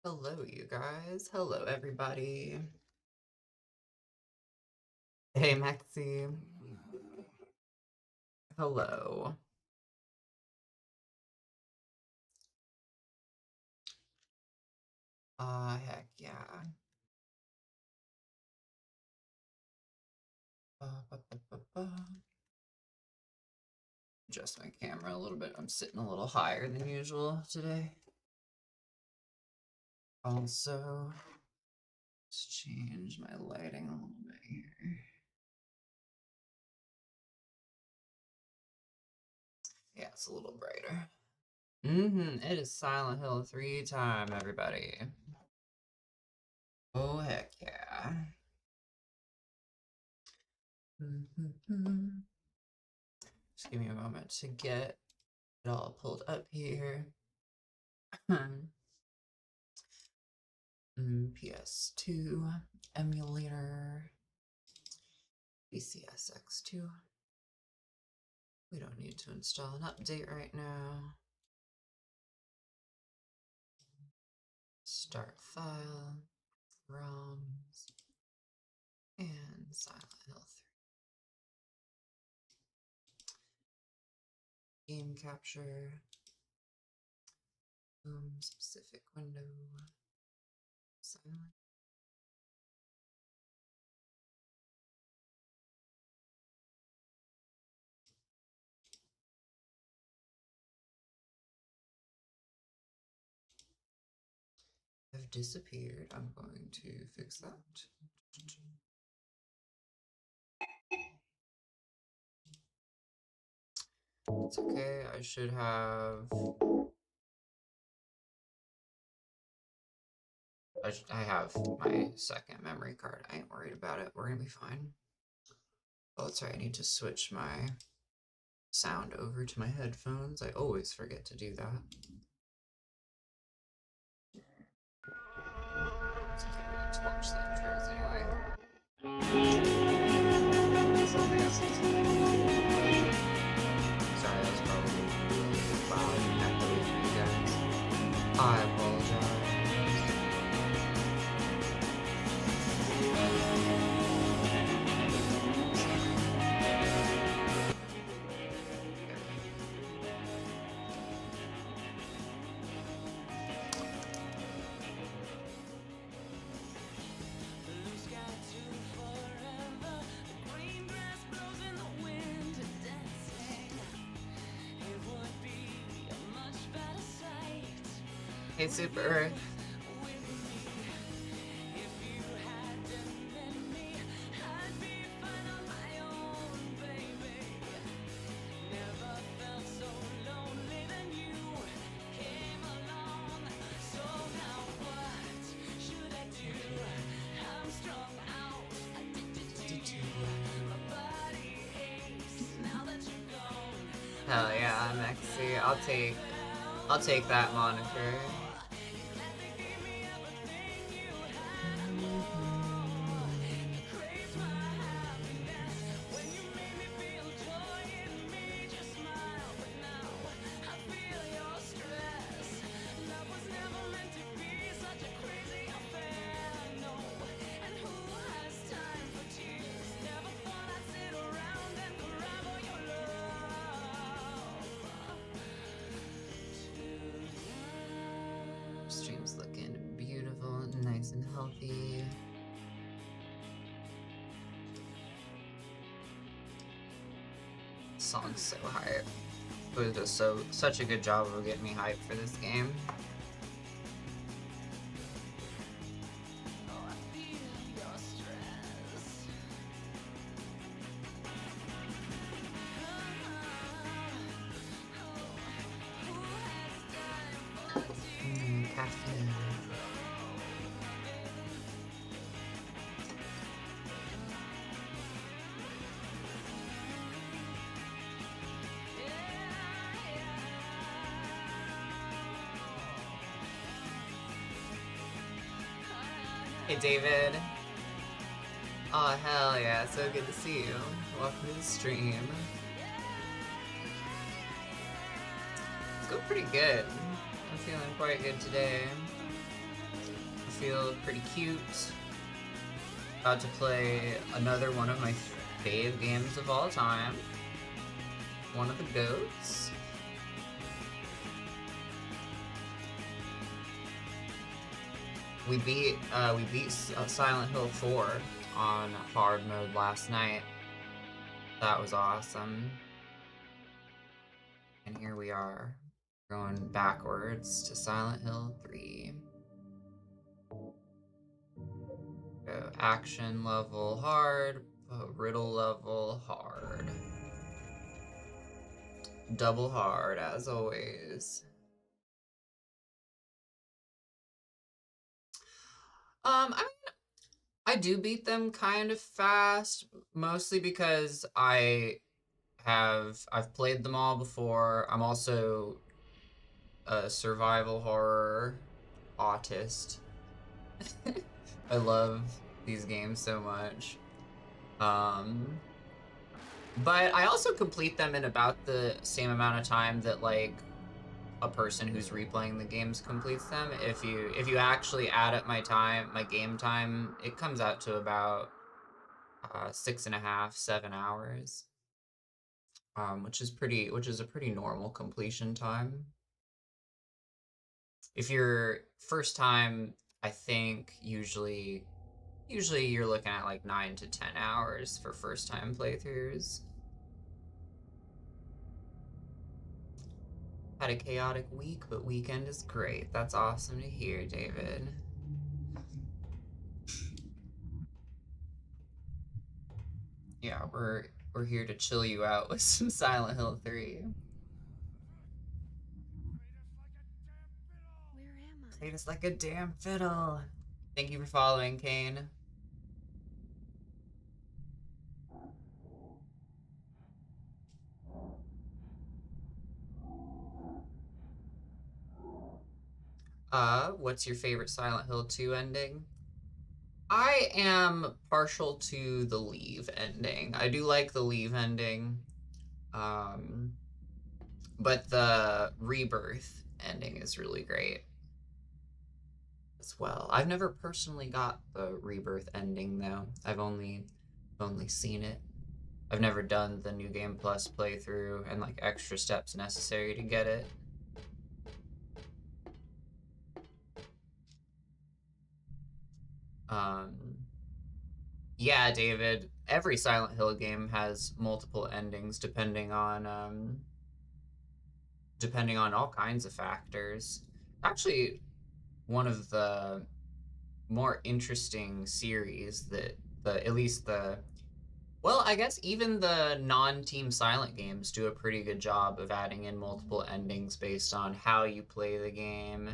Hello, you guys. Hello, everybody. Hey, Maxie. Hello. Heck yeah. Adjust my camera a little bit. I'm sitting a little higher than usual today. Also, let's change my lighting a little bit here. Yeah, it's a little brighter. It is Silent Hill 3 time, everybody. Oh, heck yeah. Just give me a moment to get it all pulled up here. PS2 emulator, BCSX2. We don't need to install an update right now. Start file, ROMs, and Silent Hill 3. Game capture, specific window, silent. Have disappeared. I'm going to fix that. It's okay. I should have. I have my second memory card. I ain't worried about it. We're gonna be fine. Oh, that's right. I need to switch my sound over to my headphones. I always forget to do that. Let's watch the intros anyway. Sorry, that was probably loud and echoey for you guys. I apologize. Hey, Super Earth. Hell yeah, Maxie. I'll take that moniker. Stream's looking beautiful, nice and healthy. Song's so hype. It was just such a good job of getting me hyped for this game. Caffeine. Hey, David. Oh, hell yeah. So good to see you. Welcome to the stream. It's going pretty good. I'm feeling quite good today. feel pretty cute. About to play another one of my fave games of all time. One of the GOATs. We beat Silent Hill 4 on hard mode last night. That was awesome. And here we are, going backwards to Silent Hill 3. Go action level hard, riddle level hard. Double hard, as always. I mean, I do beat them kind of fast, mostly because I've played them all before. I'm also a survival horror autist. I love these games so much. But I also complete them in about the same amount of time that like a person who's replaying the games completes them. If you actually add up my time, my game time, it comes out to about 6.5, 7 hours. Which is a pretty normal completion time. If you're first time, I think usually you're looking at like 9 to 10 hours for first time playthroughs. Had a chaotic week, but weekend is great. That's awesome to hear, David. Yeah, we're here to chill you out with some Silent Hill 3. Where am I? Played us like a damn fiddle. Thank you for following, Kane. What's your favorite Silent Hill 2 ending? I am partial to the leave ending. I do like the leave ending. But the rebirth ending is really great as well. I've never personally got the rebirth ending though. I've only seen it. I've never done the New Game Plus playthrough and like extra steps necessary to get it. Yeah, David, every Silent Hill game has multiple endings depending on all kinds of factors. Actually, one of the more interesting series that well, I guess even the non-Team Silent games do a pretty good job of adding in multiple endings based on how you play the game.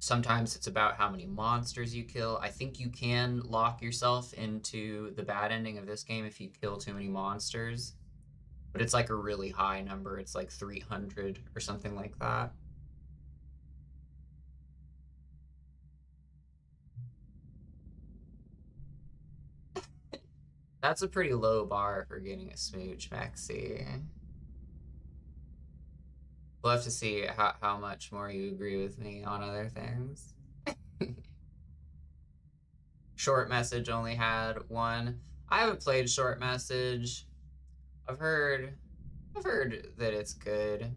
Sometimes it's about how many monsters you kill. I think you can lock yourself into the bad ending of this game if you kill too many monsters. But it's like a really high number. It's like 300 or something like that. That's a pretty low bar for getting a smooch, Maxie. We'll have to see how much more you agree with me on other things. Short Message only had one. I haven't played Short Message. I've heard that it's good.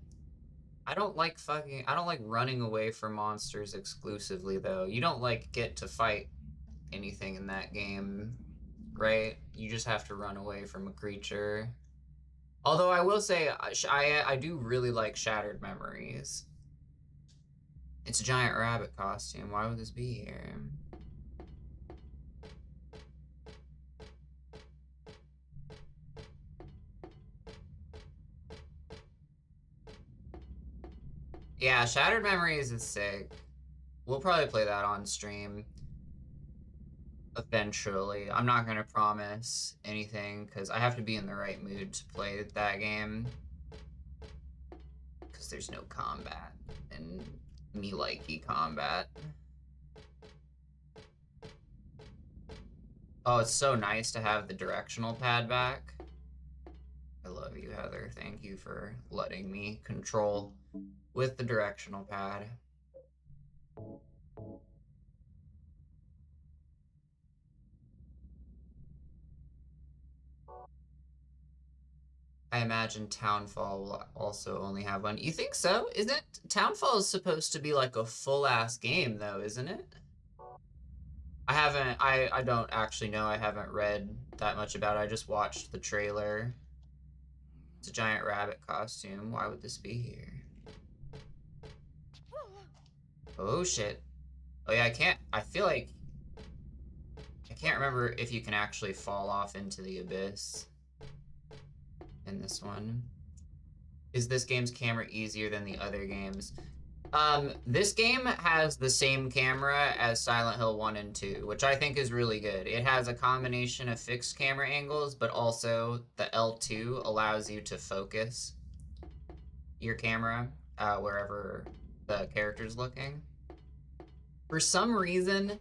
I don't like running away from monsters exclusively though. You don't like get to fight anything in that game, right? You just have to run away from a creature. Although I will say I do really like Shattered Memories. It's a giant rabbit costume. Why would this be here? Yeah, Shattered Memories is sick. We'll probably play that on stream eventually. I'm not going to promise anything because I have to be in the right mood to play that game. Because there's no combat, and me likey combat. Oh, it's so nice to have the directional pad back. I love you, Heather. Thank you for letting me control with the directional pad. I imagine Townfall will also only have one. You think so? Isn't Townfall is supposed to be like a full-ass game though, isn't it? I don't actually know. I haven't read that much about it. I just watched the trailer. It's a giant rabbit costume. Why would this be here? Oh shit. Oh yeah, I feel like I can't remember if you can actually fall off into the abyss in this one. Is this game's camera easier than the other games? This game has the same camera as Silent Hill 1 and 2, which I think is really good. It has a combination of fixed camera angles, but also the L2 allows you to focus your camera wherever the character's looking. For some reason,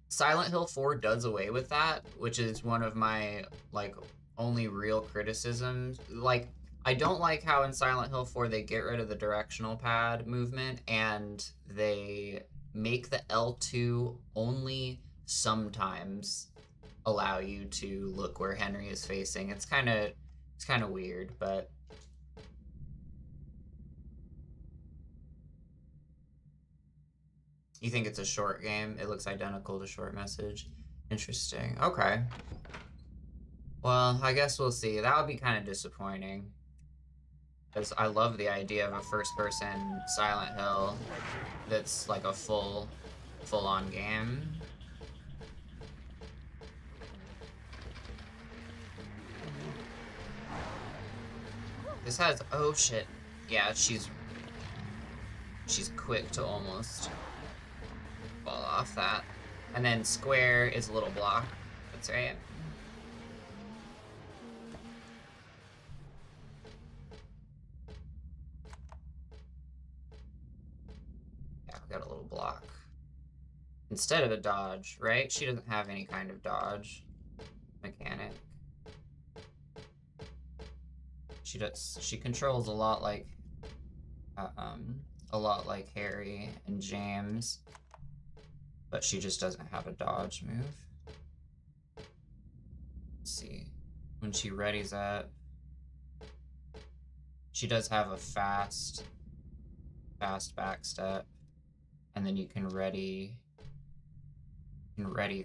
Silent Hill 4 does away with that, which is one of my, like, only real criticisms. Like, I don't like how in Silent Hill 4 they get rid of the directional pad movement and they make the L2 only sometimes allow you to look where Henry is facing. It's kind of weird, but you think it's a short game? It looks identical to Short Message. Interesting. Okay. Well, I guess we'll see. That would be kind of disappointing. Because I love the idea of a first-person Silent Hill that's like a full-on game. This has, oh shit. Yeah, she's quick to almost fall off that. And then square is a little block. That's right. Yeah, we got a little block. Instead of a dodge, right? She doesn't have any kind of dodge mechanic. She controls a lot like Harry and James, but she just doesn't have a dodge move. Let's see. When she readies up, she does have a fast back step, and then you can ready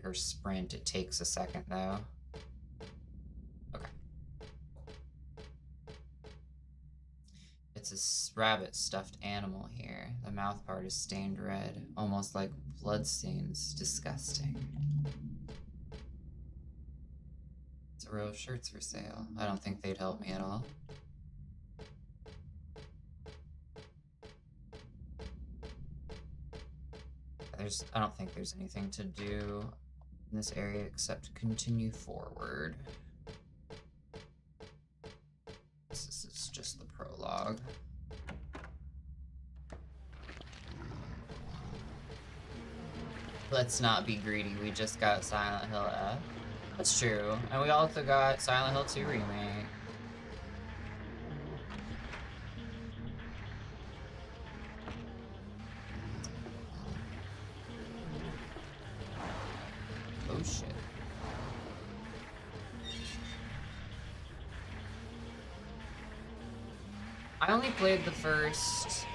her sprint. It takes a second though. Okay. It's a rabbit stuffed animal here. The mouth part is stained red, almost like bloodstains. Disgusting. It's a row of shirts for sale. I don't think they'd help me at all. I don't think there's anything to do in this area except continue forward. This is just the prologue. Let's not be greedy, we just got Silent Hill F. That's true, and we also got Silent Hill 2 Remake. Oh shit. I only played the first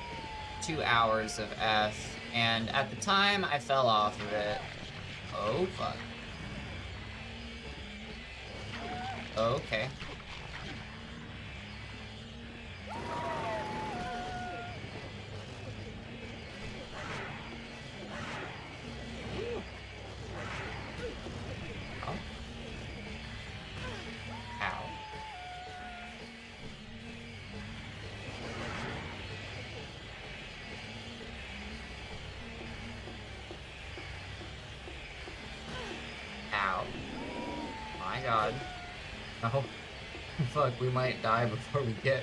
2 hours of F, and at the time I fell off of it. Oh fuck. Okay. Oh. Ow. Ow. My god. Oh, fuck, we might die before we get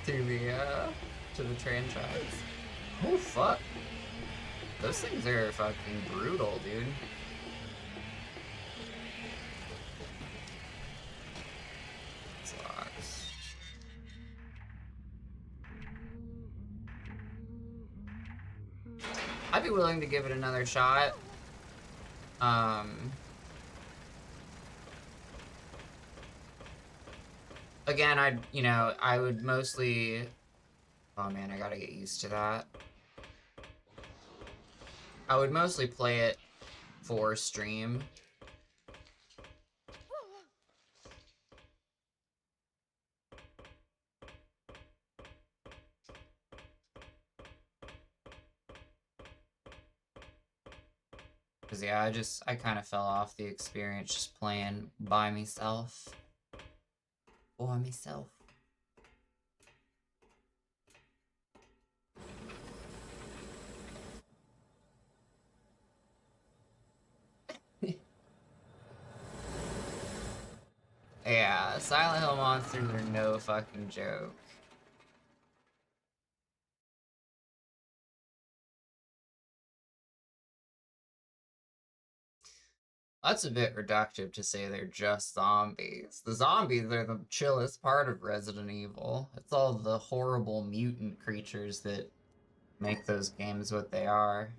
to the train tracks. Oh, fuck. Those things are fucking brutal, dude. Sucks. I'd be willing to give it another shot. Again, I would mostly... Oh man, I gotta get used to that. I would mostly play it for stream. Cause yeah, I kind of fell off the experience just playing by myself. For myself. Yeah, Silent Hill monsters are no fucking joke. That's a bit reductive to say they're just zombies. The zombies are the chillest part of Resident Evil. It's all the horrible mutant creatures that make those games what they are.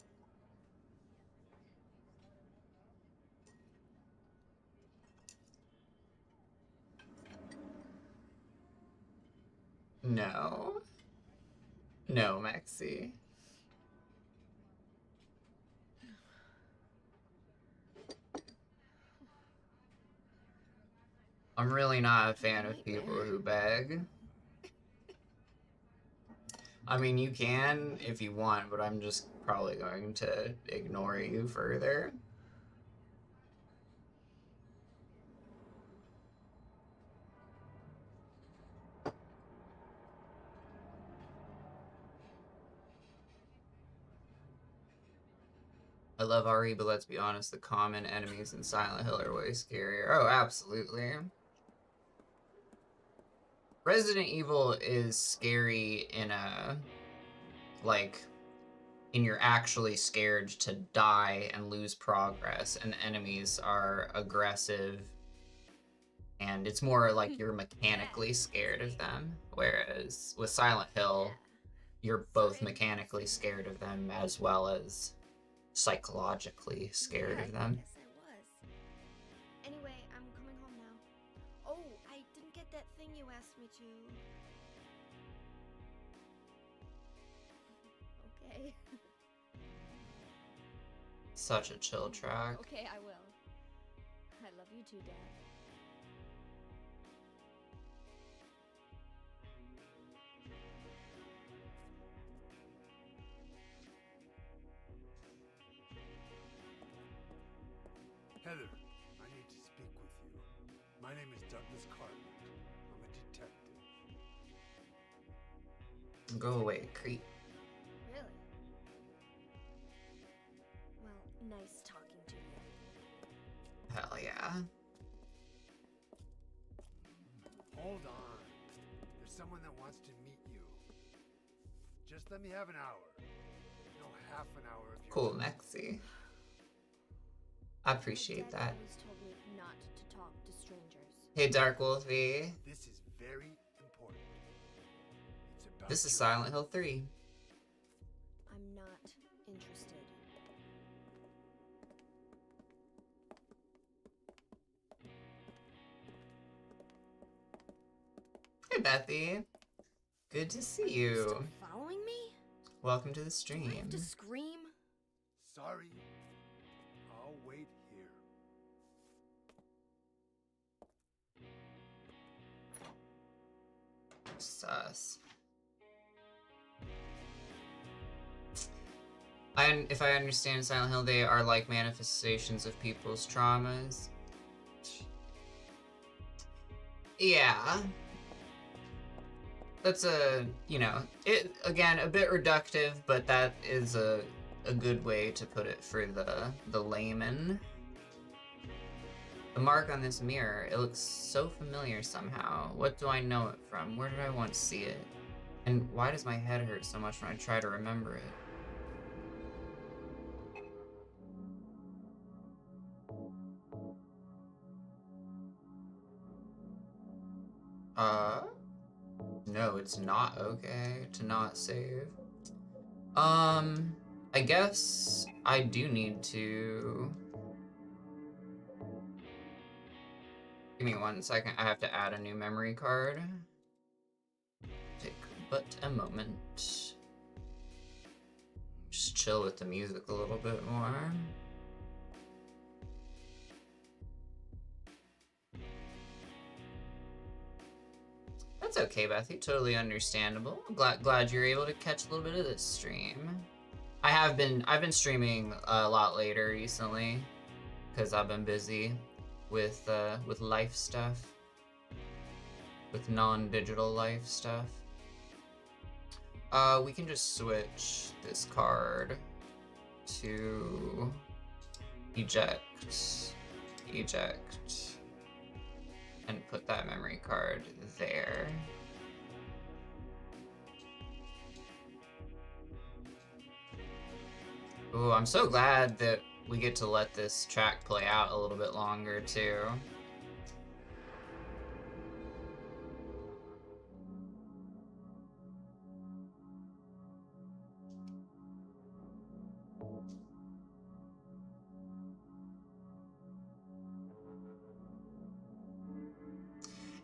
No. No, Mexi. I'm really not a fan of people who beg. I mean, you can if you want, but I'm just probably going to ignore you further. I love RE, but let's be honest, the common enemies in Silent Hill are way scarier. Oh, absolutely. Resident Evil is scary in a, like, and you're actually scared to die and lose progress, and enemies are aggressive, and it's more like you're mechanically scared of them, whereas with Silent Hill, you're both mechanically scared of them as well as psychologically scared of them. Yes, I was. Anyway, I'm coming home now. Oh, I didn't get that thing you asked me to. Okay. Such a chill track. Okay, I will. I love you too, Dad. Heather, I need to speak with you. My name is Douglas Cartland. I'm a detective. Go away, creep. Really? Well, nice talking to you. Hell yeah. Hold on. There's someone that wants to meet you. Just let me have an hour. No, half an hour if you Cool, Mexi. I appreciate that. Always told me not to talk to strangers. Hey, Dark Wolfie. This is very important. It's about This is your- Silent Hill 3. I'm not interested. Hey, Bethy. Good to see you. Still following me? Welcome to the Do I stream. have to scream? Sorry. I'll wait here. Sus. If I understand Silent Hill, they are like manifestations of people's traumas. Yeah. That's again, a bit reductive, but that is a good way to put it for the layman. The mark on this mirror, it looks so familiar somehow. What do I know it from? Where did I once see it? And why does my head hurt so much when I try to remember it? No, it's not okay to not save. I guess I do need to... Give me 1 second. I have to add a new memory card. Take but a moment. Just chill with the music a little bit more. That's okay, Bethy. Totally understandable. Glad you're able to catch a little bit of this stream. I've been streaming a lot later recently because I've been busy with life stuff, with non-digital life stuff. We can just switch this card to eject, and put that memory card there. Ooh, I'm so glad that we get to let this track play out a little bit longer, too.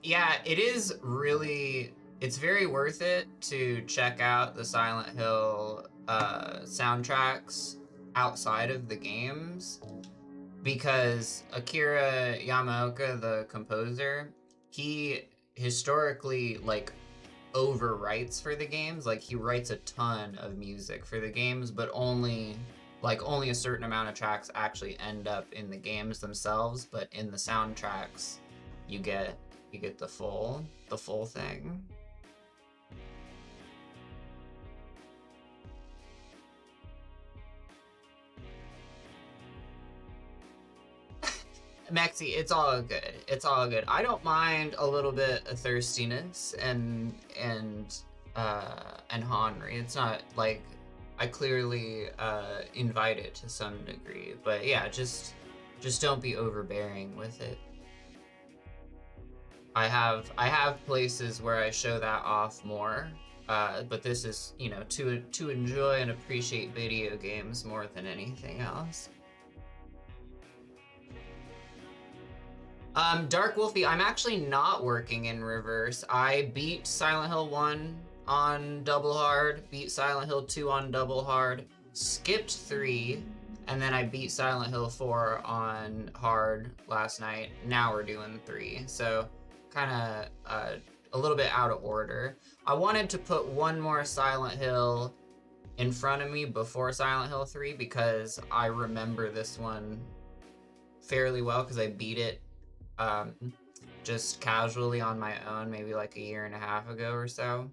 Yeah, it is really... It's very worth it to check out the Silent Hill soundtracks outside of the games, because Akira Yamaoka, the composer, he historically like overwrites for the games. Like, he writes a ton of music for the games, but only a certain amount of tracks actually end up in the games themselves. But in the soundtracks, you get the full thing. Maxie, it's all good. It's all good. I don't mind a little bit of thirstiness and Henri. It's not like I clearly invite it to some degree, but yeah, just don't be overbearing with it. I have places where I show that off more, but this is, you know, to enjoy and appreciate video games more than anything else. Dark Wolfie, I'm actually not working in reverse. I beat Silent Hill 1 on double hard, beat Silent Hill 2 on double hard, skipped 3, and then I beat Silent Hill 4 on hard last night. Now we're doing 3, so kind of a little bit out of order. I wanted to put one more Silent Hill in front of me before Silent Hill 3 because I remember this one fairly well because I beat it just casually on my own maybe like a year and a half ago or so.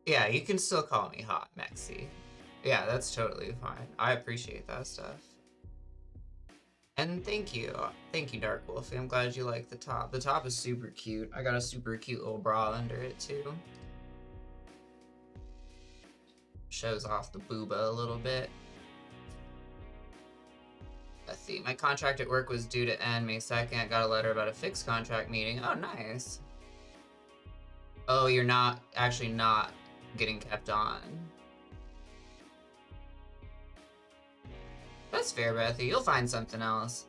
Yeah, you can still call me Hot Mexi. Yeah, that's totally fine. I appreciate that stuff. And thank you, Dark Wolfie. I'm glad you like the top. The top is super cute. I got a super cute little bra under it too. Shows off the booba a little bit. Let's see. My contract at work was due to end May 2nd. I got a letter about a fixed contract meeting. Oh, nice. Oh, you're not getting kept on. That's fair, Bethy. You'll find something else.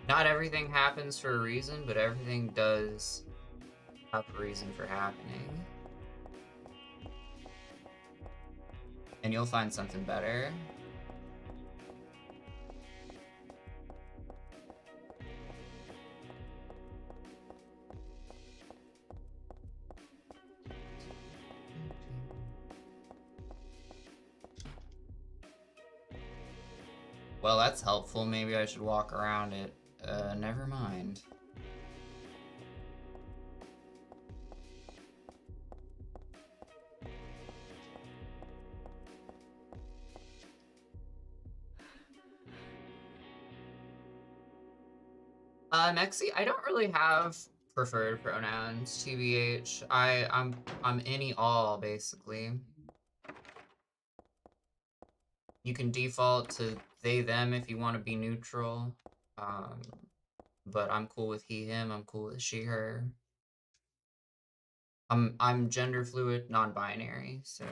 Not everything happens for a reason, but everything does have a reason for happening. And you'll find something better. Well, that's helpful. Maybe I should walk around it. Never mind. Mexi, I don't really have preferred pronouns, TBH. I'm any all, basically. You can default to they, them if you want to be neutral. But I'm cool with he, him. I'm cool with she, her. I'm gender fluid, non-binary, so.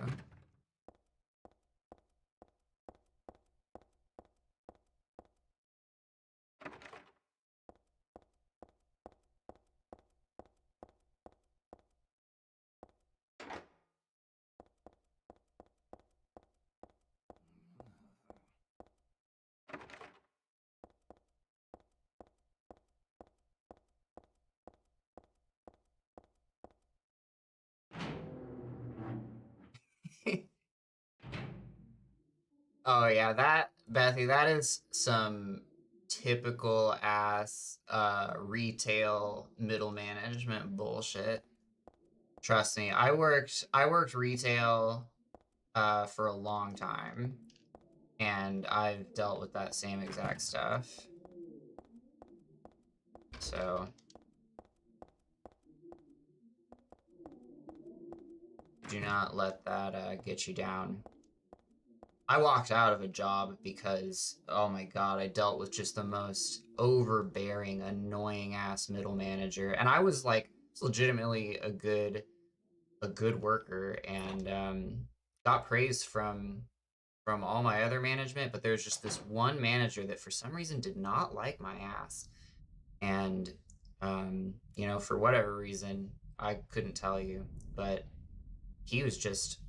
Oh yeah, that Bethy, that is some typical ass retail middle management bullshit. Trust me, I worked retail for a long time, and I've dealt with that same exact stuff. So do not let that get you down. I walked out of a job because, oh my God, I dealt with just the most overbearing, annoying ass middle manager. And I was like legitimately a good worker and got praise from all my other management, but there's just this one manager that for some reason did not like my ass. And for whatever reason, I couldn't tell you, but he was just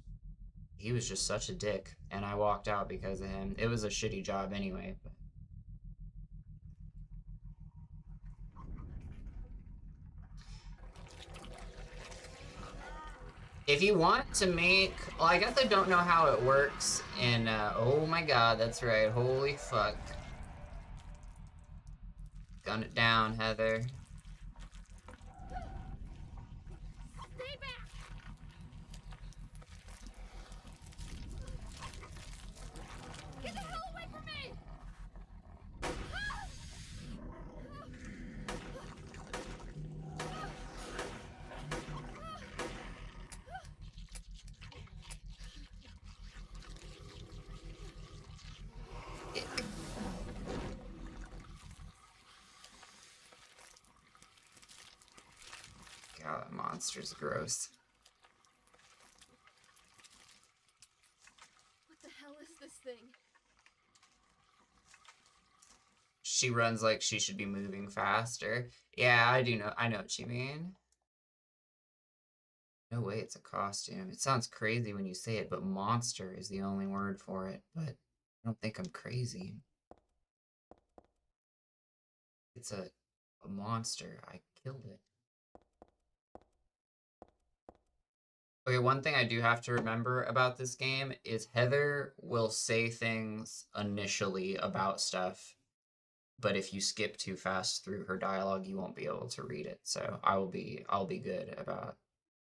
he was just such a dick, and I walked out because of him. It was a shitty job anyway. But if you want to make, well, I guess I don't know how it works in, oh my God, that's right, holy fuck. Gun it down, Heather. Stay back! Get the hell away from me! God, that monster's gross. What the hell is this thing? She runs like she should be moving faster. Yeah, I know what you mean. No way it's a costume. It sounds crazy when you say it, but monster is the only word for it. But I don't think I'm crazy. It's a monster. I killed it. Okay, one thing I do have to remember about this game is Heather will say things initially about stuff, but if you skip too fast through her dialogue, you won't be able to read it. So I'll be good about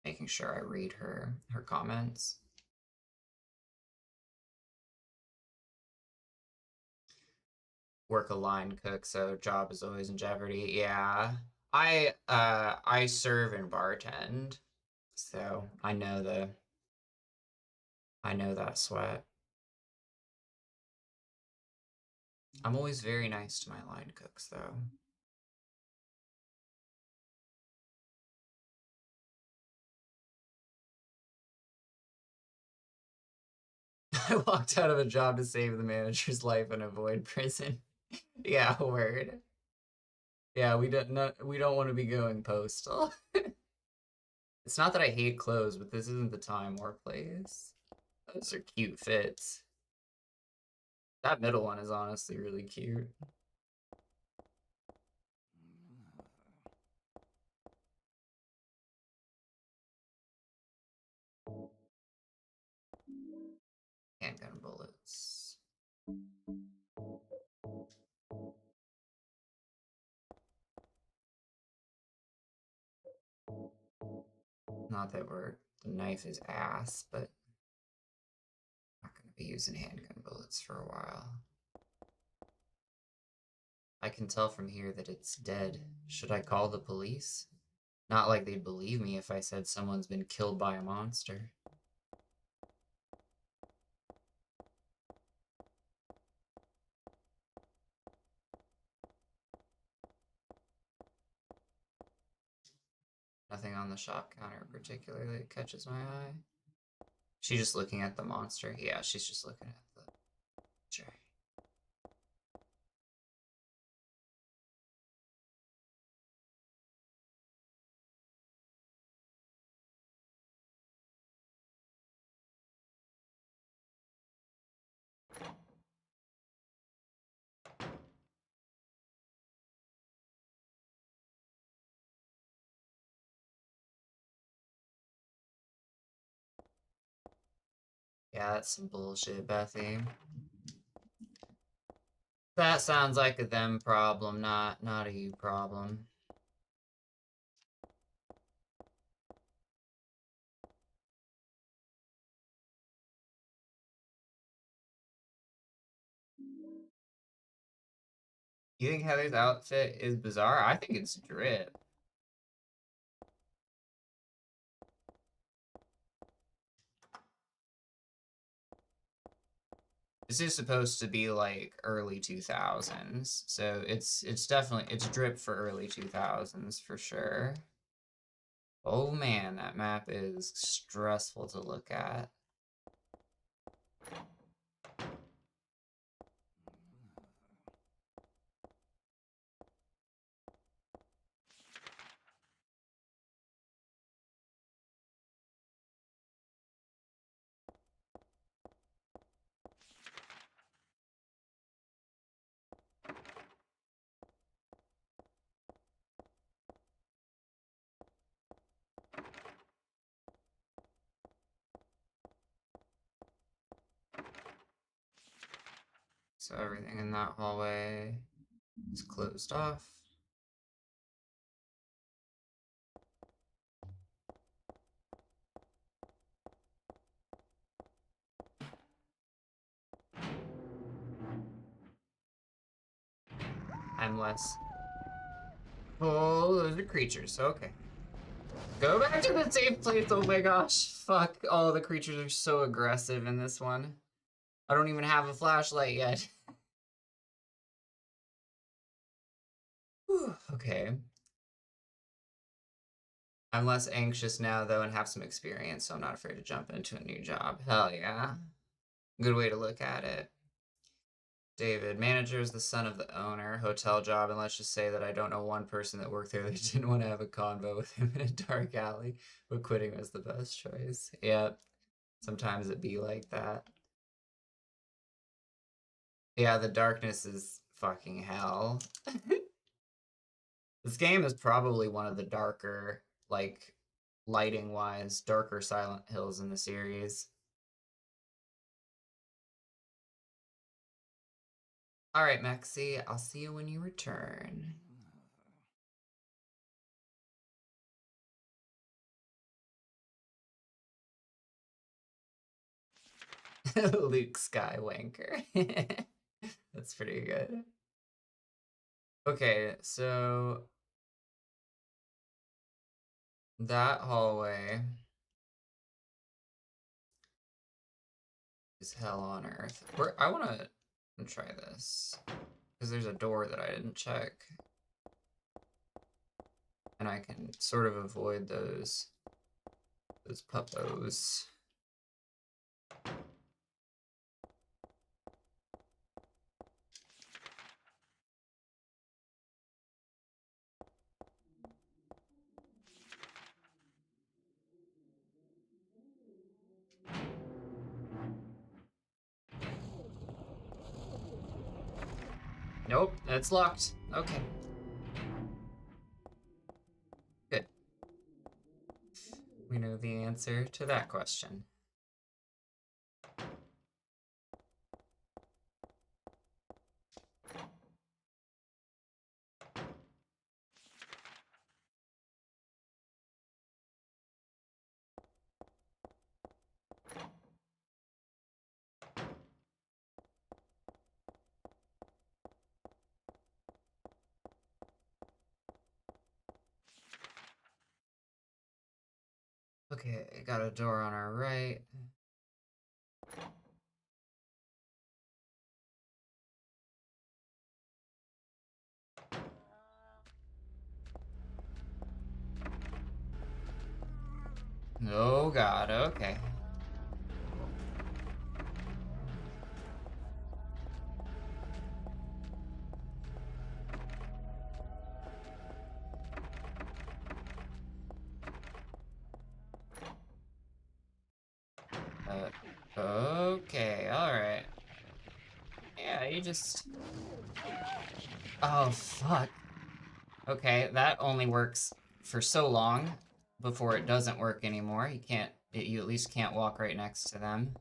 making sure I read her comments. Work a line cook, so job is always in jeopardy. Yeah. I serve and bartend, so I know that sweat. I'm always very nice to my line cooks though. I walked out of a job to save the manager's life and avoid prison. Yeah, word. Yeah, we don't want to be going postal. It's not that I hate clothes, but this isn't the time or place. Those are cute fits. That middle one is honestly really cute. Handgun bullets. Not that the knife is ass, but I'm not gonna be using handgun bullets for a while. I can tell from here that it's dead. Should I call the police? Not like they'd believe me if I said someone's been killed by a monster. Nothing nothing on the shop counter particularly that catches my eye. She just looking at the monster? Yeah, she's just looking at the tray. Yeah, that's some bullshit, Bethy. That sounds like a them problem, not a you problem. You think Heather's outfit is bizarre? I think it's drip. This is supposed to be like early 2000s, so it's definitely it's drip for early 2000s for sure. Oh man, that map is stressful to look at. So everything in that hallway is closed off. I'm less. Oh, those are creatures. Okay. Go back to the safe place. Oh my gosh. Fuck. Oh, the creatures are so aggressive in this one. I don't even have a flashlight yet. Whew, okay. I'm less anxious now, though, and have some experience, so I'm not afraid to jump into a new job. Hell yeah. Good way to look at it. David, manager is the son of the owner, hotel job, and let's just say that I don't know one person that worked there that didn't want to have a convo with him in a dark alley, but quitting was the best choice. Yep, sometimes it be like that. Yeah, the darkness is fucking hell. This game is probably one of the darker, like, lighting-wise, darker Silent Hills in the series. Alright, Maxie, I'll see you when you return. Luke Skywanker. That's pretty good. Okay, so that hallway is hell on earth. I want to try this because there's a door that I didn't check, and I can sort of avoid those puppos. Nope, it's locked. Okay. Good. We know the answer to that question. Okay, got a door on our right. Oh god, okay. Okay, alright. Yeah, you just... Oh, fuck. Okay, that only works for so long before it doesn't work anymore. You can't... You at least can't walk right next to them.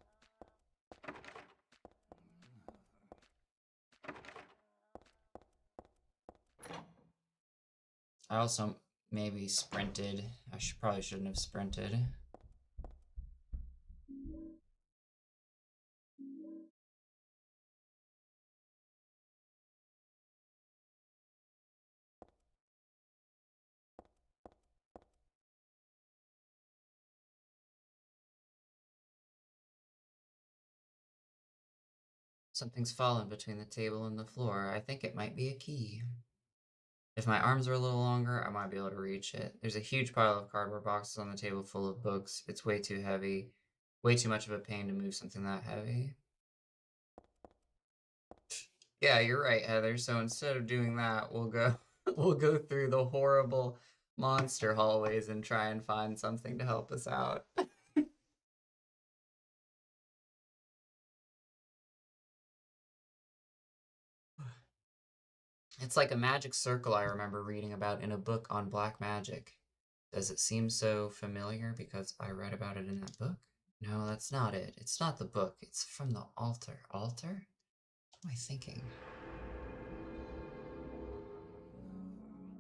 I also maybe sprinted. I probably shouldn't have sprinted. Something's fallen between the table and the floor. I think it might be a key. If my arms are a little longer, I might be able to reach it. There's a huge pile of cardboard boxes on the table full of books. It's way too heavy. Way too much of a pain to move something that heavy. Yeah, you're right, Heather. So instead of doing that, we'll go we'll go through the horrible monster hallways and try and find something to help us out. It's like a magic circle I remember reading about in a book on black magic. Does it seem so familiar because I read about it in that book? No, that's not it. It's not the book. It's from the altar. Altar? What am I thinking?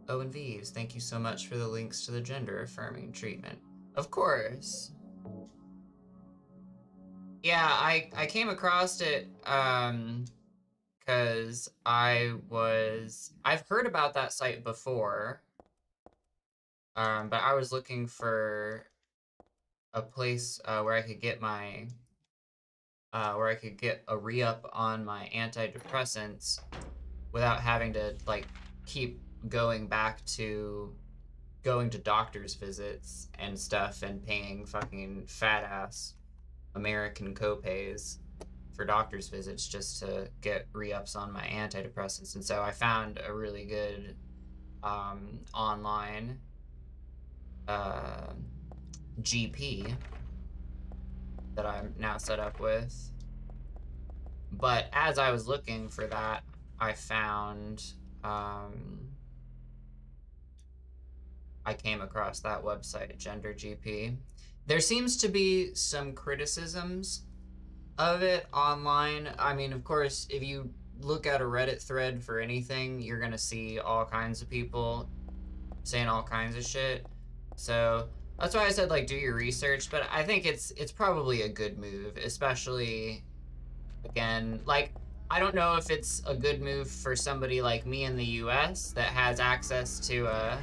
Oh, and Vives, thank you so much for the links to the gender-affirming treatment. Of course. Yeah, I came across it, because I've heard about that site before, but I was looking for a place, where I could get where I could get a re-up on my antidepressants without having to, like, keep going to doctor's visits and stuff and paying fucking fat-ass American copays for doctor's visits just to get re-ups on my antidepressants. And so I found a really good online GP that I'm now set up with. But as I was looking for that, I found I came across that website, Gender GP. There seems to be some criticisms of it online. I mean, of course, if you look at a Reddit thread for anything, you're gonna see all kinds of people saying all kinds of shit. So that's why I said, like, do your research. But I think it's probably a good move, especially, again, like, I don't know if it's a good move for somebody like me in the US that has access to a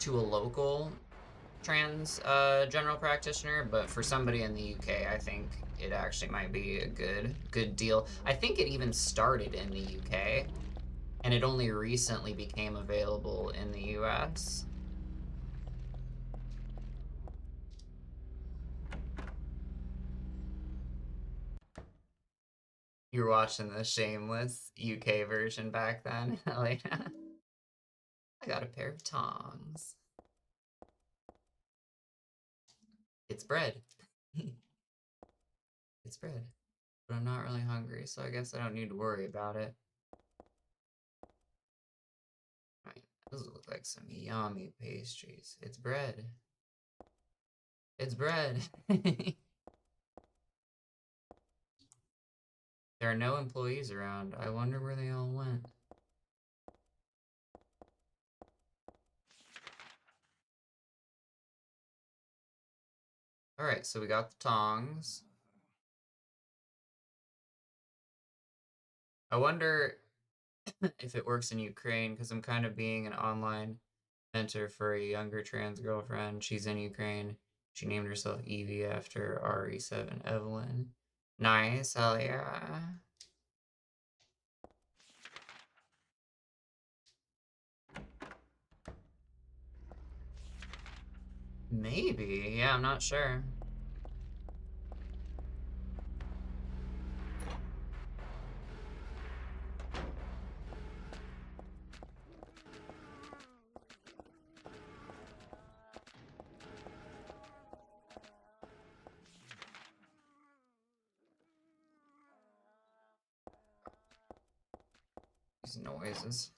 local trans general practitioner, but for somebody in the UK, I think it actually might be a good deal. I think it even started in the UK, and it only recently became available in the US. You were watching the Shameless UK version back then? Like, I got a pair of tongs. It's bread. It's bread. But I'm not really hungry, so I guess I don't need to worry about it. Right, those look like some yummy pastries. It's bread. It's bread. There are no employees around. I wonder where they all went. Alright, so we got the tongs. I wonder if it works in Ukraine, because I'm kind of being an online mentor for a younger trans girlfriend. She's in Ukraine. She named herself Evie after RE7 Evelyn. Nice, hell yeah. Maybe. Yeah, I'm not sure. These noises.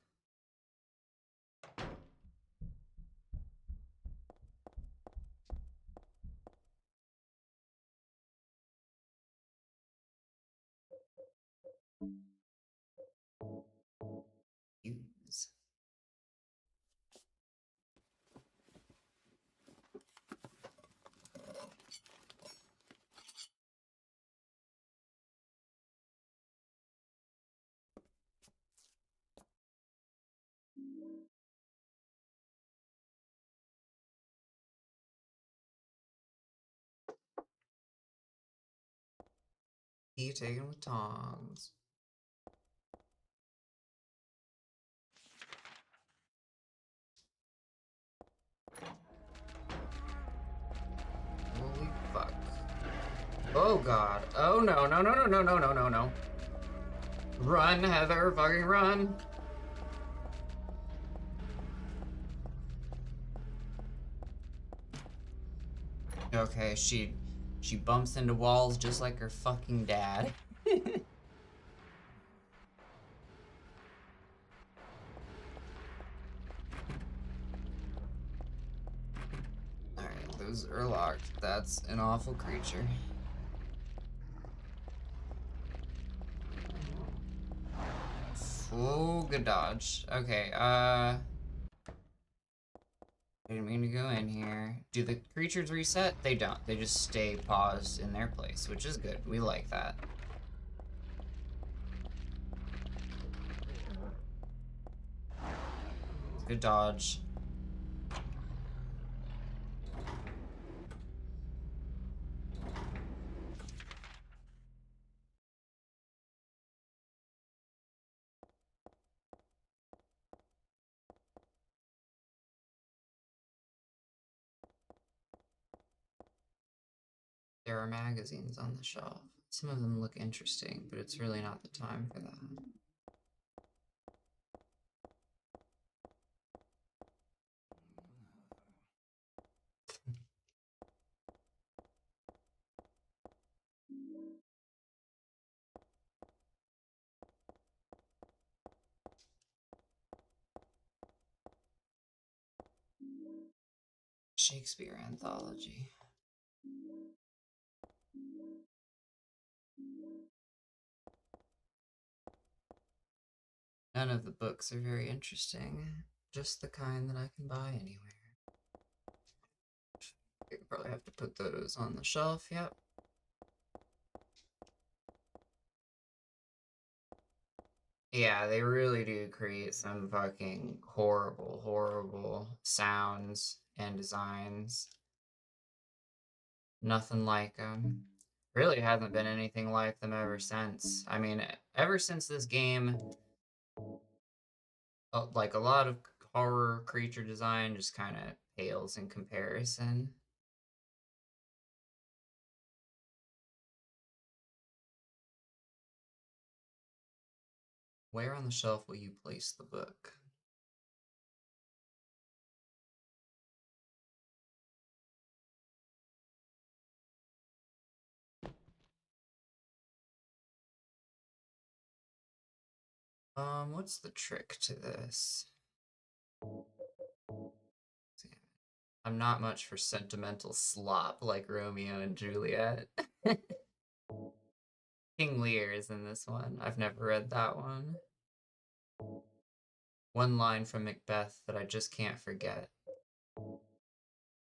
Use. Key taken with tongs. Holy fuck. Oh god. Oh no, no, no, no, no, no, no, no, no. Run, Heather, fucking run. Okay, she bumps into walls just like her fucking dad. Alright, those are locked. That's an awful creature. Oh, good dodge. Okay, I didn't mean to go in here. Do the creatures reset? They don't. They just stay paused in their place, which is good. We like that. Good dodge. There are magazines on the shelf. Some of them look interesting, but it's really not the time for that. Shakespeare anthology. None of the books are very interesting. Just the kind that I can buy anywhere. I probably have to put those on the shelf, yep. Yeah, they really do create some fucking horrible, horrible sounds and designs. Nothing like them. Really hasn't been anything like them ever since. I mean, ever since this game, like a lot of horror creature design just kind of pales in comparison. Where on the shelf will you place the book? What's the trick to this? I'm not much for sentimental slop like Romeo and Juliet. King Lear is in this one. I've never read that one. One line from Macbeth that I just can't forget.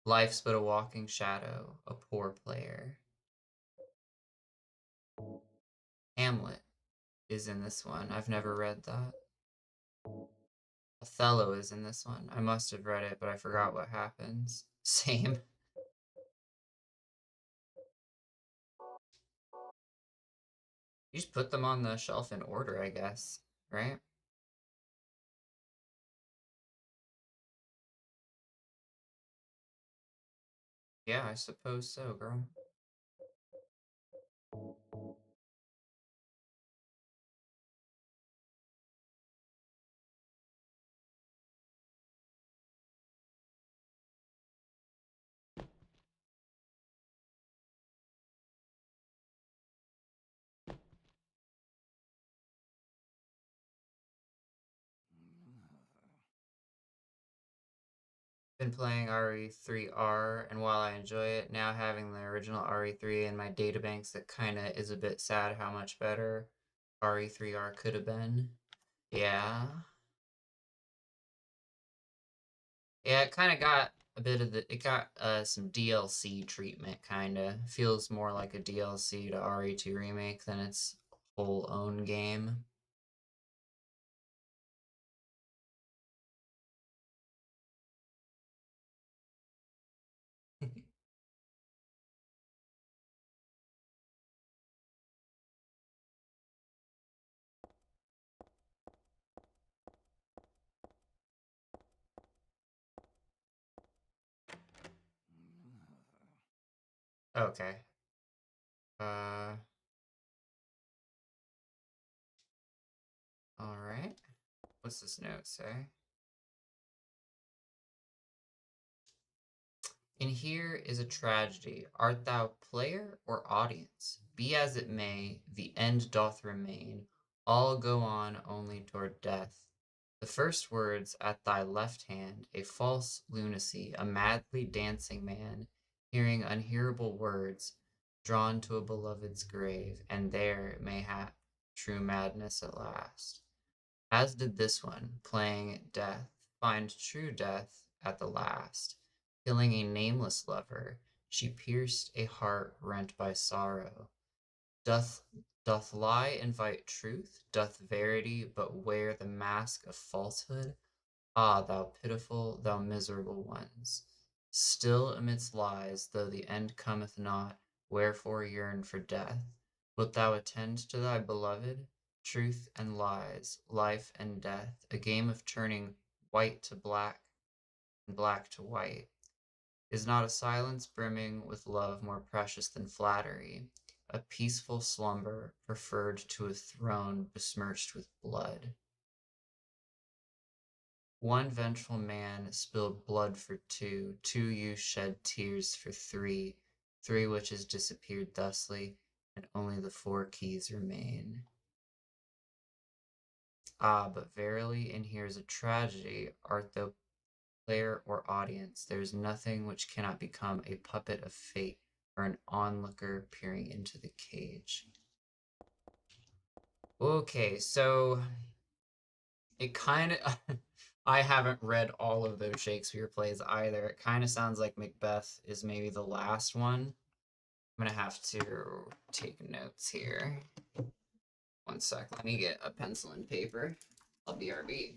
Life's but a walking shadow, a poor player. Hamlet is in this one. I've never read that. Othello is in this one. I must have read it, but I forgot what happens. Same. You just put them on the shelf in order, I guess, right? Yeah, I suppose so, girl. Been playing RE3R, and while I enjoy it, now having the original RE3 in my databanks, that kinda is a bit sad how much better RE3R could have been. Yeah. Yeah, it kinda got a bit of it got some DLC treatment, kinda. Feels more like a DLC to RE2 Remake than its whole own game. Okay. Uh, alright. What's this note say? In here is a tragedy. Art thou player or audience? Be as it may, the end doth remain. All go on only toward death. The first words at thy left hand, a false lunacy, a madly dancing man, hearing unhearable words, drawn to a beloved's grave, and there, mayhap, true madness at last. As did this one, playing death, find true death at the last. Killing a nameless lover, she pierced a heart rent by sorrow. Doth doth lie invite truth? Doth verity but wear the mask of falsehood? Ah, thou pitiful, thou miserable ones! Still amidst lies, though the end cometh not, wherefore yearn for death? Wilt thou attend to thy beloved? Truth and lies, life and death, a game of turning white to black and black to white. Is not a silence brimming with love more precious than flattery? A peaceful slumber preferred to a throne besmirched with blood. One vengeful man spilled blood for two, two youths shed tears for three, three witches disappeared thusly, and only the four keys remain. Ah, but verily, in here is a tragedy, art thou player or audience. There is nothing which cannot become a puppet of fate, or an onlooker peering into the cage. Okay, so it kind of I haven't read all of those Shakespeare plays either. It kind of sounds like Macbeth is maybe the last one. I'm gonna have to take notes here. One sec, let me get a pencil and paper. I'll BRB.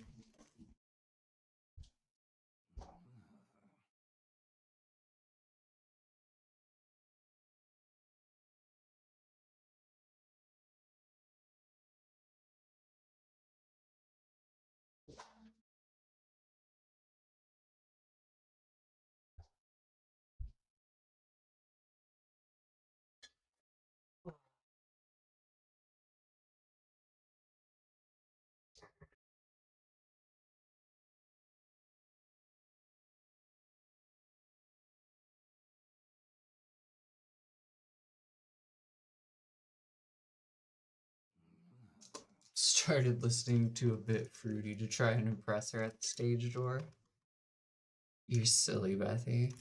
Started listening to a bit fruity to try and impress her at the stage door. You're silly, Bethy.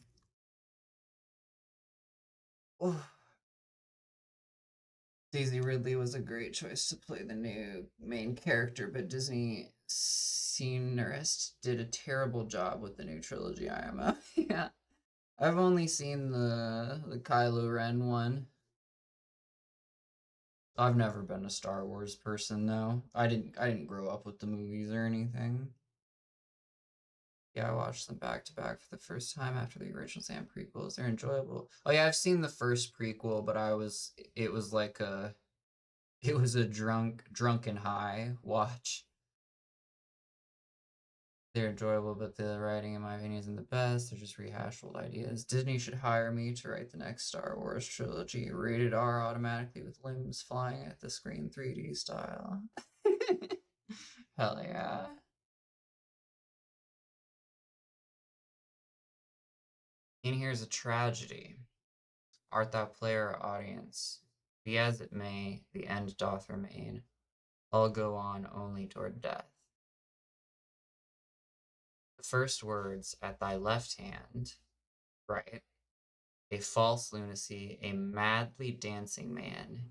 Oh. Daisy Ridley was a great choice to play the new main character, but Disney scenarist did a terrible job with the new trilogy IMO. Yeah. I've only seen the Kylo Ren one. I've never been a Star Wars person though. I didn't grow up with the movies or anything. Yeah, I watched them back to back for the first time after the originals and prequels. They're enjoyable. Oh yeah, I've seen the first prequel, but it was like it was a drunken high watch. They're enjoyable, but the writing, in my opinion, isn't the best. They're just rehashed old ideas. Disney should hire me to write the next Star Wars trilogy. Rated R automatically with limbs flying at the screen 3D style. Hell yeah. In here's a tragedy. Art thou player or audience? Be as it may, the end doth remain. All go on only toward death. The first words at thy left hand, right, a false lunacy, a madly dancing man,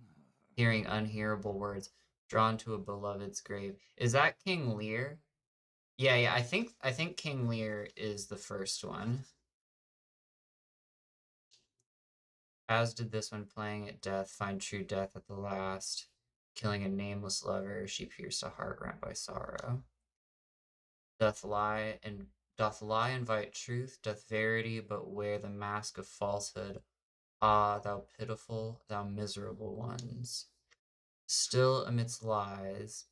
hearing unhearable words, drawn to a beloved's grave. Is that King Lear? Yeah, I think King Lear is the first one. As did this one playing at death, find true death at the last. Killing a nameless lover, she pierced a heart rent by sorrow. Doth lie invite truth? Doth verity but wear the mask of falsehood? Ah, thou pitiful, thou miserable ones! Still amidst lies,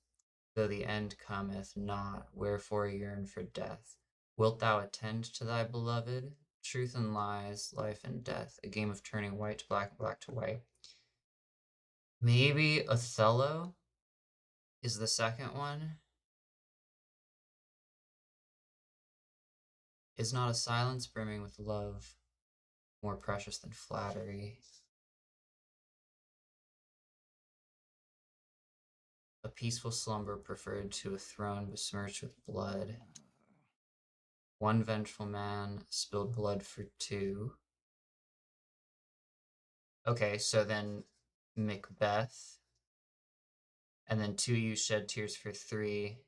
though the end cometh not, wherefore yearn for death? Wilt thou attend to thy beloved? Truth and lies, life and death, a game of turning white to black and black to white. Maybe Othello is the second one. Is not a silence brimming with love more precious than flattery? A peaceful slumber preferred to a throne besmirched with blood. One vengeful man spilled blood for two. Okay, so then Macbeth. And then two you shed tears for three.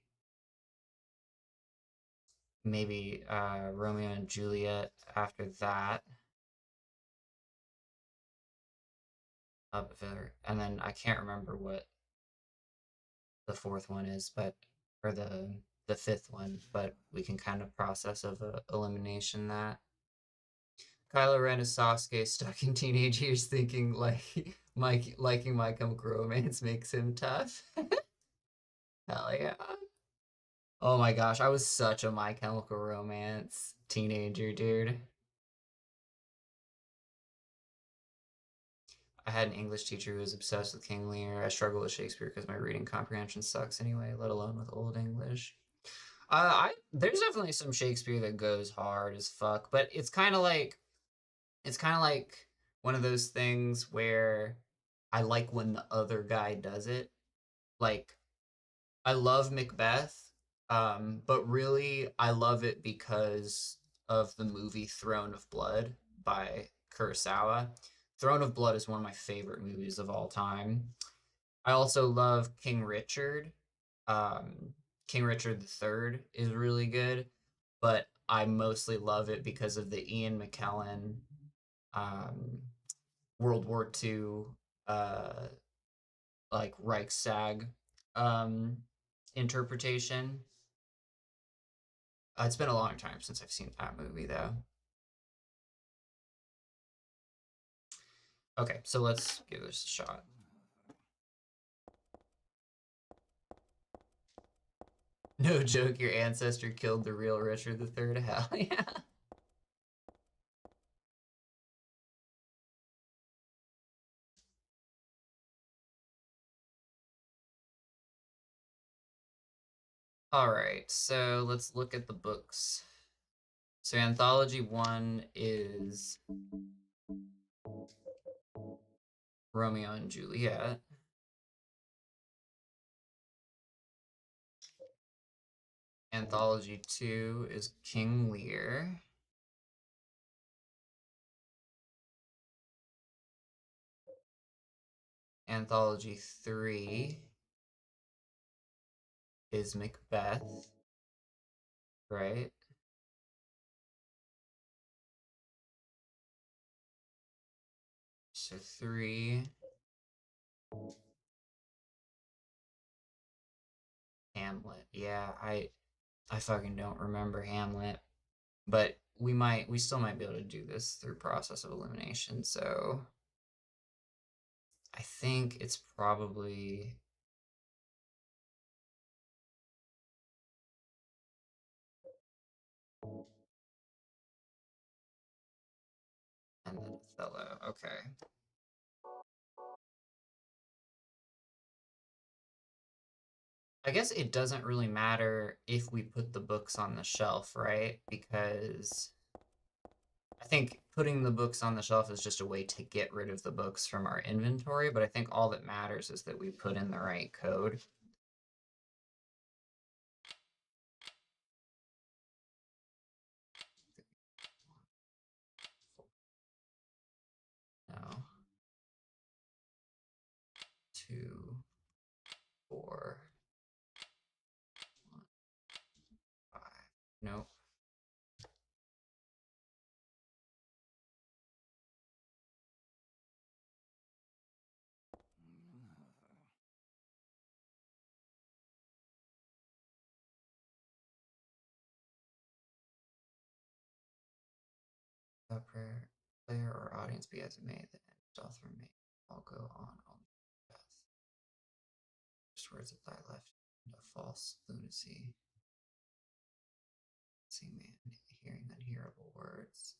Maybe Romeo and Juliet after that. Up there. And then I can't remember what the fourth one is, but or the fifth one, but we can kind of process of elimination that. Kylo Ren is Sasuke stuck in teenage years thinking like liking My Chemical Romance makes him tough. Hell yeah. Oh my gosh, I was such a My Chemical Romance teenager, dude. I had an English teacher who was obsessed with King Lear. I struggle with Shakespeare because my reading comprehension sucks anyway, let alone with Old English. There's definitely some Shakespeare that goes hard as fuck, but it's kind of like one of those things where I like when the other guy does it. Like I love Macbeth, but really I love it because of the movie Throne of Blood by Kurosawa. Throne of Blood is one of my favorite movies of all time. I also love King Richard. Um, King Richard III is really good, but I mostly love it because of the Ian McKellen um, World War II uh, like Reichstag um, interpretation. It's been a long time since I've seen that movie though. Okay, so let's give this a shot. No joke, your ancestor killed the real Richard III. Hell yeah. All right, so let's look at the books. So anthology 1 is Romeo and Juliet. Anthology 2 is King Lear. Anthology 3 is Macbeth, right? So 3, Hamlet. Yeah, I fucking don't remember Hamlet, but we still might be able to do this through process of elimination. So I think it's probably Othello, okay. I guess it doesn't really matter if we put the books on the shelf, right? Because I think putting the books on the shelf is just a way to get rid of the books from our inventory, but I think all that matters is that we put in the right code. No. 2, 4, 1, 5. Nope. The player or audience be as it may, the end doth remain. All go on, all death. Just words that lie left and a false lunacy. See man hearing unhearable words.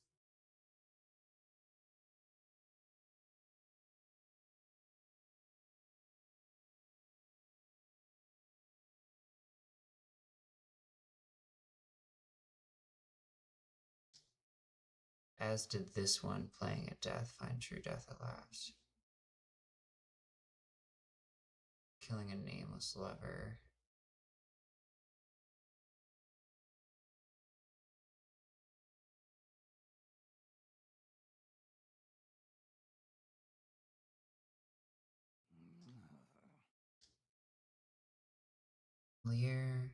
As did this one playing at death, find true death at last. Killing a nameless lover. Lear.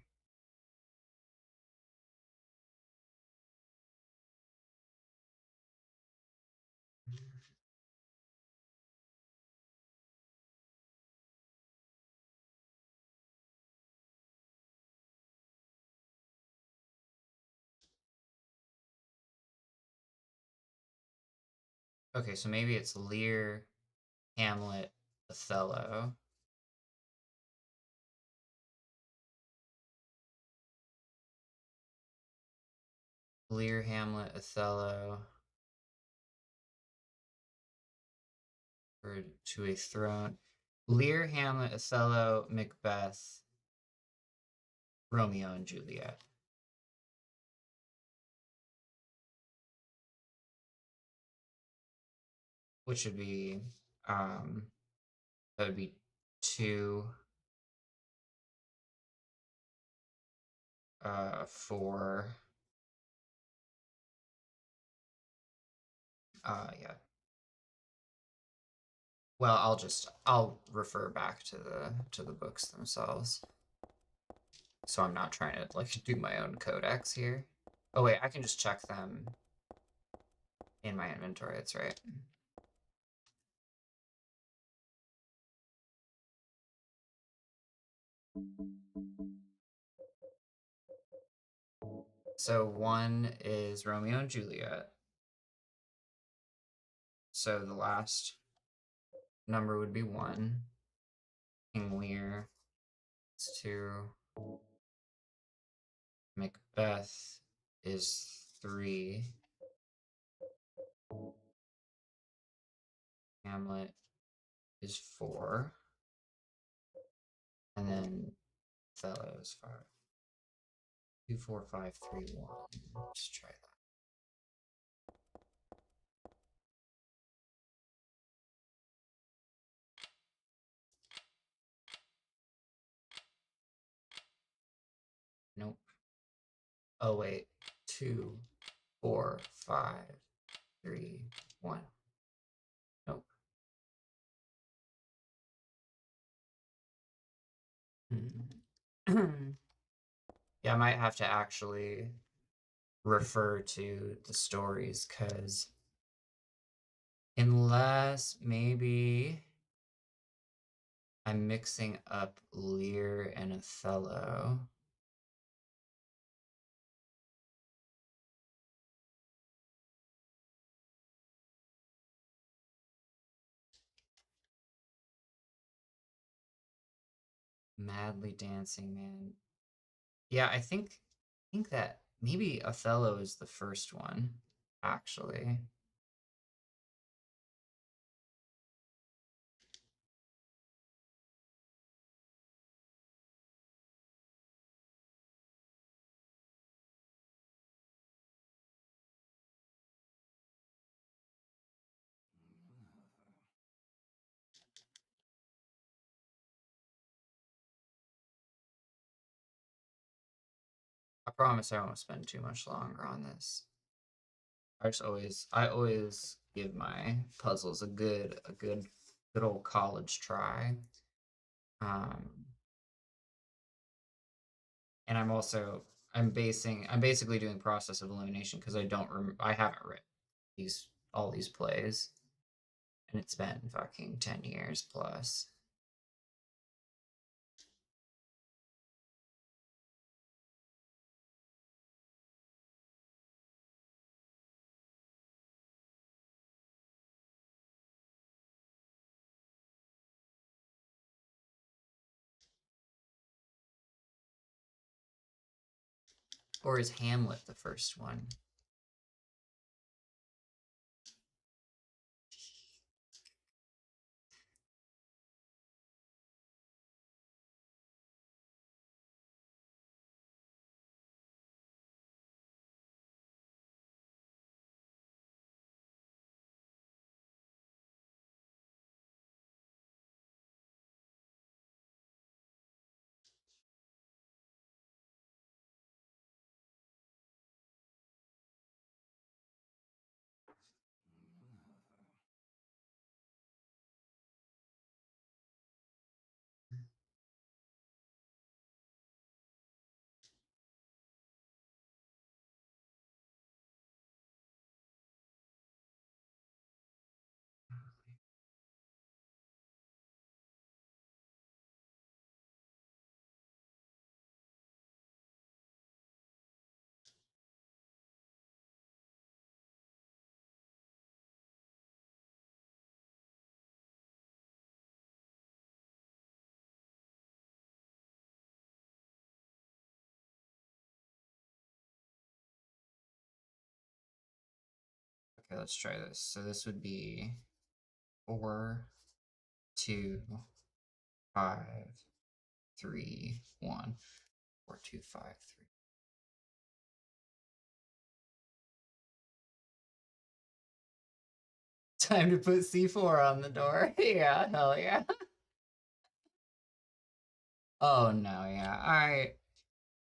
Okay, so maybe it's Lear, Hamlet, Othello. Lear, Hamlet, Othello. Or to a throne. Lear, Hamlet, Othello, Macbeth, Romeo and Juliet. Which would be, that would be 2, 4, yeah. Well, I'll refer back to the books themselves. So I'm not trying to like do my own codex here. Oh wait, I can just check them in my inventory, that's right. So 1 is Romeo and Juliet. So the last number would be 1. King Lear is 2. Macbeth is 3. Hamlet is 4. And then Othello is 5. 2, 4, 5, 3, 1. Let's try that. Nope. Oh wait. 2, 4, 5, 3, 1. Nope. Yeah, I might have to actually refer to the stories because unless maybe I'm mixing up Lear and Othello. Madly Dancing Man. Yeah, I think that maybe Othello is the first one, actually. promise I won't spend too much longer on this. I always give my puzzles a good old college try. And I'm basically doing process of elimination because I haven't written all these plays, and it's been fucking 10 years plus. Or is Hamlet the first one? Okay, let's try this. So this would be 4, 2, 5, 3, 1. 4, 2, 5, 3. Time to put C4 on the door. Yeah, hell yeah. Oh no, yeah.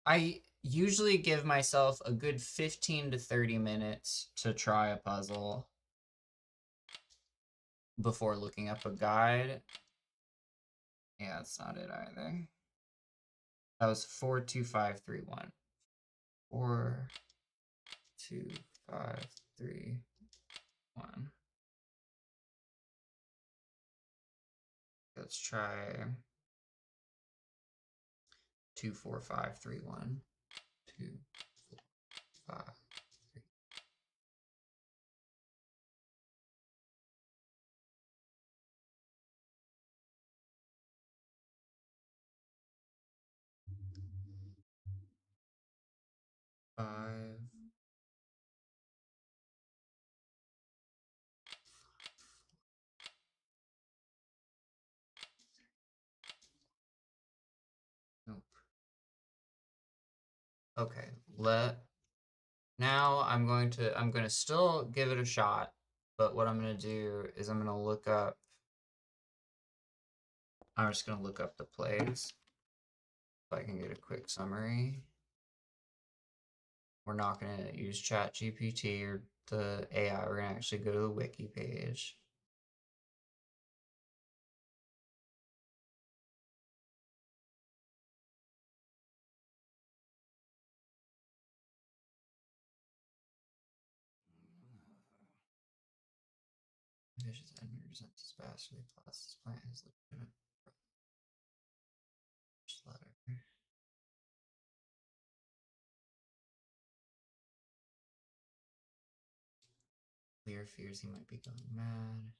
I usually give myself a good 15 to 30 minutes to try a puzzle before looking up a guide. Yeah, that's not it either. That was 4, 2, 5, 3, 1. 4, 2, 5, 3, 1. Let's try 2, 4, 5, 3, 1. 2, 4, 5, 3. 5. Nope. Okay, now I'm going to still give it a shot, but what I'm going to do is I'm just going to look up the plays if I can get a quick summary. We're not going to use ChatGPT or the AI. We're going to actually go to the wiki page. Vicious enemy resents his bastardly plots. His plan is legitimate. Letter. Lear fears he might be going mad.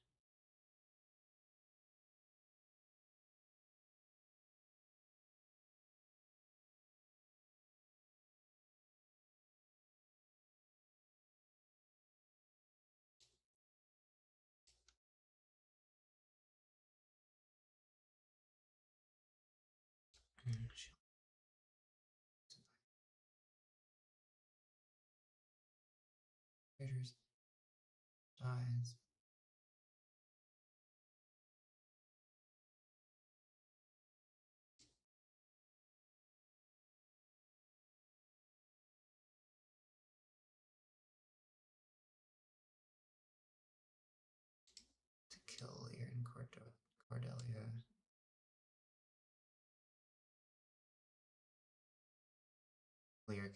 Raiders dies.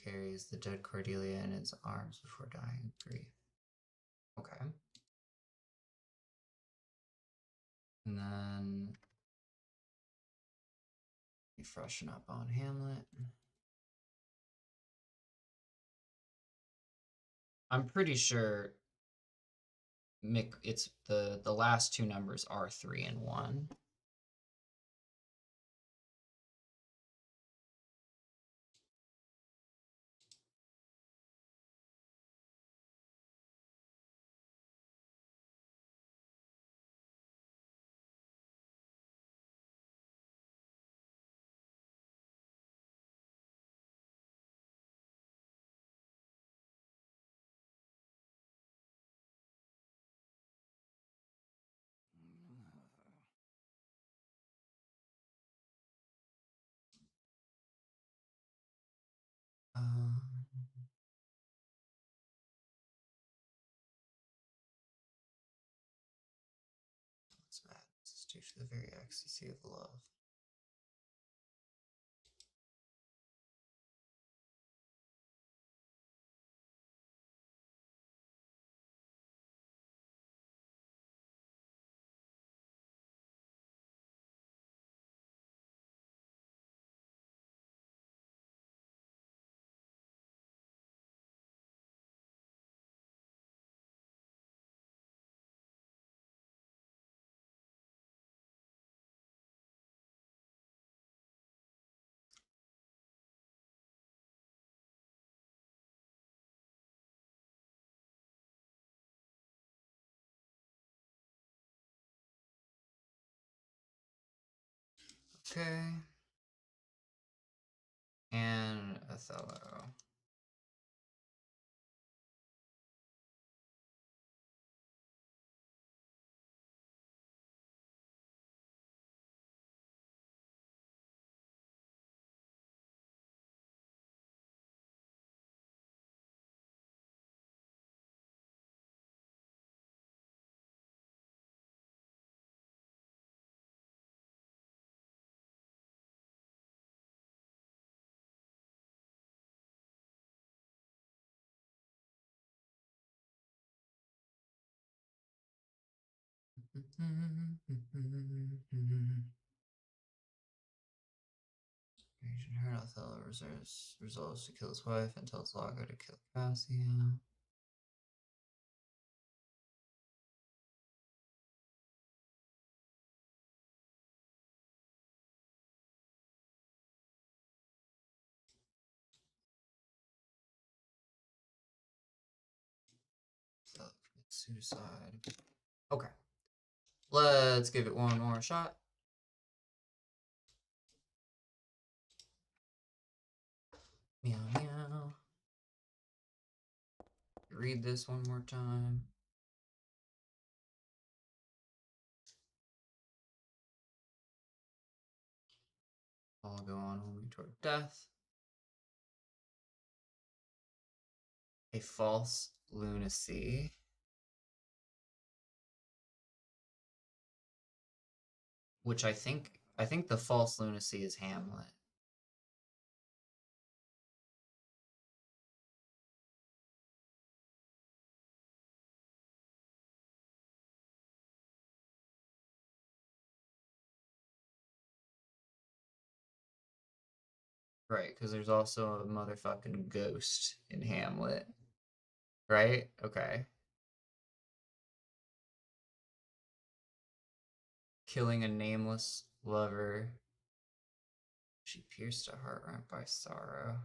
carries the dead Cordelia in his arms before dying of grief. Okay. And then you freshen up on Hamlet. I'm pretty sure Mick, it's the last two numbers are 3 and 1. Um, what's that? This is due to the very ecstasy of love. Okay. And Othello. Agent heard Othello resolves to kill his wife and tells Lago to kill Cassia. Othello commits suicide. Okay. Let's give it one more shot. Meow meow. Read this one more time. All go on only toward death. A false lunacy. Which I think the false lunacy is Hamlet. Right, because there's also a motherfucking ghost in Hamlet. Right? Okay. Killing a nameless lover. She pierced a heart rent by sorrow.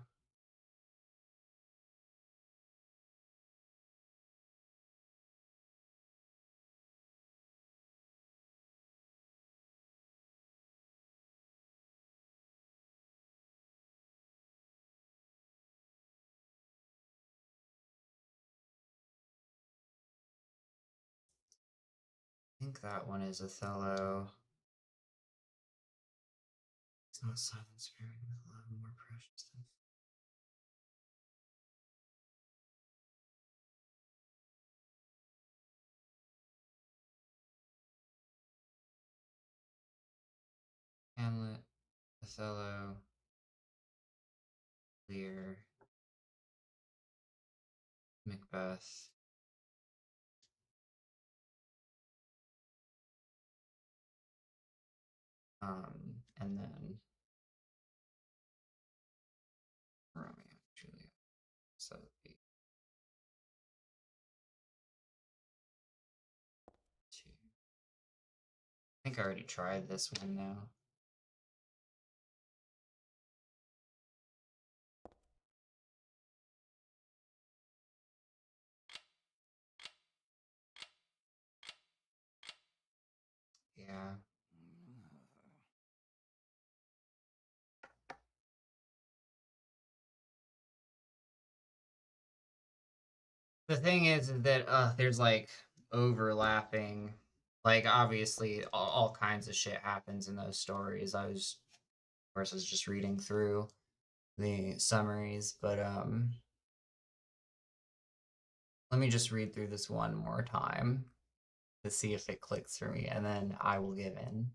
I think that one is Othello. It's not silent spirit with love more precious than Hamlet, Othello, Lear. Macbeth. And then Romeo and Juliet. So it'd be 2. I think I already tried this one now. Yeah. The thing is that there's like overlapping, like obviously all kinds of shit happens in those stories. Of course, I was just reading through the summaries, but let me just read through this one more time to see if it clicks for me, and then I will give in,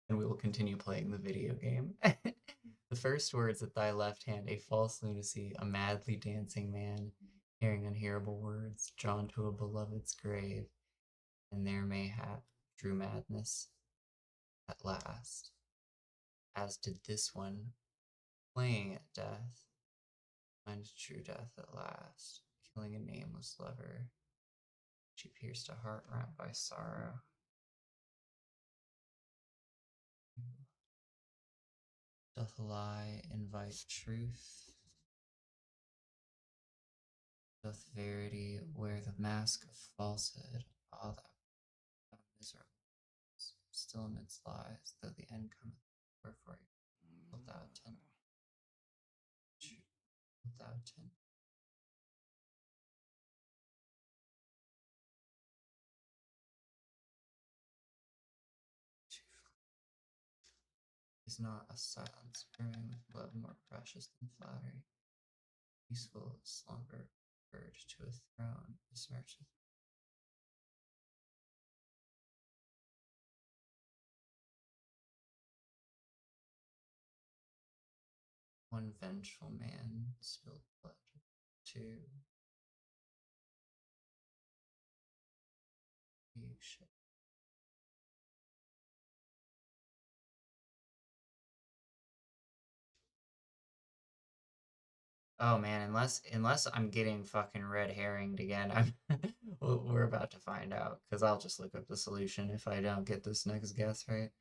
and we will continue playing the video game. The first words at thy left hand, a false lunacy, a madly dancing man, hearing unhearable words, drawn to a beloved's grave, and there mayhap drew madness at last, as did this one, playing at death, find true death at last, killing a nameless lover. She pierced a heart racked by sorrow. Doth a lie invite truth? Doth verity wear the mask of falsehood? All thou miserable, still amidst lies, though the end cometh, wherefore wilt thou tend? Wilt thou tend? Is not a silence brimming with love more precious than flattery? Peaceful slumber, urged to a throne, besmircheth. One vengeful man spilled blood. 2. You should. Oh man, unless I'm getting fucking red herringed again, I'm we're about to find out, because I'll just look up the solution if I don't get this next guess right.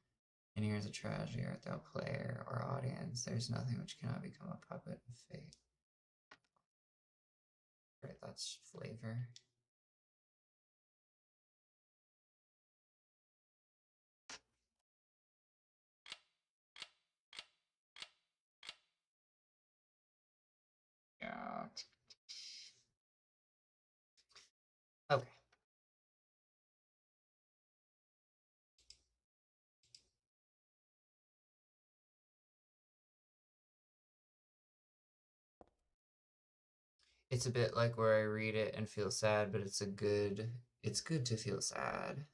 And here's a tragedy, art thou player or audience? There's nothing which cannot become a puppet of fate. Right, that's flavor. Yeah. Okay. It's a bit like where I read it and feel sad, but it's good to feel sad.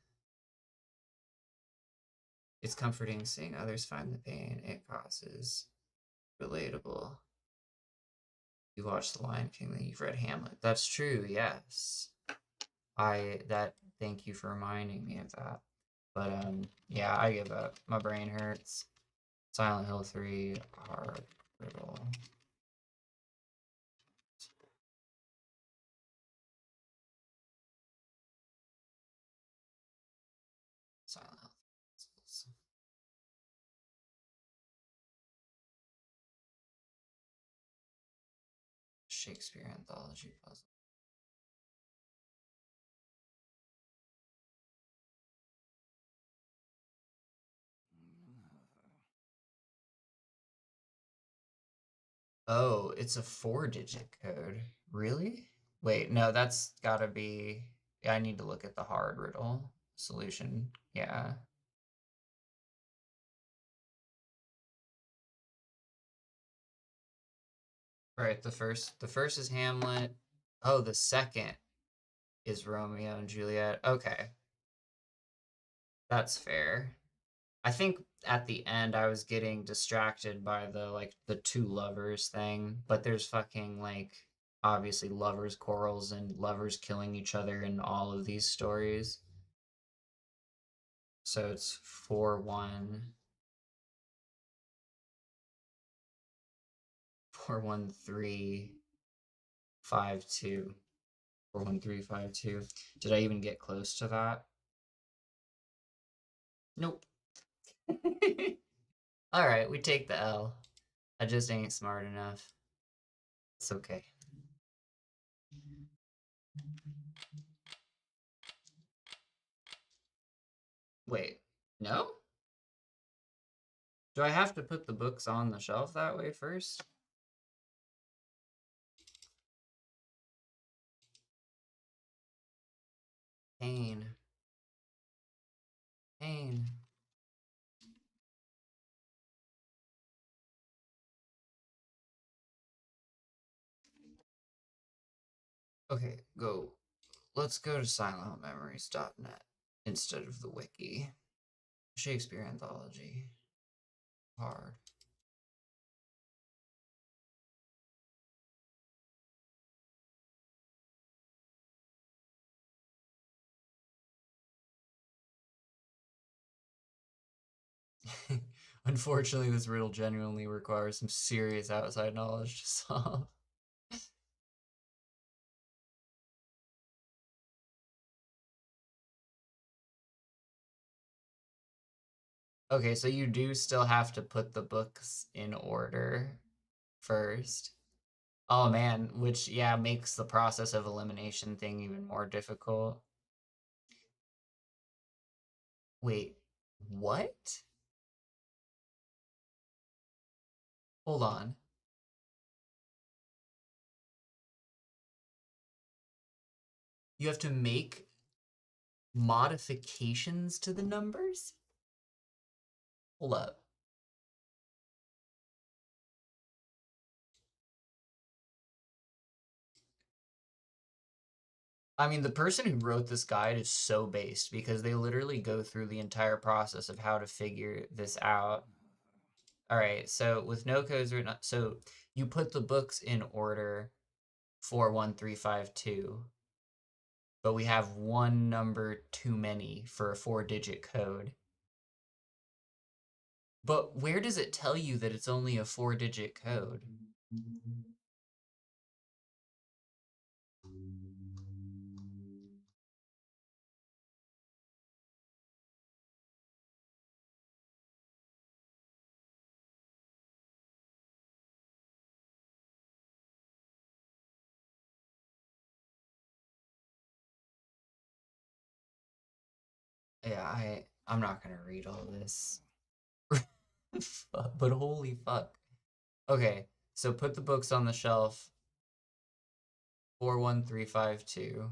It's comforting seeing others find the pain it causes. Relatable. You watched The Lion King, then you've read Hamlet. That's true, yes. Thank you for reminding me of that. But yeah, I give up. My brain hurts. Silent Hill 3, hard riddle. Silent Hill puzzles. Shakespeare anthology puzzle. Oh, it's a 4-digit code. Really? Wait, no, that's gotta be. I need to look at the hard riddle solution. Yeah. Right, the first is Hamlet. Oh, the second is Romeo and Juliet. Okay. That's fair. I think at the end I was getting distracted by the two lovers thing, but there's fucking obviously lovers' quarrels and lovers killing each other in all of these stories. So it's 4-1. 4-1-3-5-2. 4-1-3-5-2. Did I even get close to that? Nope. Alright, we take the L. I just ain't smart enough. It's okay. Wait, no? Do I have to put the books on the shelf that way first? Pain. Pain. Okay, go. Let's go to silentmemories.net instead of the wiki. Shakespeare Anthology. Hard. Unfortunately, this riddle genuinely requires some serious outside knowledge to solve. Okay, so you do still have to put the books in order first. Oh man, which, yeah, makes the process of elimination thing even more difficult. Wait, what? Hold on. You have to make modifications to the numbers? Hold up. I mean, the person who wrote this guide is so based because they literally go through the entire process of how to figure this out. All right, so with no codes written, so you put the books in order 4-1-3-5-2, but we have one number too many for a 4-digit code. But where does it tell you that it's only a 4-digit code? Yeah, I'm not gonna read all this. But holy fuck. Okay, so put the books on the shelf. 4-1-3-5-2.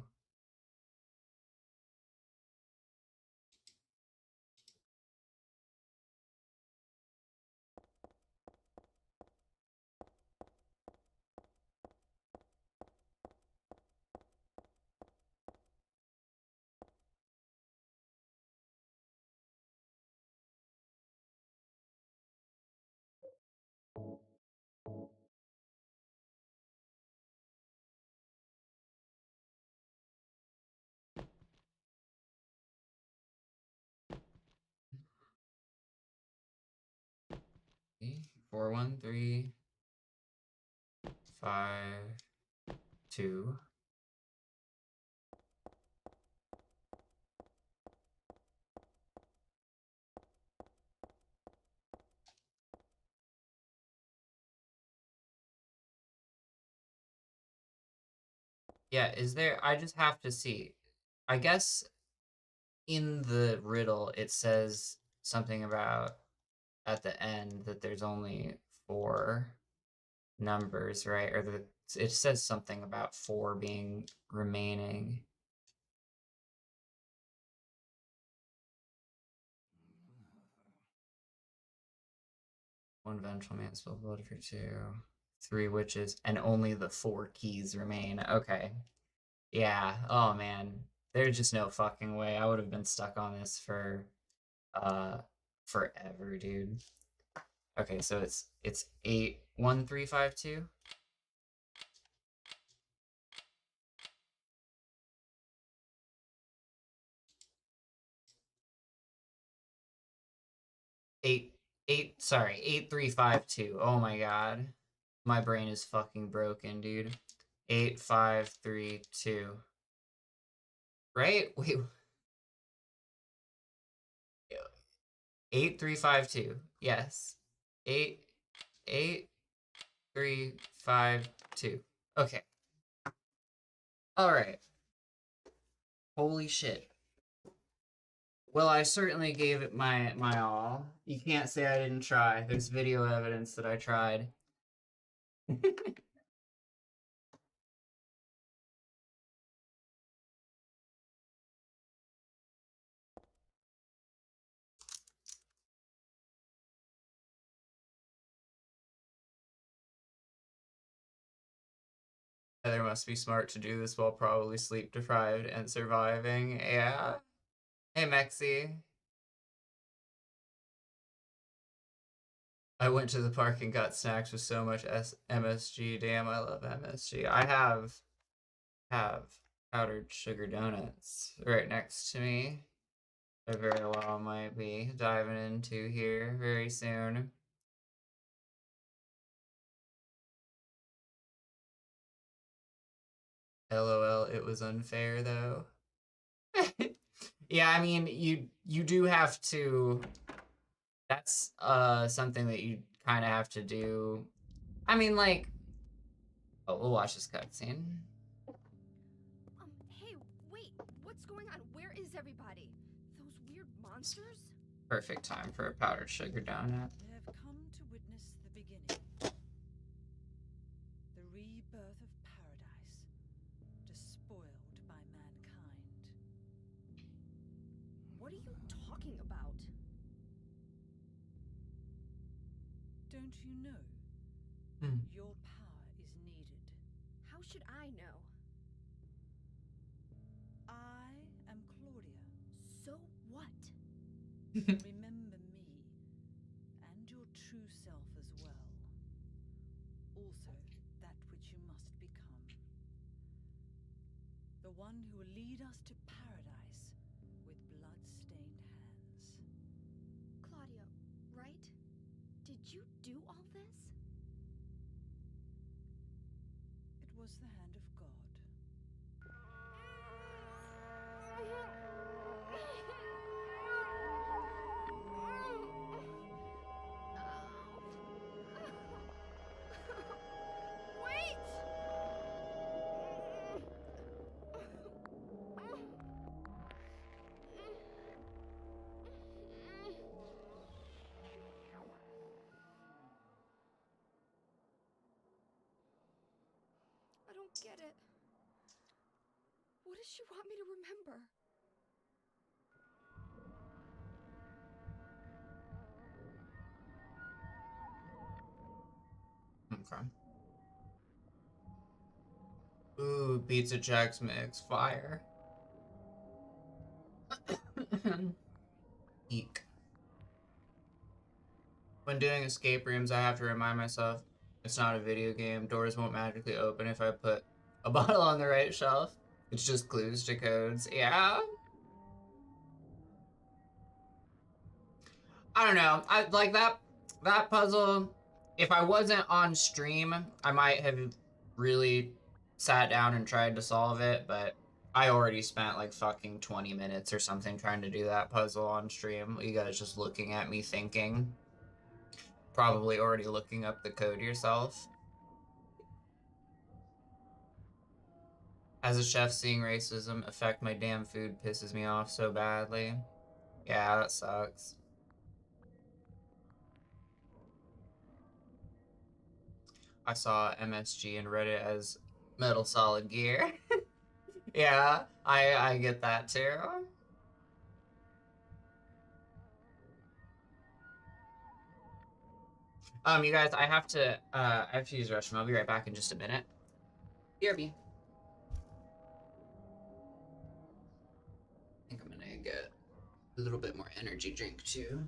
Okay, 4-1-3-5-2. Yeah, is there? I just have to see. I guess in the riddle it says something about at the end that there's only 4 numbers, right? Or that it says something about 4 being remaining. One vengeful man spilled blood for 2. 3 witches, and only the 4 keys remain. Okay. Yeah. Oh man. There's just no fucking way. I would have been stuck on this for uh forever, dude. Okay, so it's 8-1-3-5-2. sorry, 8352. Oh my god. My brain is fucking broken, dude. 8532. Right? Wait. 8352. Yes. 8352. Okay. All right. Holy shit. Well, I certainly gave it my all. You can't say I didn't try. There's video evidence that I tried. Heather must be smart to do this while probably sleep deprived and surviving. Yeah. Hey, Mexi. I went to the park and got snacks with so much MSG. Damn, I love MSG. I have powdered sugar donuts right next to me. I very well might be diving into here very soon. LOL, it was unfair though. Yeah, I mean, you do have to. That's something that you kind of have to do. I mean, like, oh, we'll watch this cutscene. Hey, wait, what's going on? Where is everybody? Those weird monsters? Perfect time for a powdered sugar donut. They have come to witness the beginning. The rebirth of paradise, despoiled by mankind. What are you talking about? Don't you know? Your power is needed. How should I know? I am Claudia. So what? Remember me, and your true self as well. Also, that which you must become. The one who will lead us to paradise with blood-stained hands. Claudia, right? Did you do all this? It was the hand of God. Wait! I don't get it. What does she want me to remember? Okay. Ooh, Pizza Jack's mix. Fire. Eek. When doing escape rooms, I have to remind myself it's not a video game. Doors won't magically open if I put a bottle on the right shelf. It's just clues to codes. Yeah? I don't know. I like that puzzle. If I wasn't on stream, I might have really sat down and tried to solve it, but I already spent like fucking 20 minutes or something trying to do that puzzle on stream. You guys just looking at me thinking. Probably already looking up the code yourself. As a chef, seeing racism affect my damn food pisses me off so badly. Yeah, that sucks. I saw MSG and read it as Metal Solid Gear. Yeah, I get that too. You guys, I have to use the restroom. I'll be right back in just a minute. BRB. I think I'm gonna get a little bit more energy drink too.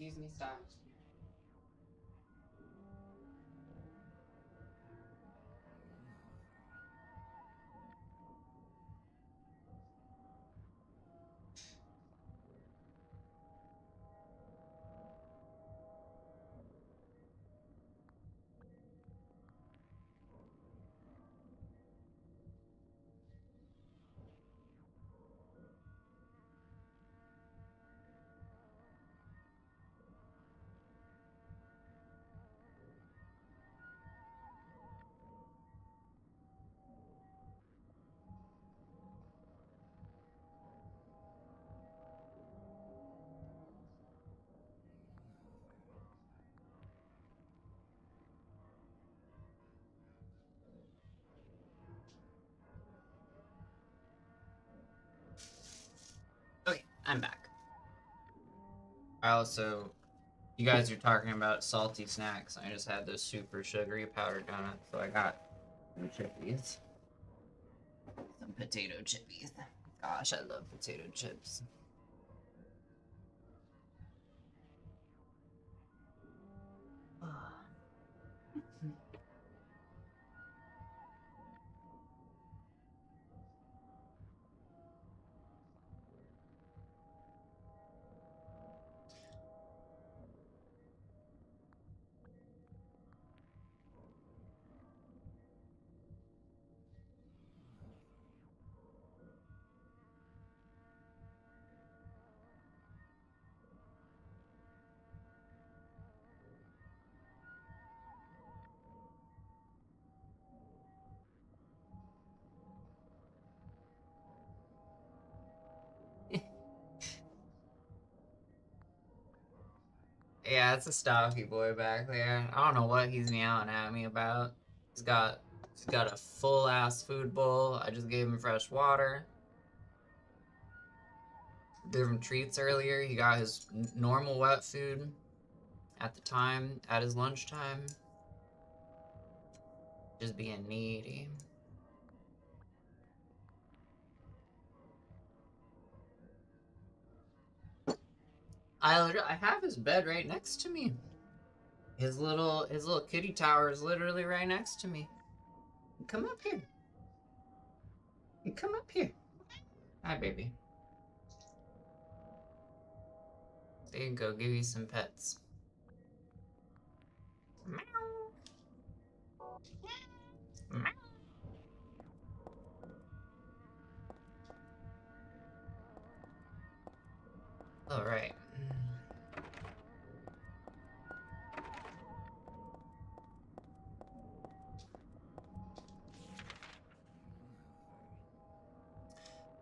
Excuse me, stop. Okay, I'm back. I also, you guys are talking about salty snacks. I just had those super sugary powdered donuts, so I got some chippies. Some potato chippies. Gosh, I love potato chips. Yeah, it's a stocky boy back there. I don't know what he's meowing at me about. He's got he's got a full ass food bowl. I just gave him fresh water. Gave him treats earlier. He got his normal wet food at the time, at his lunchtime. Just being needy. I have his bed right next to me. His little kitty tower is literally right next to me. Come up here. Come up here. Hi, baby. There you go. Give you some pets. Meow. Meow. All right.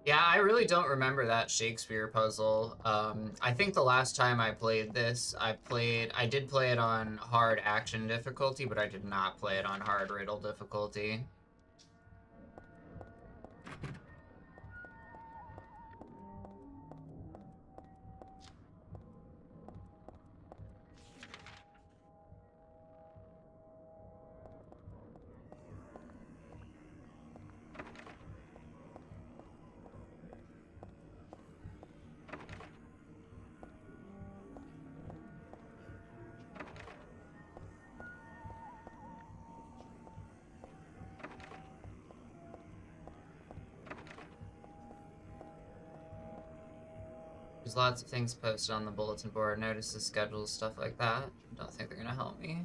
Yeah, I really don't remember that Shakespeare puzzle. I think the last time I played this, I did play it on hard action difficulty, but I did not play it on hard riddle difficulty. There's lots of things posted on the bulletin board, notices, schedules, stuff like that. Don't think they're gonna help me.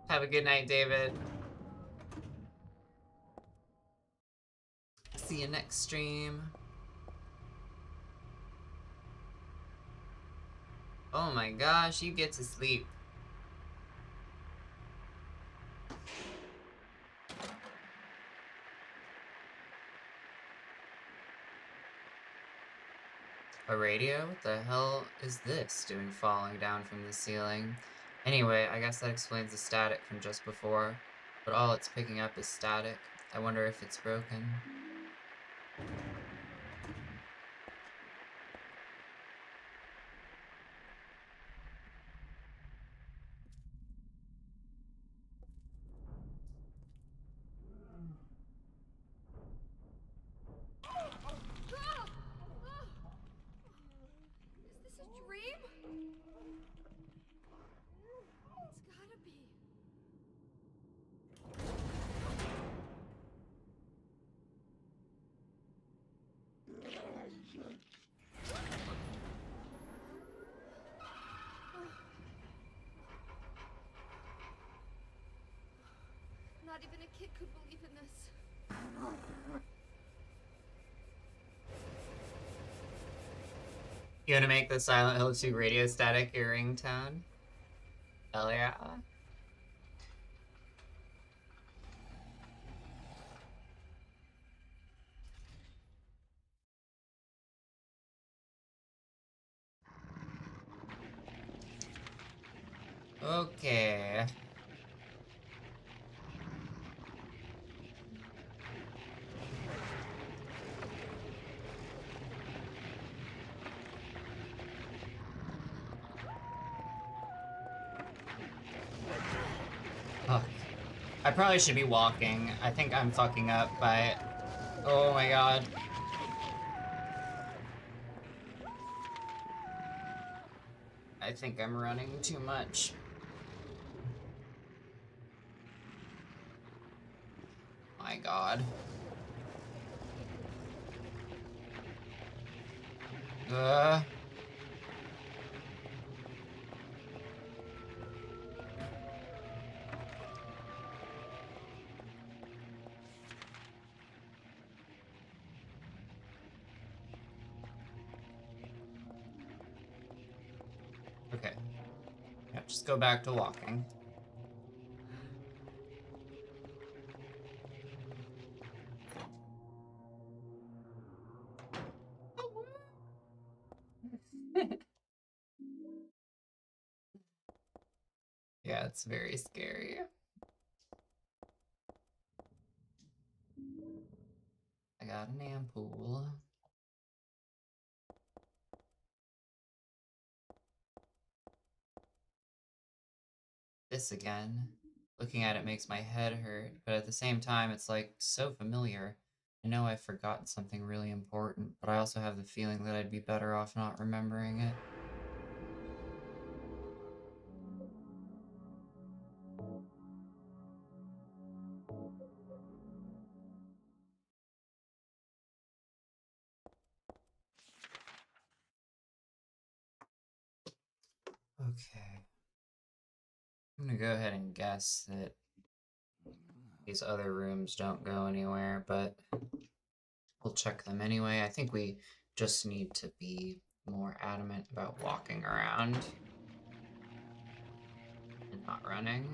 Have a good night, David. See you next stream. Oh my gosh, you get to sleep. A radio? What the hell is this doing falling down from the ceiling? Anyway, I guess that explains the static from just before. But all it's picking up is static. I wonder if it's broken. kid could believe in this. You wanna make the Silent Hill 2 radio static your ringtone? Hell yeah. Okay. Fuck. I probably should be walking. I think I'm fucking up by... Oh my god. I think I'm running too much. My god. Okay. Yeah, just go back to walking. Yeah, it's very scary. I got an ampoule. This again. Looking at it makes my head hurt, but at the same time, it's like so familiar. I know I've forgotten something really important, but I also have the feeling that I'd be better off not remembering it. Okay. I'm gonna go ahead and guess that these other rooms don't go anywhere, but we'll check them anyway. I think we just need to be more adamant about walking around and not running.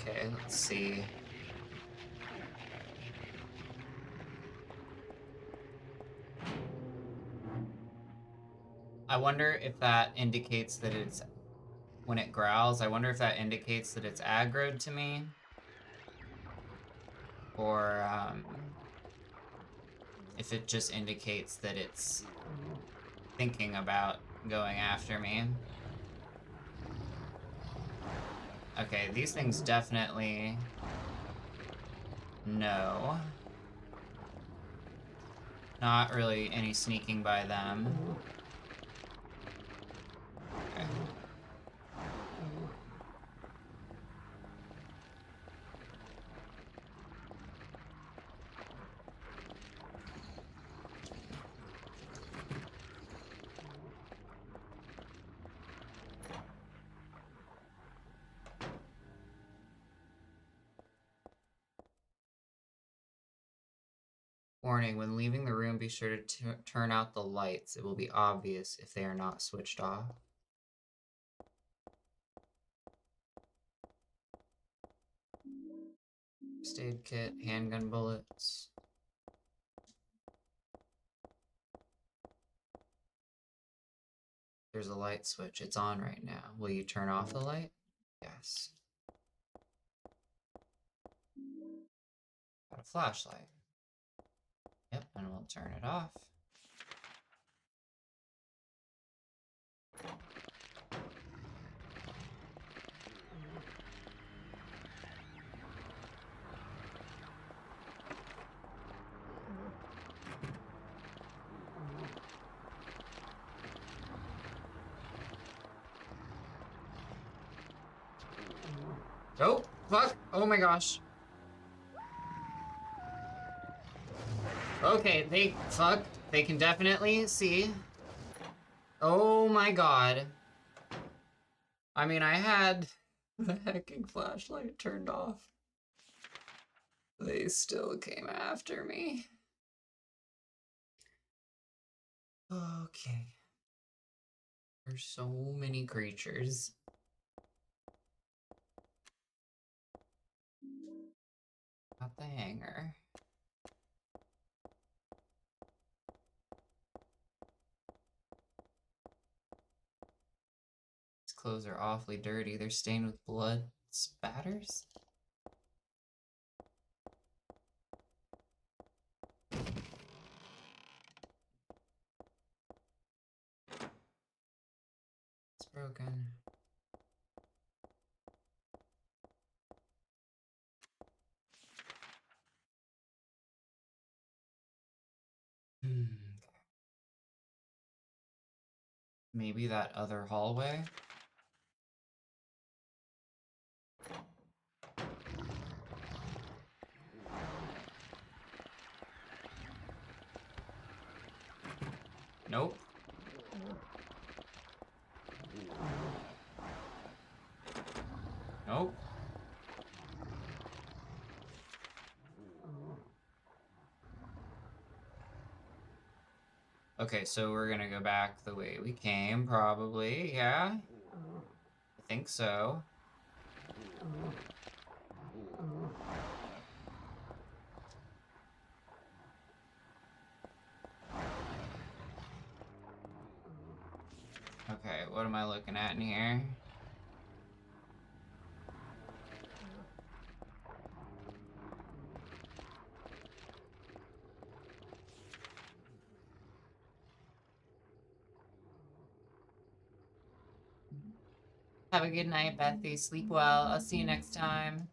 Okay, let's see. I wonder if that indicates that it's, when it growls, I wonder if that indicates that it's aggroed to me. Or, if it just indicates that it's thinking about going after me. Okay, these things definitely... No. Not really any sneaking by them. Okay. Warning, when leaving the room, be sure to turn out the lights. It will be obvious if they are not switched off. First aid kit, handgun bullets. There's a light switch. It's on right now. Will you turn off the light? Yes. Got a flashlight. Yep, and we'll turn it off. Oh, fuck. Oh my gosh. Okay, they can definitely see. Oh my god. I mean, I had the hacking flashlight turned off. They still came after me. Okay. There's so many creatures. Got the hanger. These clothes are awfully dirty. They're stained with blood spatters. It's broken. Maybe that other hallway? Nope. Nope. Okay, so we're gonna go back the way we came, probably, yeah? I think so. Okay, what am I looking at in here? Have a good night, Bethy. Sleep well. I'll see you next time.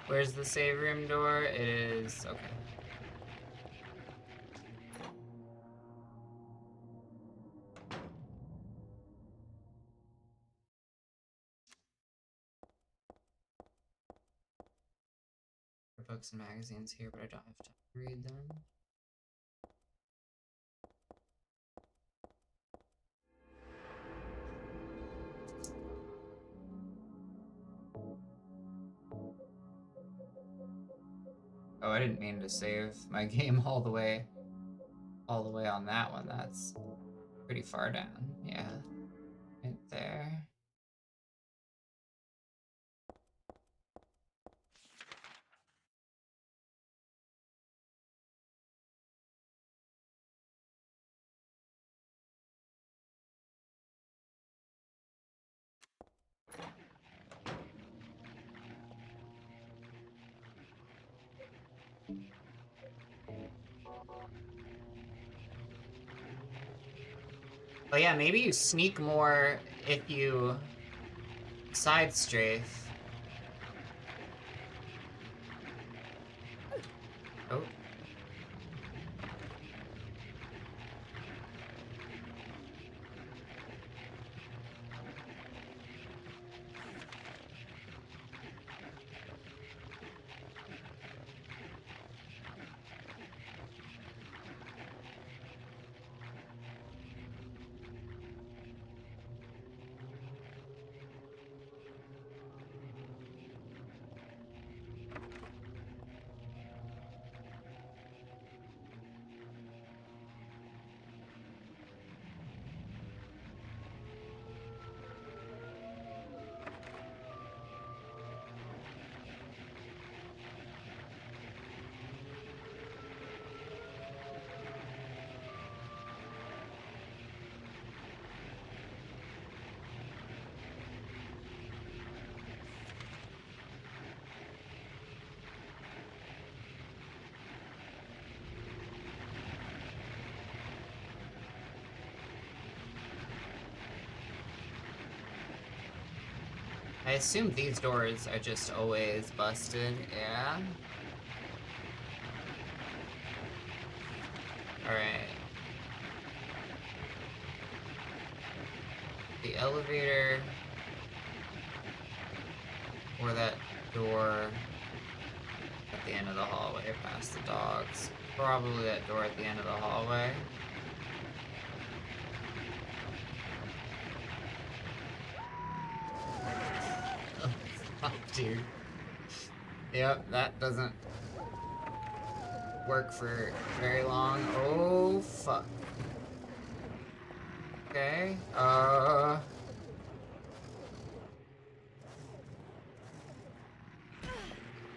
Where's the save room door? It is, okay. There are books and magazines here, but I don't have time to read them. Oh, I didn't mean to save my game all the way on that one. That's pretty far down. Yeah, right there. But yeah, maybe you sneak more if you side strafe. Oh. I assume these doors are just always busted, yeah? Alright. The elevator... or that door at the end of the hallway past the dogs. Probably that door at the end of the hallway. Oh, fuck, dude. Yep, that doesn't work for very long. Oh, fuck. Okay,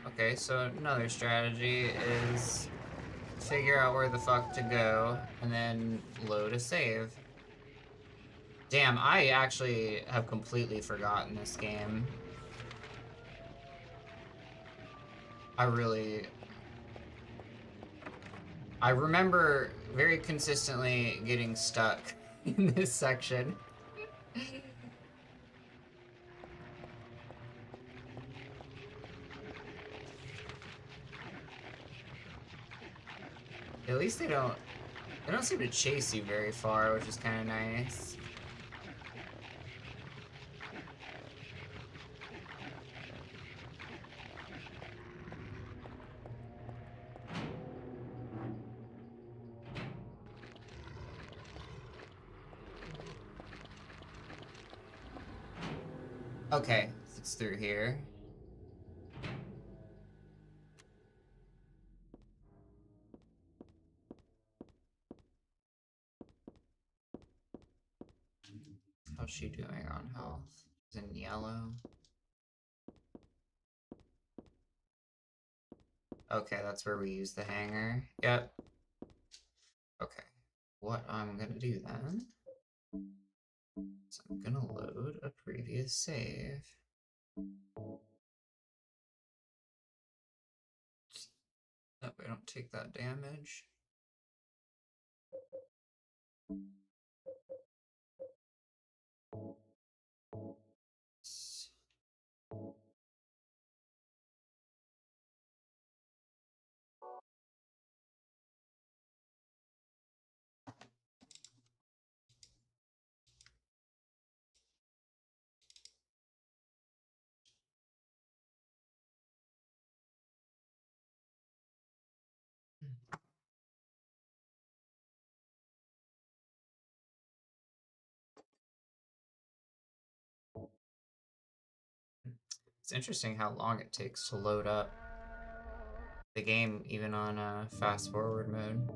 okay, so another strategy is figure out where the fuck to go, and then load a save. Damn, I actually have completely forgotten this game. I remember very consistently getting stuck in this section. At least they don't seem to chase you very far, which is kind of nice. Okay, it's through here. How's she doing on health? It's in yellow. Okay, that's where we use the hanger. Yep. Okay. What I'm gonna do then is I'm gonna load a previous save. That way I don't take that damage. It's interesting how long it takes to load up the game, even on fast forward mode.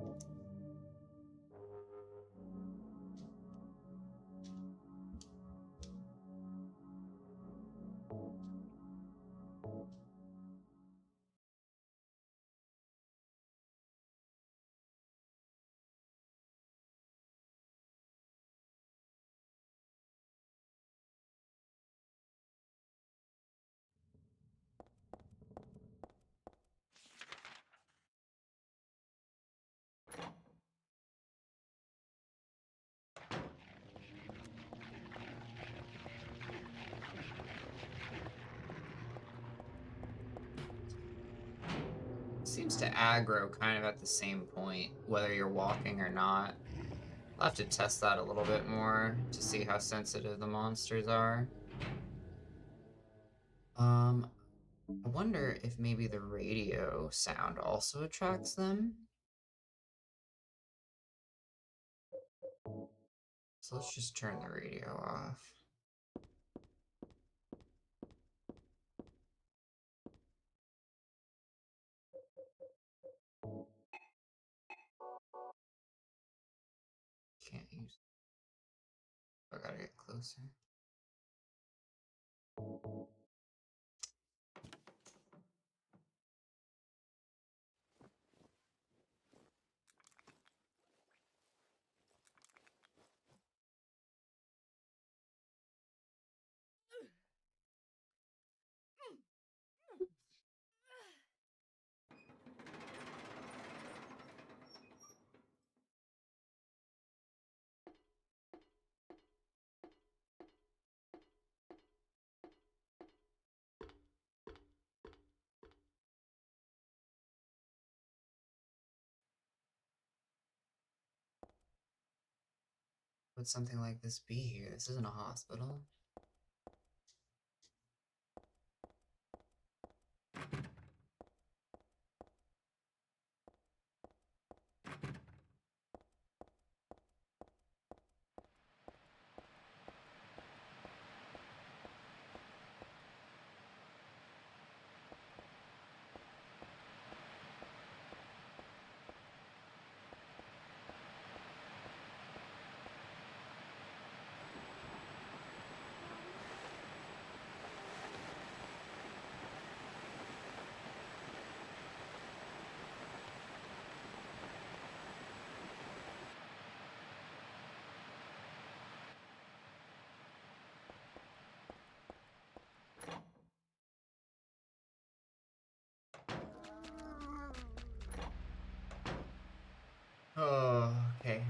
Seems to aggro kind of at the same point, whether you're walking or not. I'll have to test that a little bit more to see how sensitive the monsters are. I wonder if maybe the radio sound also attracts them. So let's just turn the radio off. Can't use it. I gotta get closer. would something like this be here? This isn't a hospital. Oh, okay.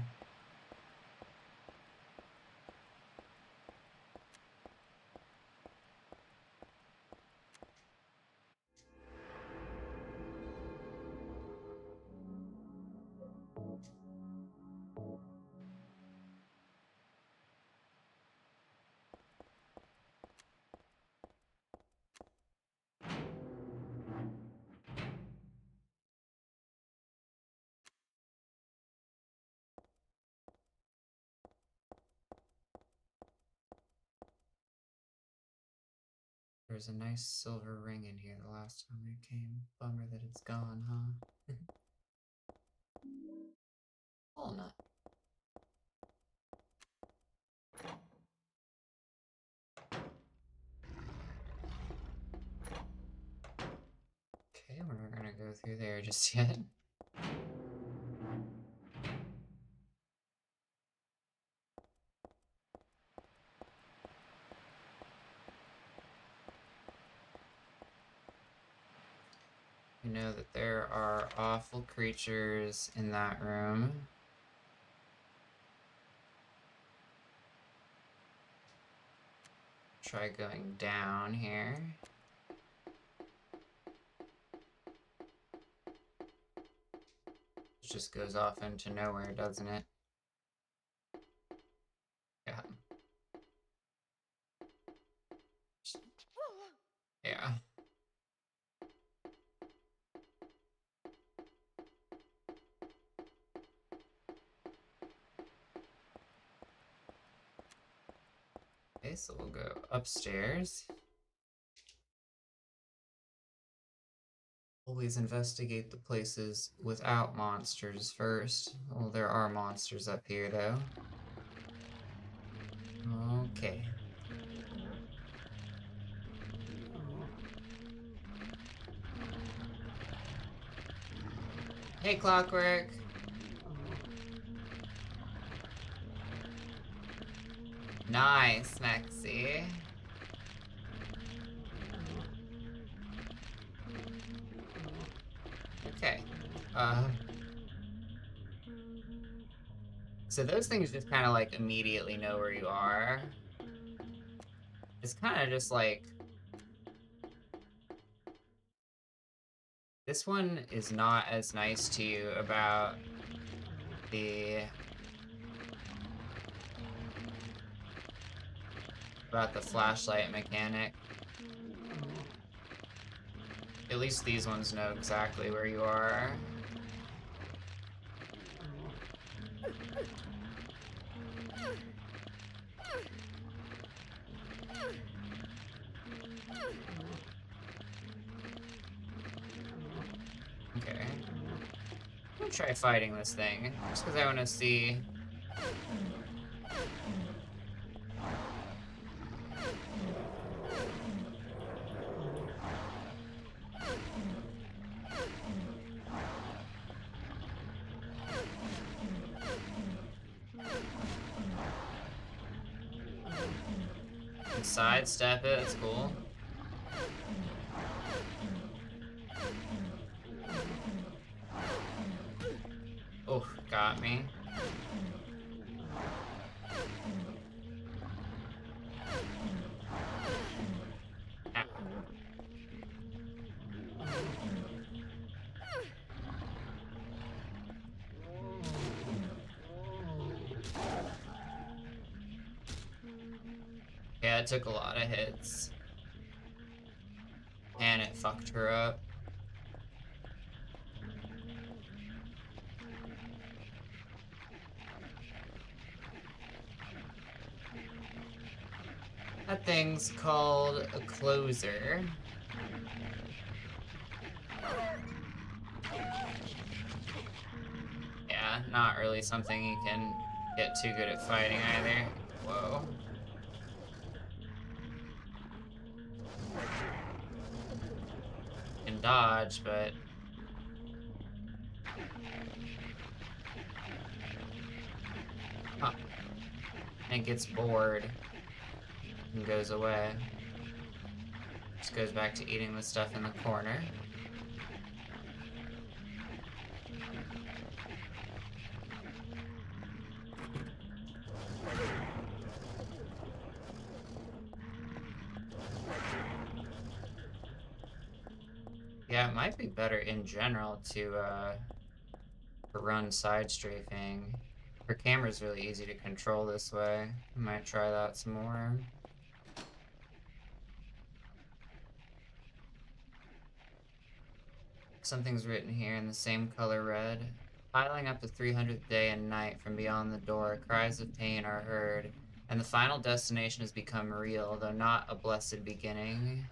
There was a nice silver ring in here the last time I came. Bummer that it's gone, huh? Walnut. Okay, we're not gonna go through there just yet. You know that there are awful creatures in that room. Try going down here. It just goes off into nowhere, doesn't it? Yeah. Yeah. Okay, so we'll go upstairs. Always investigate the places without monsters first. Well, there are monsters up here, though. Okay. Hey, Clockwork! Nice, Maxie. Okay. So those things just kind of like immediately know where you are. It's kind of just like... This one is not as nice to you about the flashlight mechanic. At least these ones know exactly where you are. Okay. I'm gonna try fighting this thing, just because I want to see... Sidestep it, it's cool. Oh, got me. Ah. it took a lot of hits. And it fucked her up. That thing's called a closer. Yeah, not really something you can get too good at fighting either. Whoa. Can dodge, but huh. And it gets bored and goes away. Just goes back to eating the stuff in the corner. Yeah, it might be better in general to run side strafing. Her camera's really easy to control this way. I might try that some more. Something's written here in the same color red. Piling up the 300th day and night from beyond the door, cries of pain are heard, and the final destination has become real, though not a blessed beginning.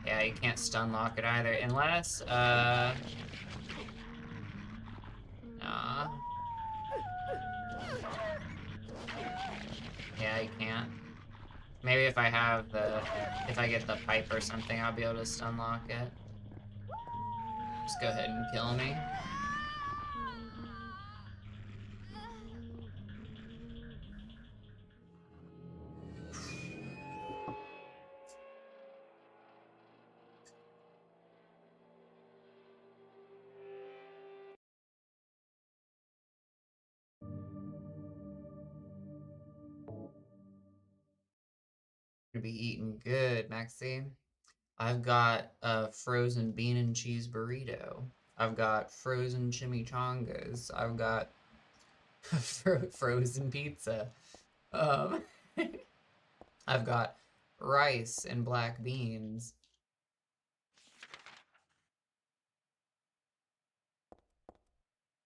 Yeah, you can't stun lock it either, unless, nah. Yeah, you can't. Maybe if I get the pipe or something, I'll be able to stun lock it. Just go ahead and kill me. Gonna be eating good, Maxie. I've got a frozen bean and cheese burrito. I've got frozen chimichangas. I've got frozen pizza. Um, I've got rice and black beans.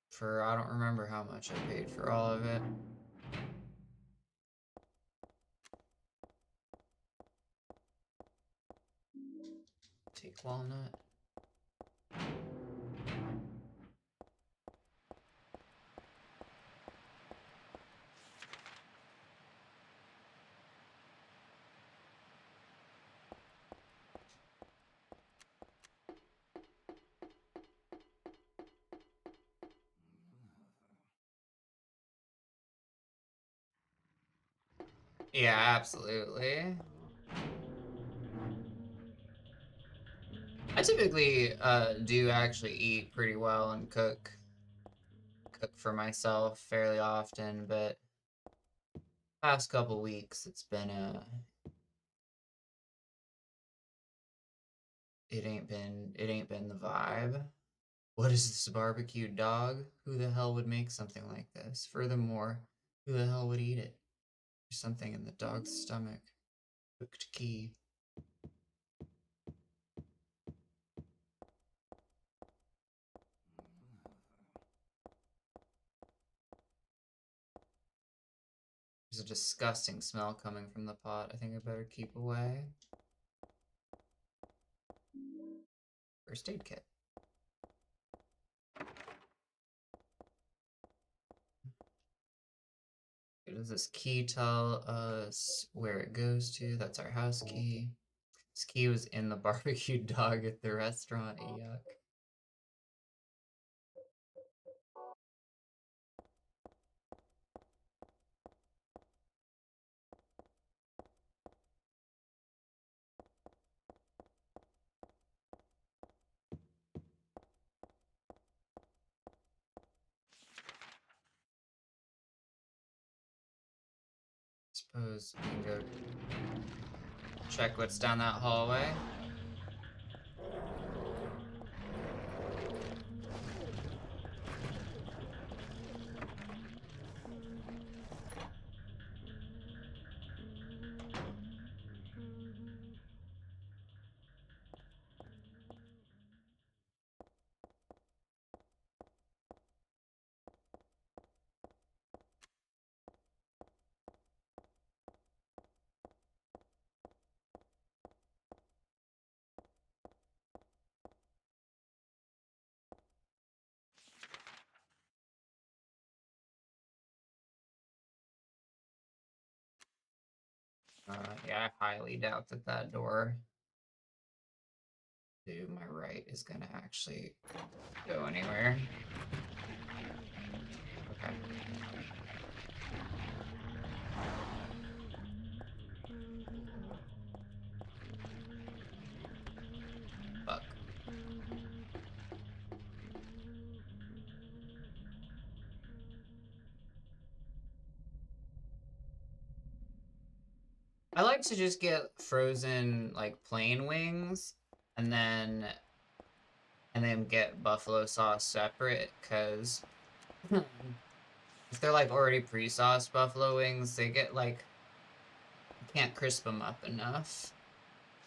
For I don't remember how much I paid for all of it. Take walnut. Yeah, absolutely. I typically do actually eat pretty well and cook for myself fairly often, but past couple weeks it's been it ain't been the vibe. What is this, barbecued dog? Who the hell would make something like this? Furthermore, who the hell would eat it? There's something in the dog's stomach. Cooked key. There's a disgusting smell coming from the pot. I think I better keep away. First aid kit. Does this key tell us where it goes to? That's our house key. This key was in the barbecued dog at the restaurant. Yuck. Suppose we can go check what's down that hallway. Yeah, I highly doubt that that door to my right is gonna actually go anywhere. Okay. Fuck. I like to just get frozen, like, plain wings, and then get buffalo sauce separate, because if they're, like, already pre-sauced buffalo wings, they get, like, you can't crisp them up enough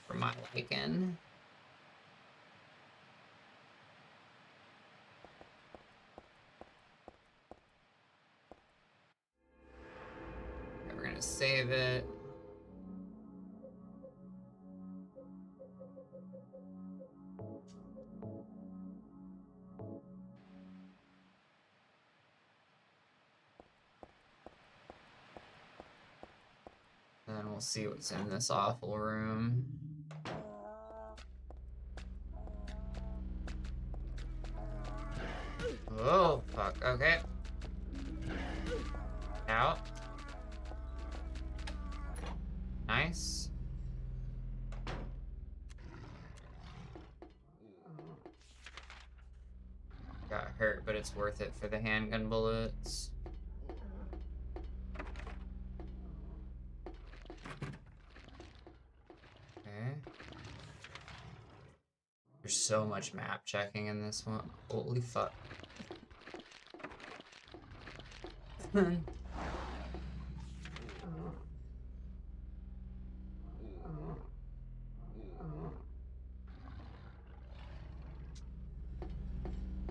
for my liking. Okay, we're gonna save it. And we'll see what's in this awful room. Oh, fuck. Okay. Out. Nice. Got hurt, but it's worth it for the handgun bullets. Okay. There's so much map checking in this one. Holy fuck. Okay,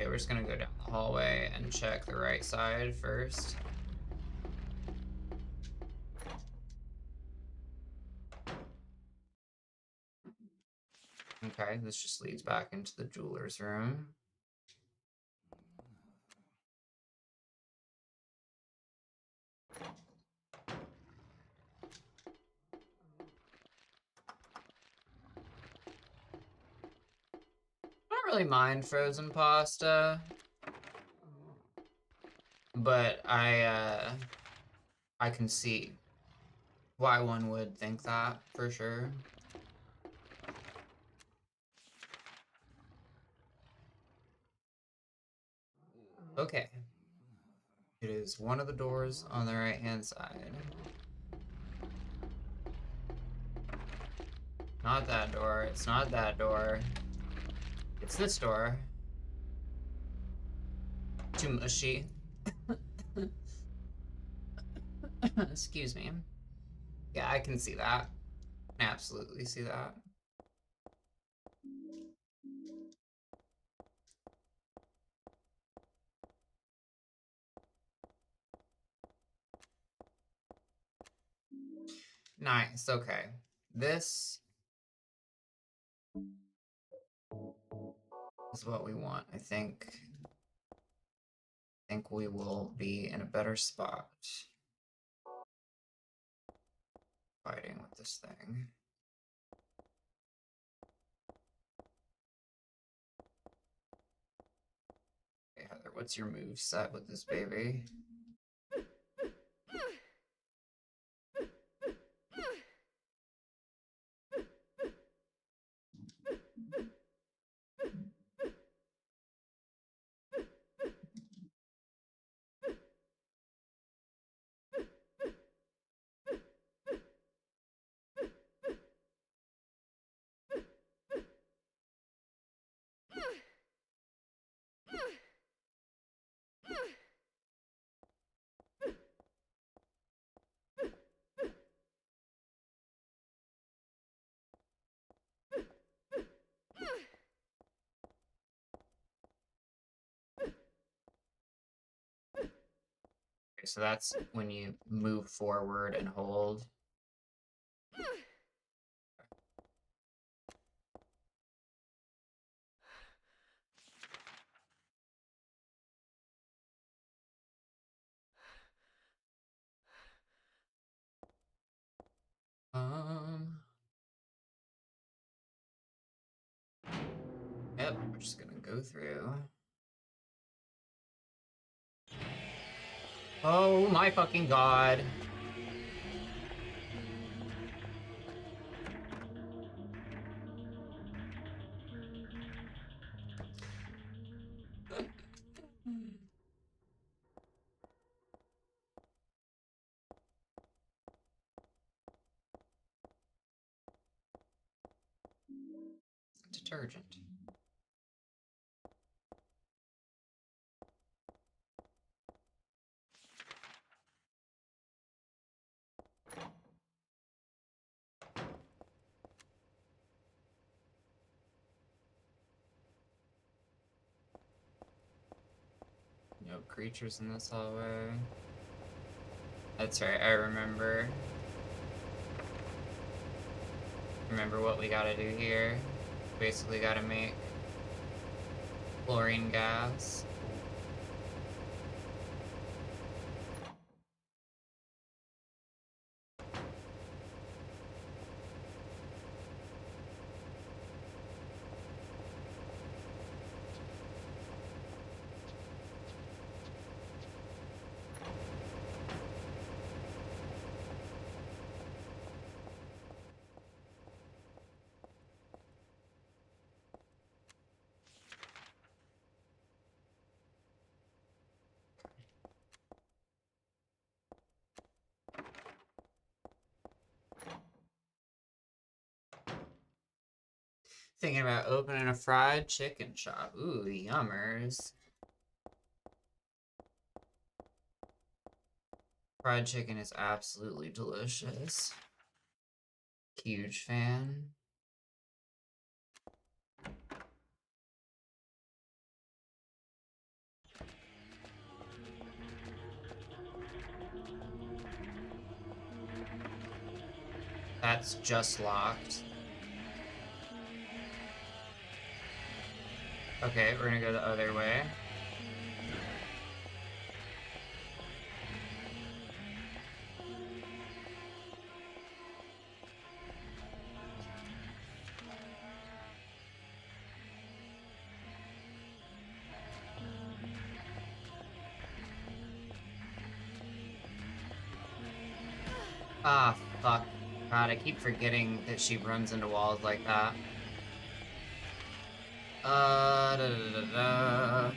we're just gonna go down the hallway and check the right side first. Okay, this just leads back into the jeweler's room. I don't really mind frozen pasta, but I can see why one would think that, for sure. Okay. It is one of the doors on the right-hand side. Not that door. It's not that door. It's this door. Too mushy. Excuse me. Yeah, I can see that. Absolutely see that. Nice, okay. This is what we want, I think. I think we will be in a better spot fighting with this thing. Okay, Heather, what's your move set with this baby? Okay, so that's when you move forward and hold. We're just gonna go through. Oh my fucking god. Detergent. No creatures in this hallway. That's right, I remember. Remember what we gotta do here? Basically gotta make chlorine gas. Thinking about opening a fried chicken shop. Ooh, yummers. Fried chicken is absolutely delicious. Huge fan. That's just locked. Okay, we're gonna go the other way. Ah, fuck. God, I keep forgetting that she runs into walls like that. Da da da da da.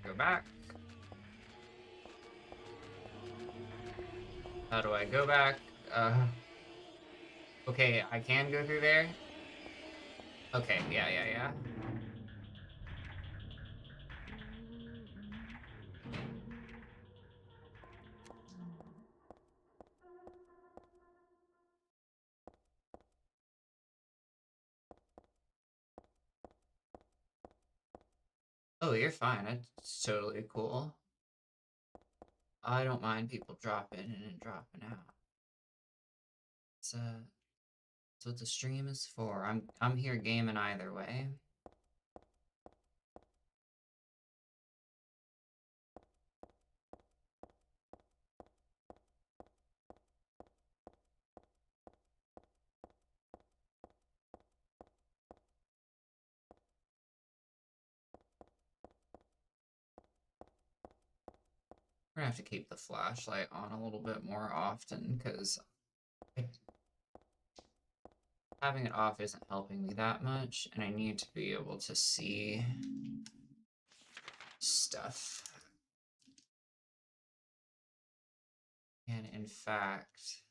Go back. How do I go back? Okay, I can go through there? Okay, yeah. Oh, you're fine. It's totally cool. I don't mind people dropping in and dropping out. It's what the stream is for. I'm here gaming either way. We're gonna have to keep the flashlight on a little bit more often because having it off isn't helping me that much, and I need to be able to see stuff. And in fact,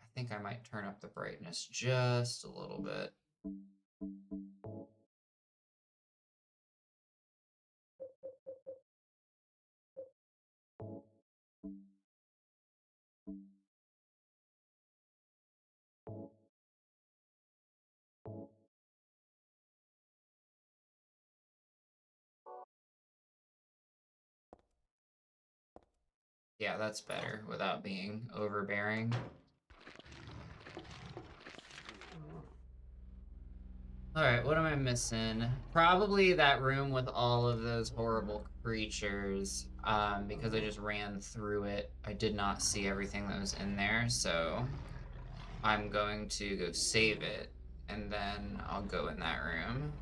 I think I might turn up the brightness just a little bit. Yeah, that's better without being overbearing. Alright, what am I missing? Probably that room with all of those horrible creatures, because I just ran through it. I did not see everything that was in there, so I'm going to go save it, and then I'll go in that room.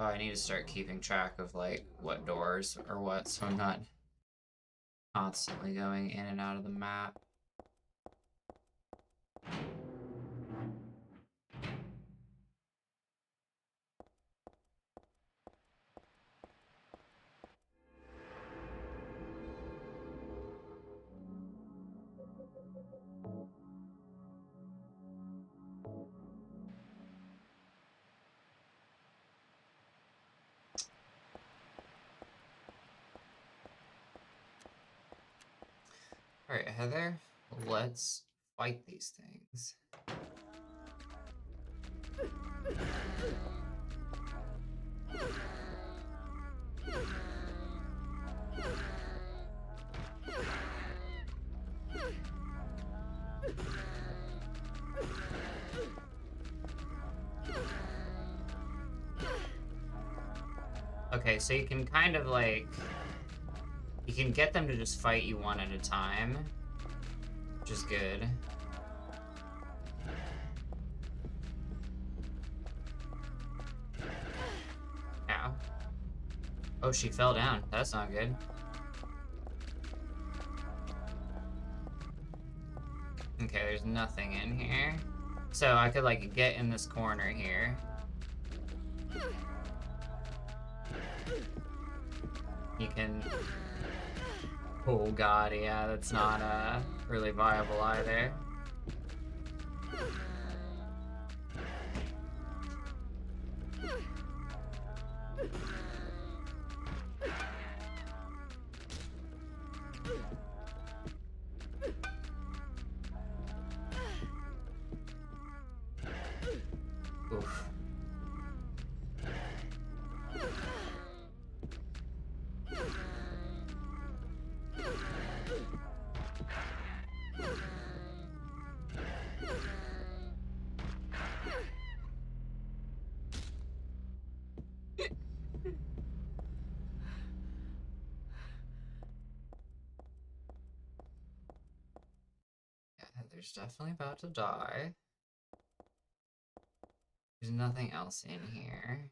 Oh, I need to start keeping track of, like, what doors or what, so I'm not constantly going in and out of the map. Alright, Heather, let's fight these things. Okay, so you can kind of like... You can get them to just fight you one at a time, which is good. Ow. Oh, she fell down. That's not good. Okay, there's nothing in here. So I could, like, get in this corner here. You can... Oh god, yeah, that's not, really viable either. Oof. Yeah, there's definitely about to die. There's nothing else in here.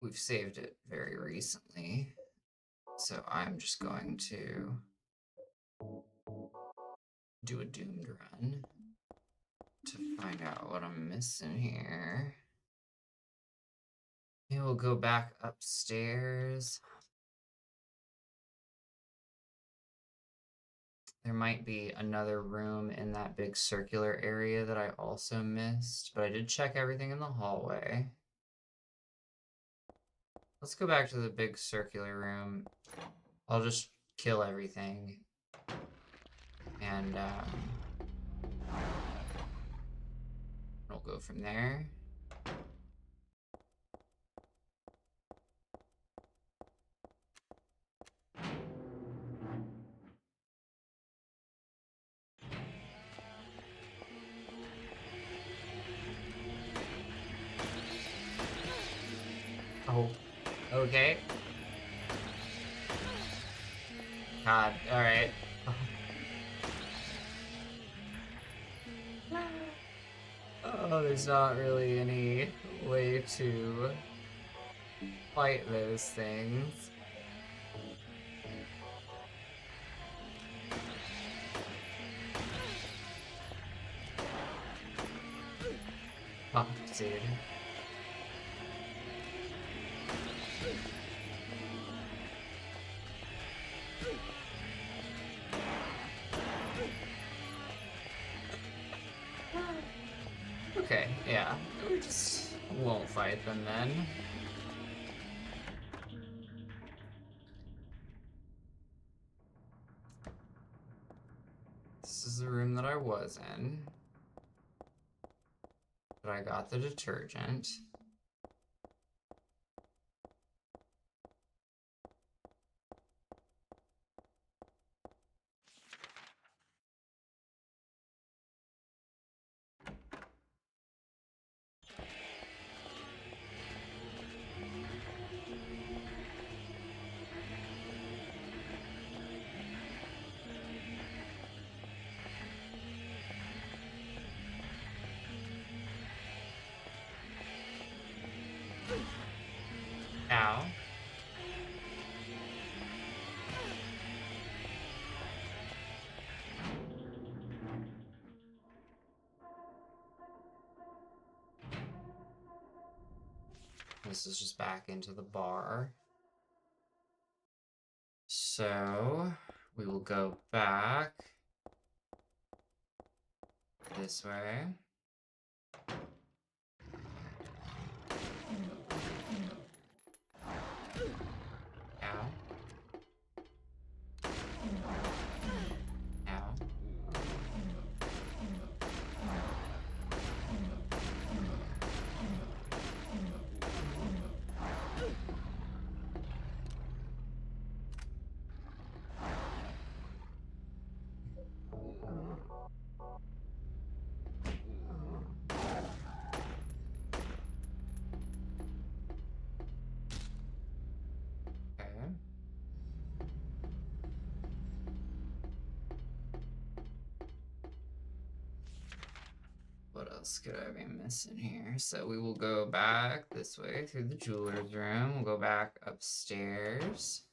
We've saved it very recently, so I'm just going to do a doomed run to find out what I'm missing here. Maybe we'll go back upstairs. There might be another room in that big circular area that I also missed, but I did check everything in the hallway. Let's go back to the big circular room. I'll just kill everything. And, we'll go from there. Oh, okay. God, alright. Oh, there's not really any way to fight those things. Oh, dude. Okay, yeah. We just won't fight them then. This is the room that I was in. But I got the detergent. Ow. This is just back into the bar. So, we will go back this way. Ow. Ow. Okay. What else could I be missing here? So we will go back this way through the jeweler's room. We'll go back upstairs.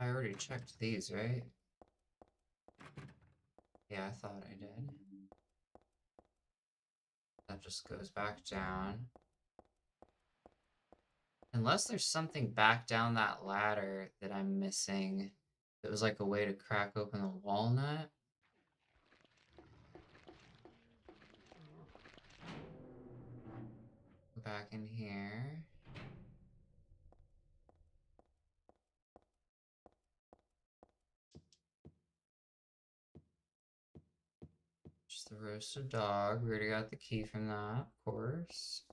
I already checked these, right? Yeah, I thought I did. That just goes back down. Unless there's something back down that ladder that I'm missing. That was like a way to crack open the walnut. Go back in here. Just the roasted dog. We already got the key from that, of course.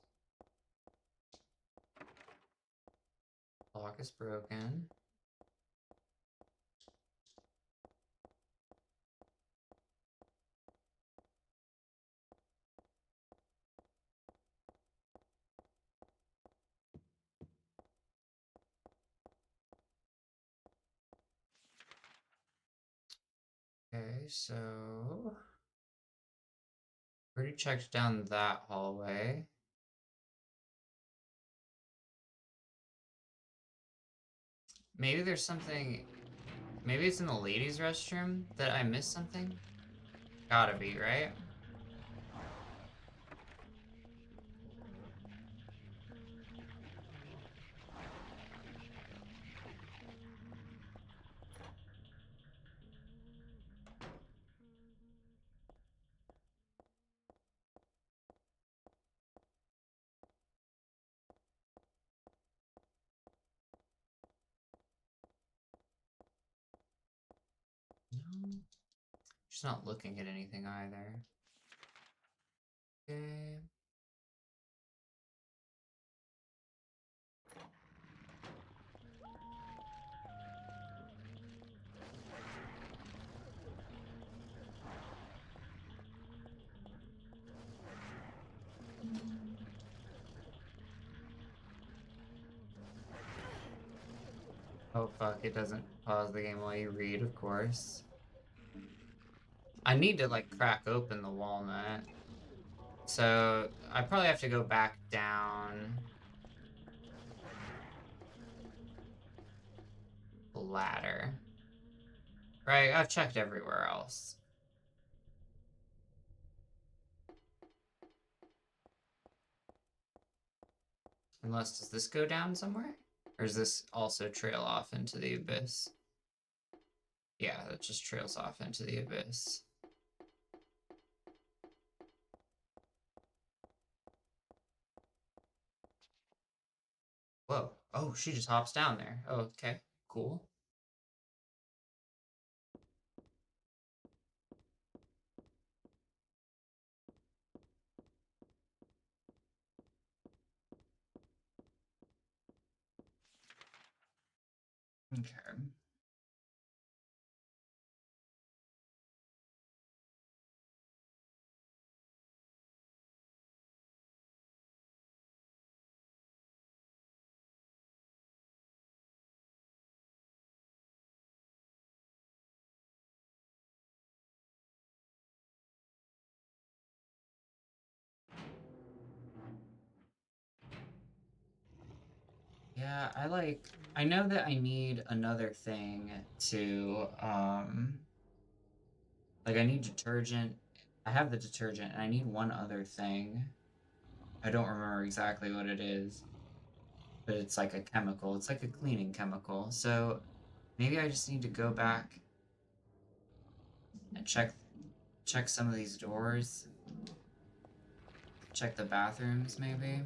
Lock is broken. Okay, so already checked down that hallway. Maybe there's something. Maybe it's in the ladies' restroom that I missed something. Gotta be, right? No. She's not looking at anything either. Okay. Oh fuck, it doesn't pause the game while you read, of course. I need to, like, crack open the walnut. So, I probably have to go back down the ladder. Right, I've checked everywhere else. Unless, does this go down somewhere? Or does this also trail off into the abyss? Yeah, that just trails off into the abyss. Whoa. Oh, she just hops down there. Oh, okay. Cool. Okay. Yeah, I know that I need another thing to, like I need detergent. I have the detergent, and I need one other thing. I don't remember exactly what it is, but it's like a chemical. It's like a cleaning chemical. So maybe I just need to go back and check some of these doors. Check the bathrooms, maybe.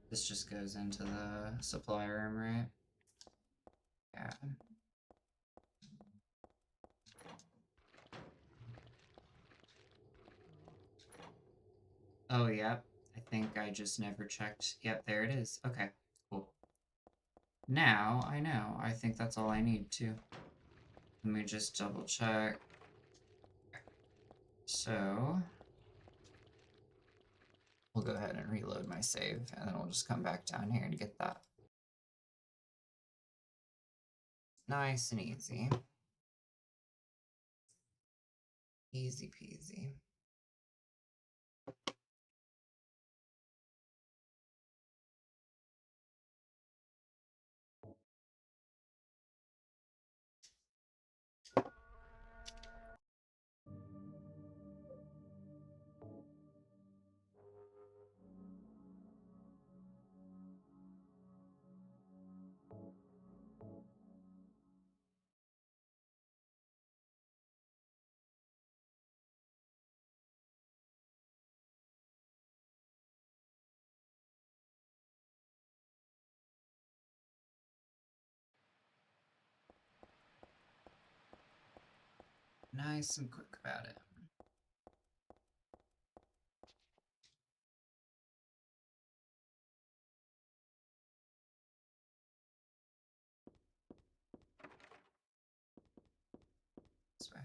This just goes into the supply room, right? Yeah. Oh, yep. I think I just never checked. Yep, there it is. Okay, cool. Now I know. I think that's all I need too. Let me just double check. So we'll go ahead and reload my save, and then we'll just come back down here and get that. Nice and easy. Easy peasy. Nice and quick about it. This way.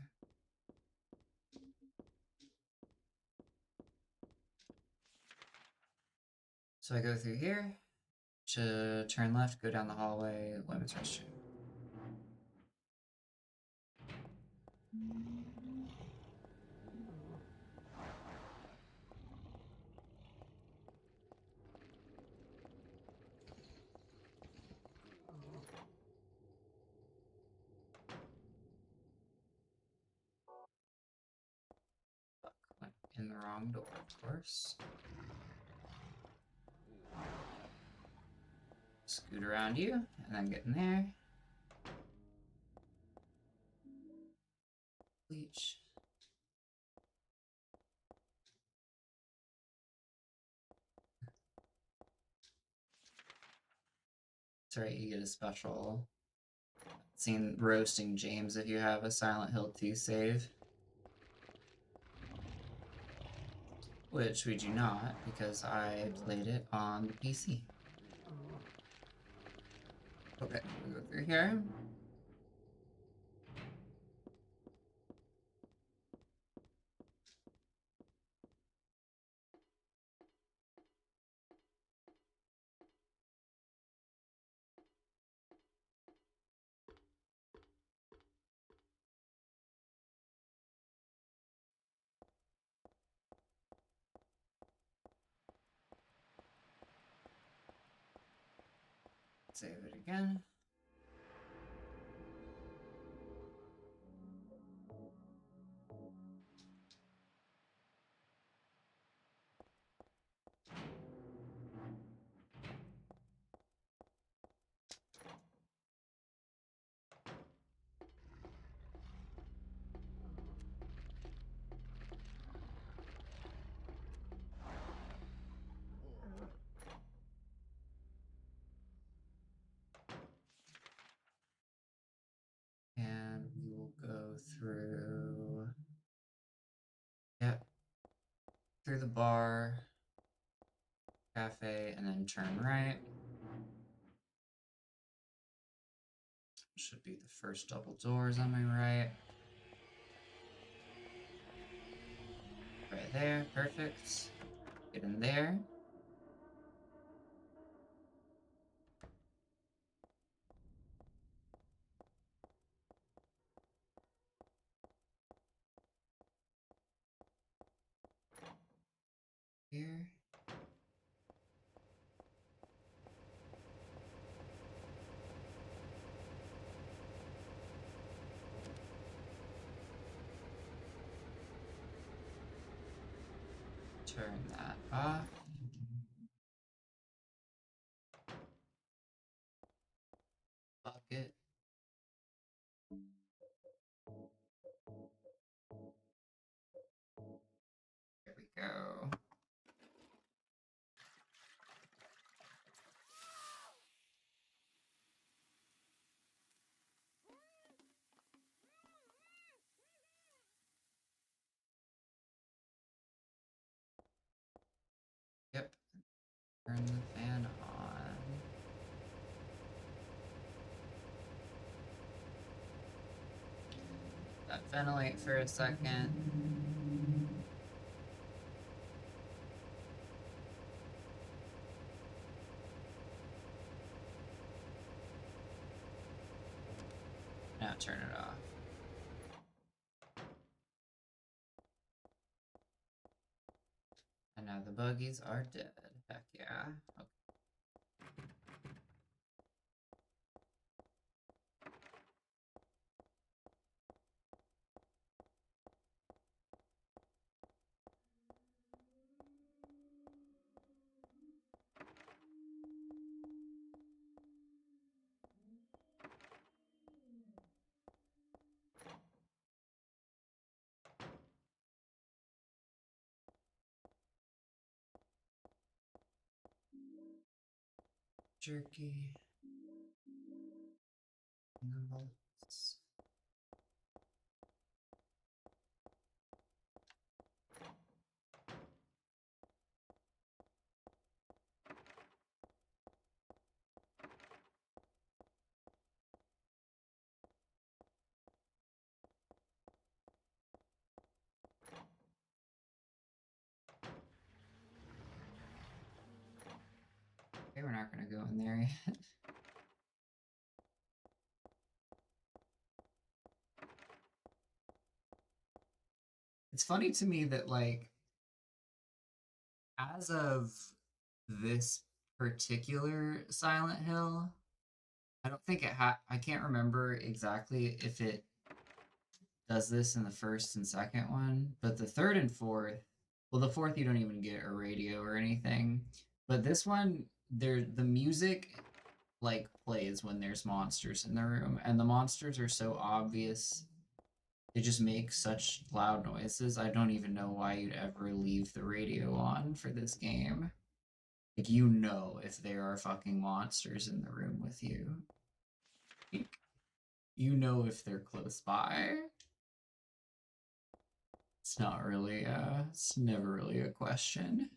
So I go through here to turn left, go down the hallway, women's restroom. Went in the wrong door, of course. Scoot around you, and then get in there. Bleach. That's right, you get a special scene roasting James if you have a Silent Hill 2 save. Which we do not, because I played it on the PC. Okay, we go through here. Save it again. And we will go through, yep, through the bar, cafe, and then turn right. Should be the first double doors on my right. Right there, perfect. Get in there. Here. Turn that off. Bucket. There we go. Yep. Turn the fan on. Ventilate for a second. Now turn it off. And now the buggies are dead. Heck yeah. Okay. Jerky. Nuggets. Okay, we're not gonna go in there yet. It's funny to me that, like, as of this particular Silent Hill, I don't think I can't remember exactly if it does this in the first and second one, but the third and fourth, well, the fourth you don't even get a radio or anything, but this one, the music like plays when there's monsters in the room, and the monsters are so obvious. They just make such loud noises. I don't even know why you'd ever leave the radio on for this game. Like, you know if there are fucking monsters in the room with you. Like, you know if they're close by. It's not really, it's never really a question.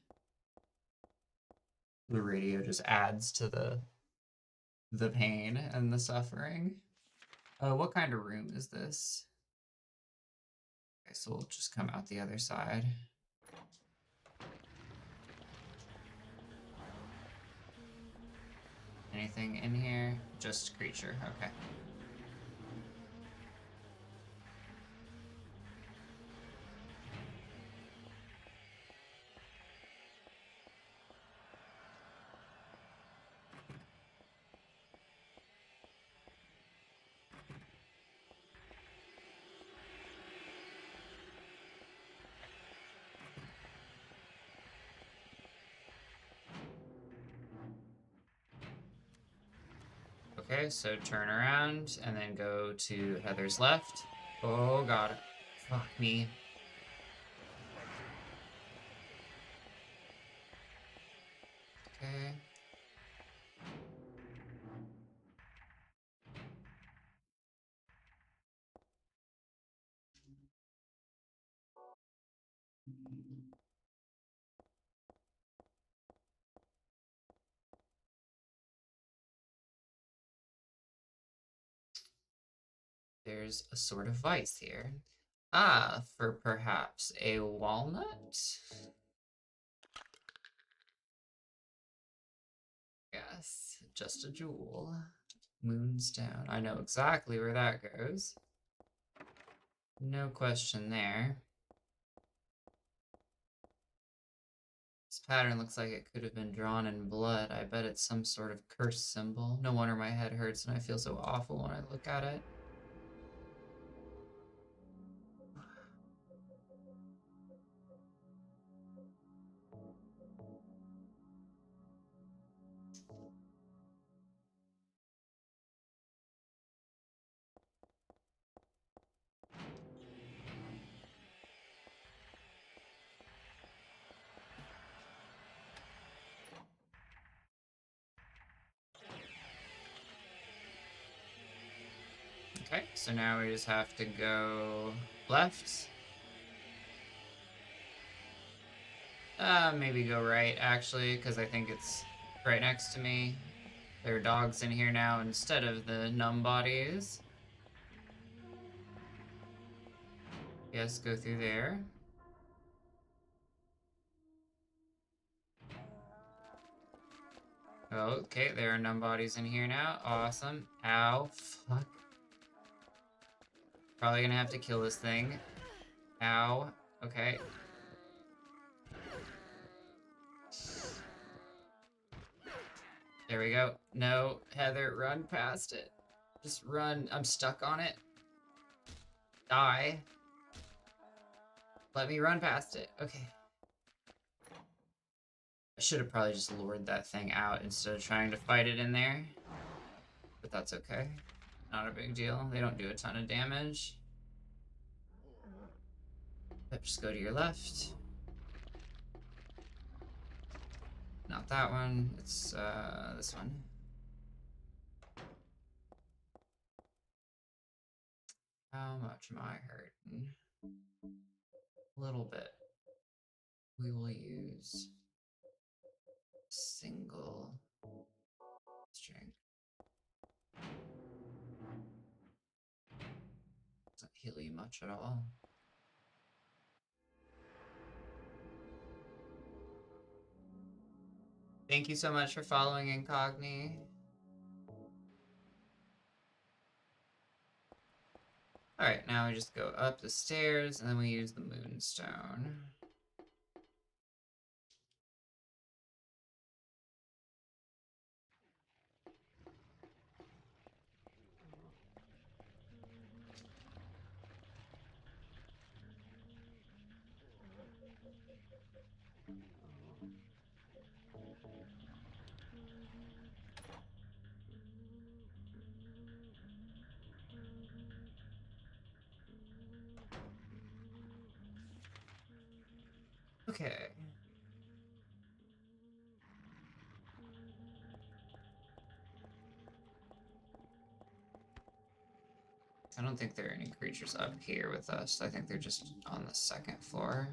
The radio just adds to the pain and the suffering. What kind of room is this? Okay, so we'll just come out the other side. Anything in here? Just creature, okay. Okay, so turn around and then go to Heather's left. Oh god. Fuck me. Okay. There's a sort of vice here. Ah, for perhaps a walnut? Yes, just a jewel. Moonstone. I know exactly where that goes. No question there. This pattern looks like it could have been drawn in blood. I bet it's some sort of curse symbol. No wonder my head hurts and I feel so awful when I look at it. Okay, so now we just have to go left. Maybe go right, actually, because I think it's right next to me. There are dogs in here now instead of the numb bodies. Yes, go through there. Okay, there are numb bodies in here now. Awesome. Ow. Fuck. Probably gonna have to kill this thing. Ow. Okay. There we go. No, Heather, run past it. Just run. I'm stuck on it. Die. Let me run past it. Okay. I should have probably just lured that thing out instead of trying to fight it in there. But that's okay. Not a big deal. They don't do a ton of damage. Yep, just go to your left. Not that one. It's this one. How much am I hurting? A little bit. We will use single string. Doesn't heal you much at all. Thank you so much for following Incogni. Alright, now we just go up the stairs and then we use the moonstone. Okay. I don't think there are any creatures up here with us. I think they're just on the second floor.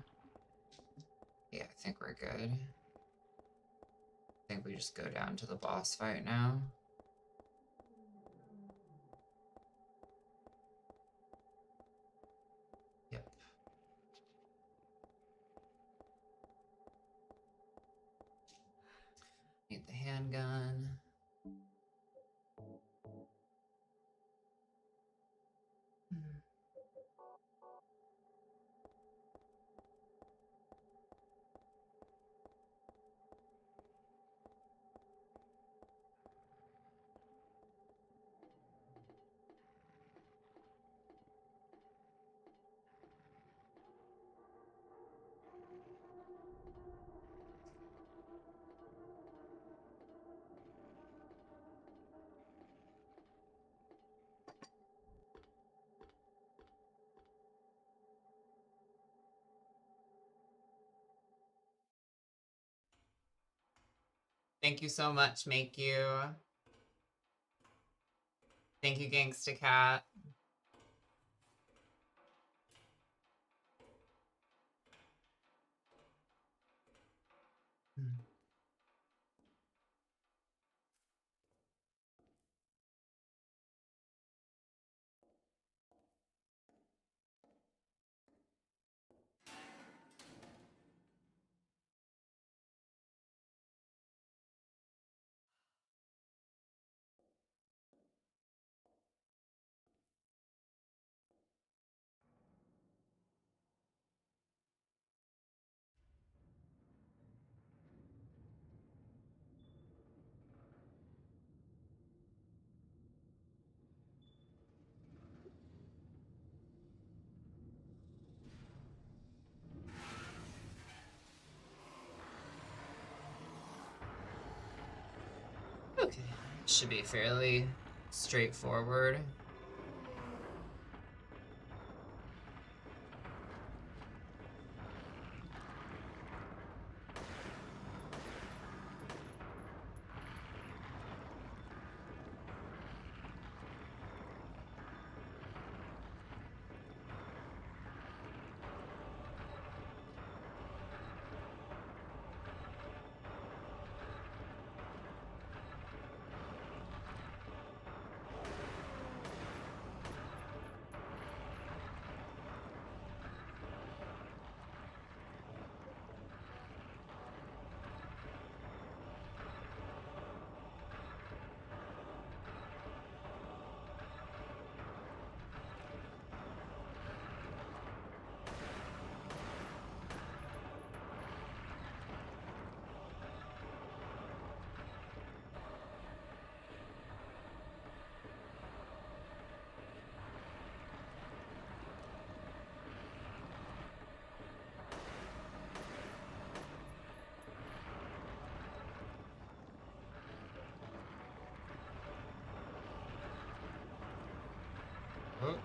Yeah, I think we're good. I think we just go down to the boss fight now. Yep. Need the handgun. Thank you so much, Make You. Thank you, Gangsta Cat. Okay, should be fairly straightforward. Oh.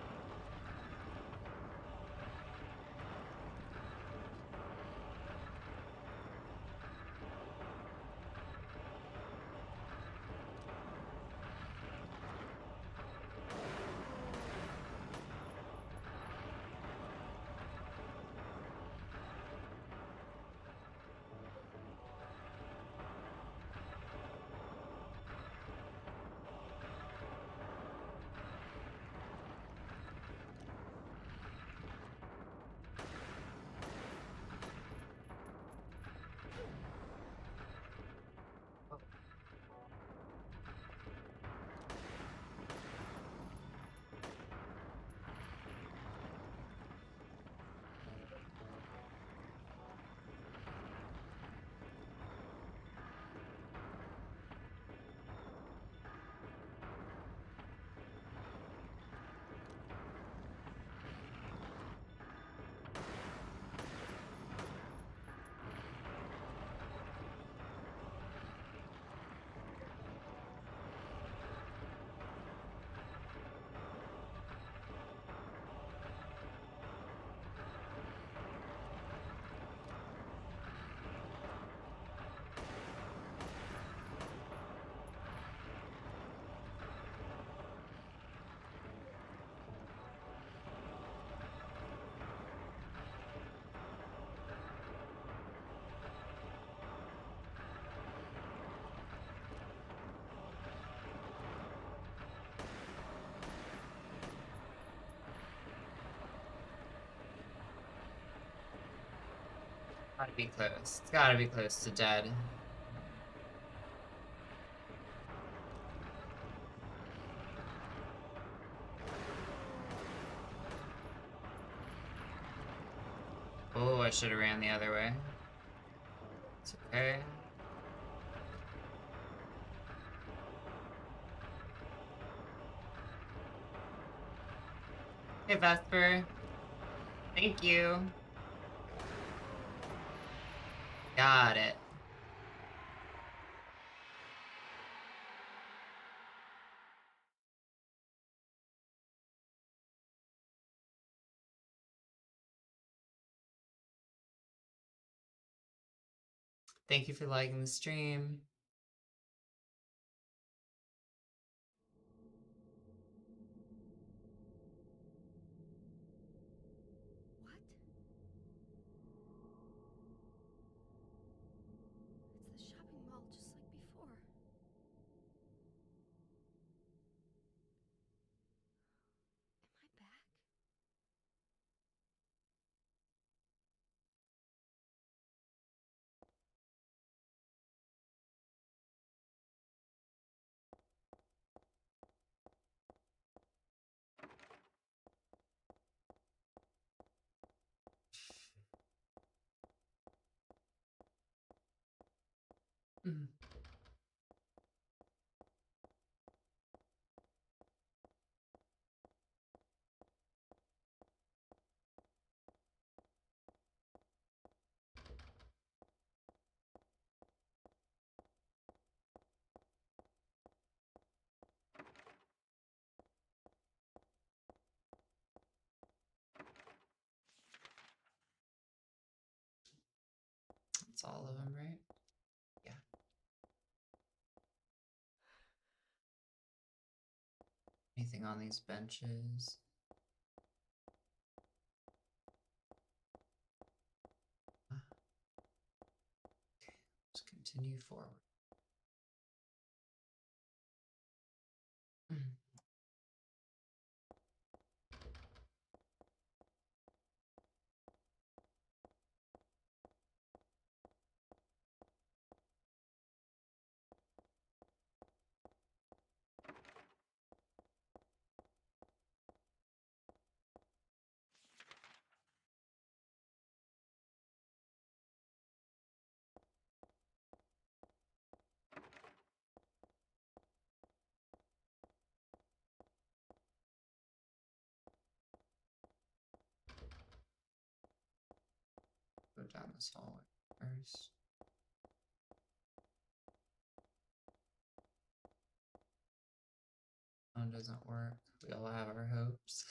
Gotta be close. It's gotta be close to dead. Oh, I should have ran the other way. It's okay. Hey, Vesper. Thank you. Got it. Thank you for liking the stream. Anything on these benches? Okay, let's continue forward. Go down this hallway first. One doesn't work. We all have our hopes.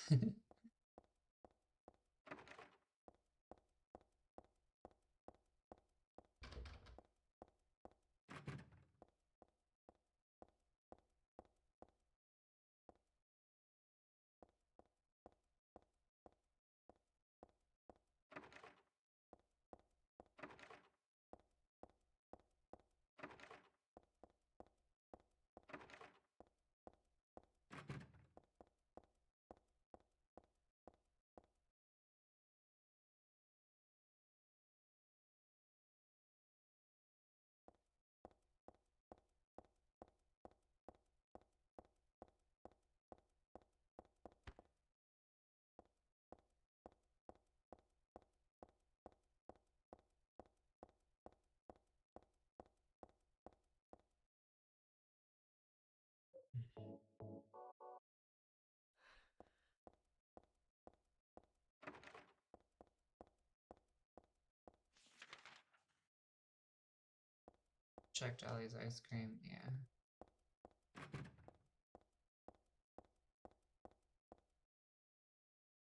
Checked Ellie's ice cream, yeah.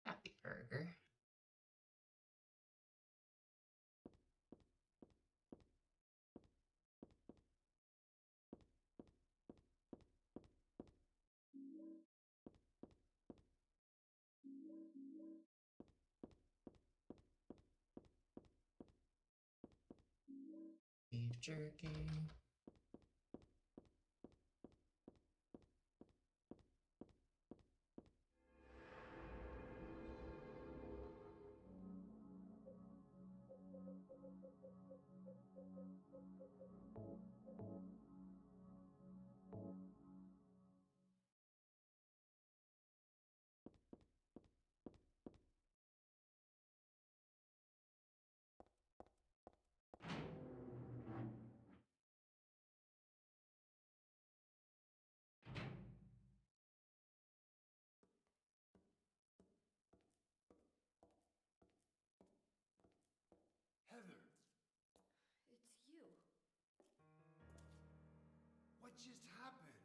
Happy burger. Beef jerky. Heather, It's you. what just happened?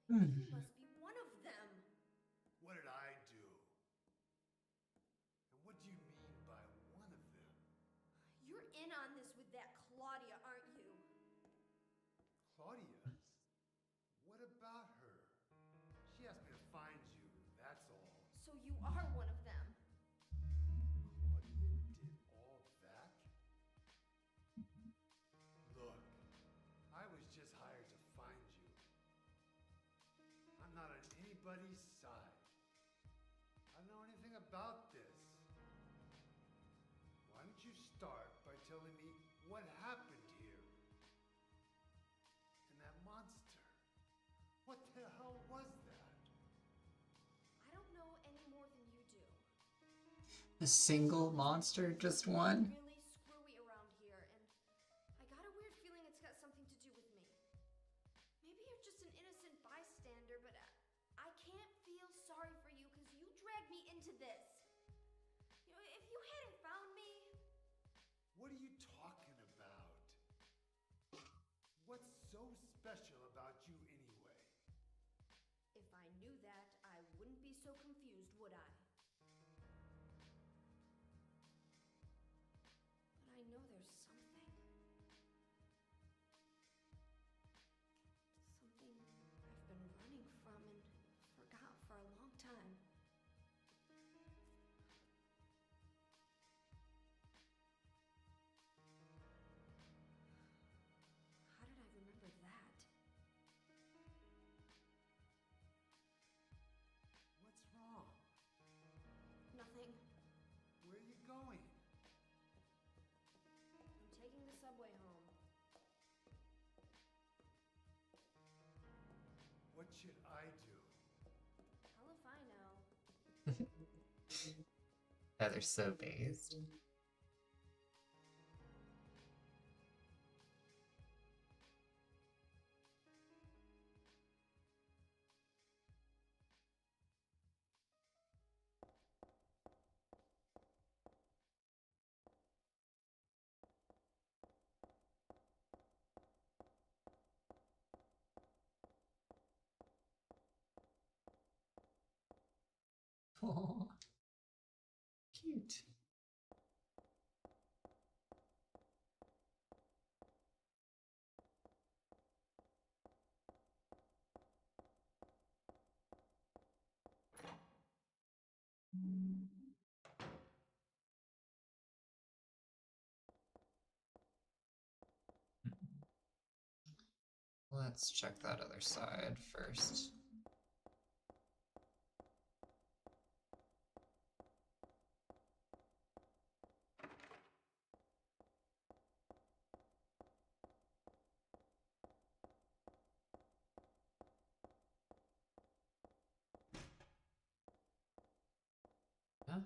You must be one of them. What did I do? And what do you mean by one of them? You're in on this with that Claudia, aren't you? Claudia? What about her? She asked me to find you, that's all. So you are one of them. Claudia did all that? Look, I was just hired to find you. I'm not on anybody's side. I don't know anything about this. Why don't you start by telling me what happened here? And that monster. What the hell was that? I don't know any more than you do. A single monster, just one? Really screwy around here, and I got a weird feeling it's got something to do with me. Maybe you're just an innocent bystander, but I can't feel sorry for you because you dragged me into this. You know, if you hadn't found me... What are you talking about? What's so special about you anyway? If I knew that, I wouldn't be so confused, would I? But I know there's something. Something I've been running from and should I do? Hell if I know. Yeah, they're so based. Oh, cute. Let's check that other side first. Enough.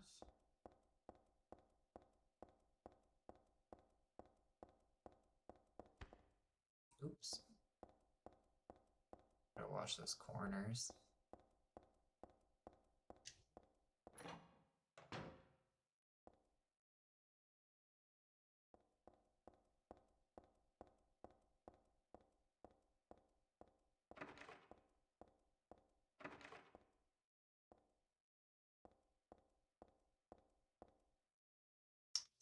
Oops. Gotta watch those corners.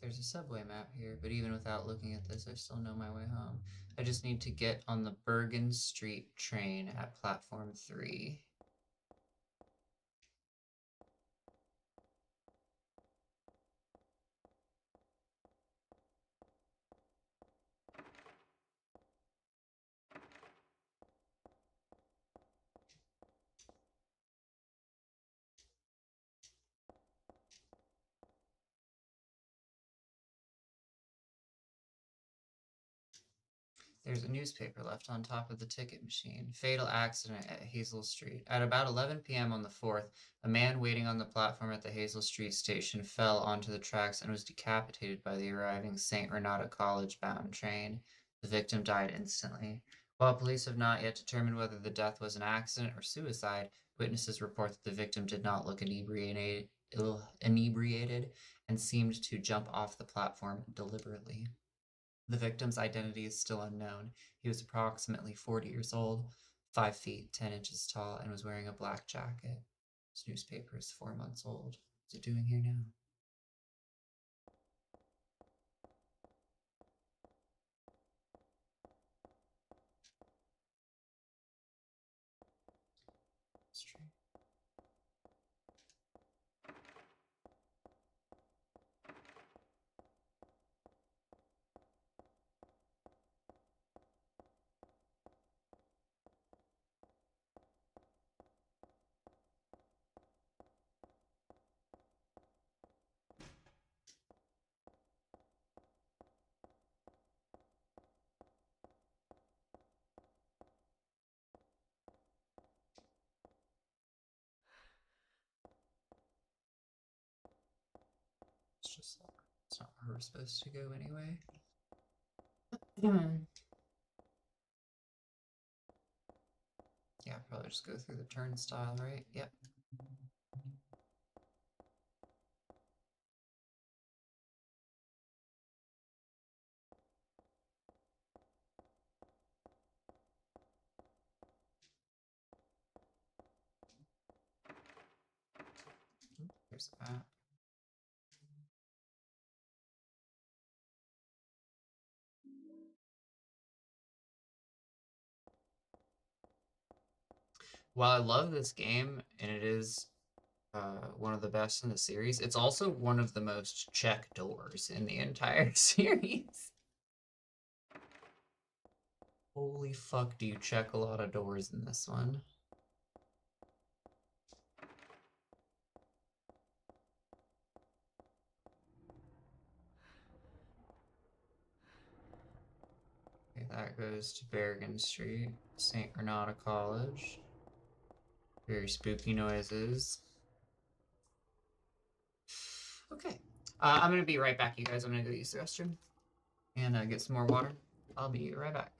There's a subway map here, but even without looking at this, I still know my way home. I just need to get on the Bergen Street train at platform 3. There's a newspaper left on top of the ticket machine. Fatal accident at Hazel Street. At about 11 p.m. on the 4th, a man waiting on the platform at the Hazel Street station fell onto the tracks and was decapitated by the arriving St. Renata College bound train. The victim died instantly. While police have not yet determined whether the death was an accident or suicide, witnesses report that the victim did not look inebriated and seemed to jump off the platform deliberately. The victim's identity is still unknown. He was approximately 40 years old, 5 feet 10 inches tall, and was wearing a black jacket. This newspaper is 4 months old. What's it doing here now? Street. It's just it's not where we're supposed to go anyway. Yeah, probably just go through the turnstile, right? Yep. There's a map. While I love this game, and it is one of the best in the series, it's also one of the most check doors in the entire series. Holy fuck, do you check a lot of doors in this one? Okay, that goes to Bergen Street, St. Renata College. Very spooky noises. Okay. I'm gonna be right back, you guys. I'm gonna go use the restroom and get some more water. I'll be right back.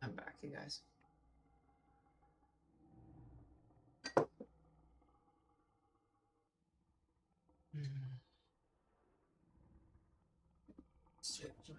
I'm back, you guys. Okay.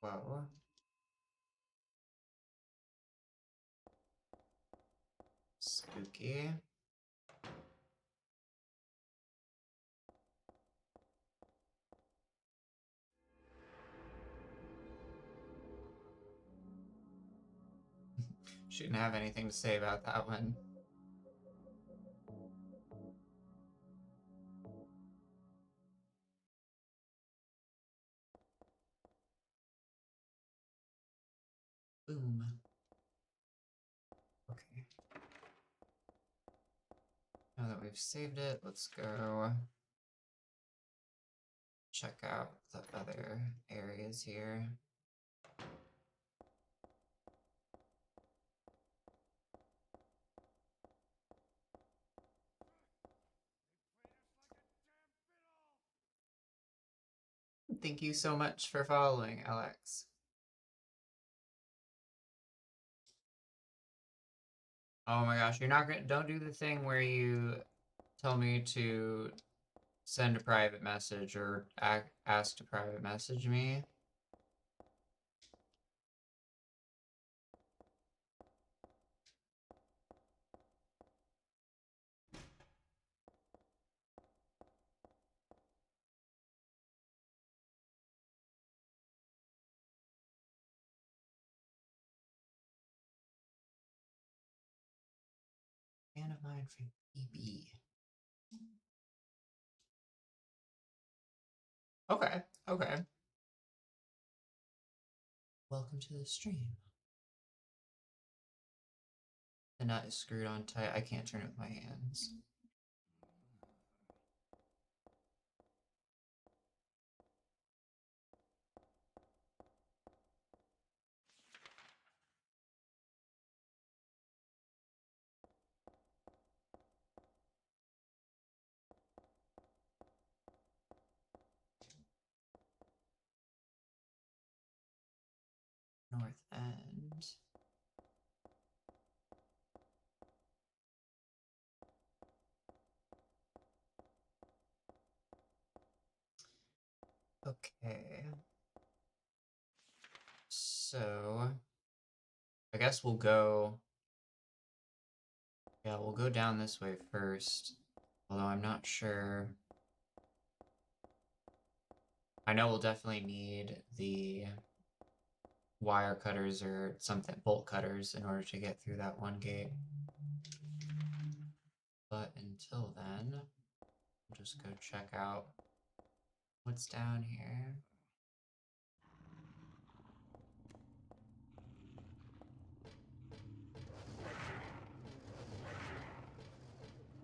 Whoa. Spooky. She didn't have anything to say about that one. Boom. Okay. Now that we've saved it, let's go check out the other areas here. Thank you so much for following, Alex. Oh my gosh, you're not gonna, don't do the thing where you tell me to send a private message or ask to private message me. Fan of mine from EB. Okay, okay. Welcome to the stream. The nut is screwed on tight. I can't turn it with my hands. North End. Okay. So, I guess we'll go... Yeah, we'll go down this way first. Although I'm not sure... I know we'll definitely need the wire cutters or something, bolt cutters, in order to get through that one gate. But until then, I'll just go check out what's down here.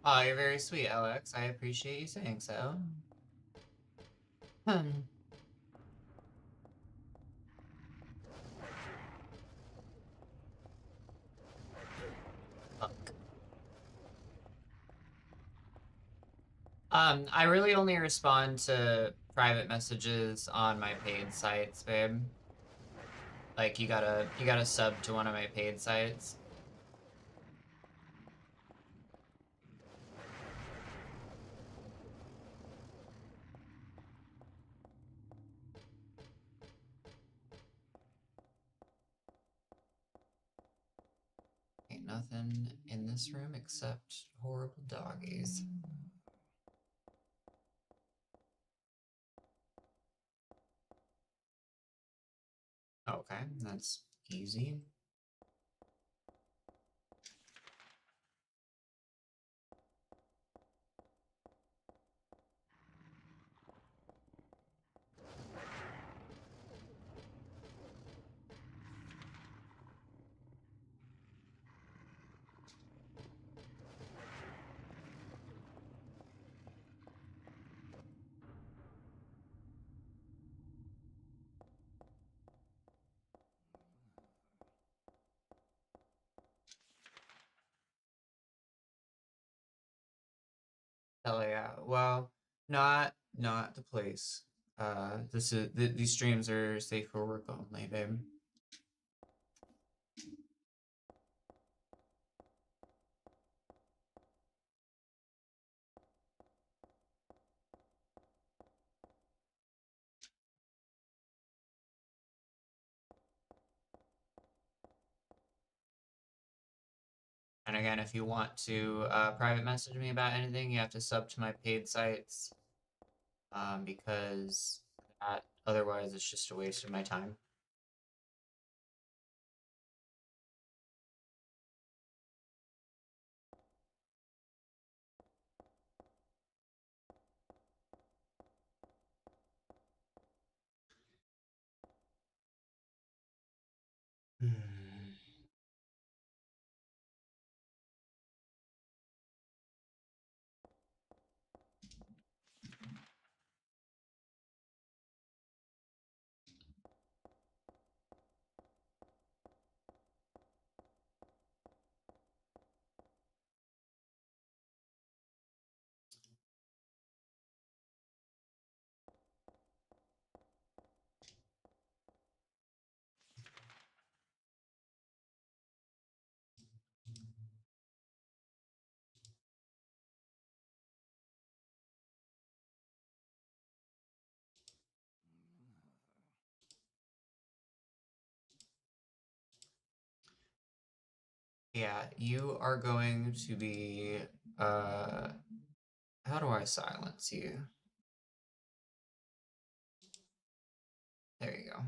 Oh, you're very sweet, Alex. I appreciate you saying so. Hmm. Fuck. I really only respond to private messages on my paid sites, babe. Like, you gotta sub to one of my paid sites. Ain't nothing in this room except horrible doggies. Okay, that's easy. Hell yeah. Well, not the place. These streams are safe for work only, babe. And again, if you want to private message me about anything, you have to sub to my paid sites, because otherwise it's just a waste of my time. Yeah, you are going to be, how do I silence you? There you go.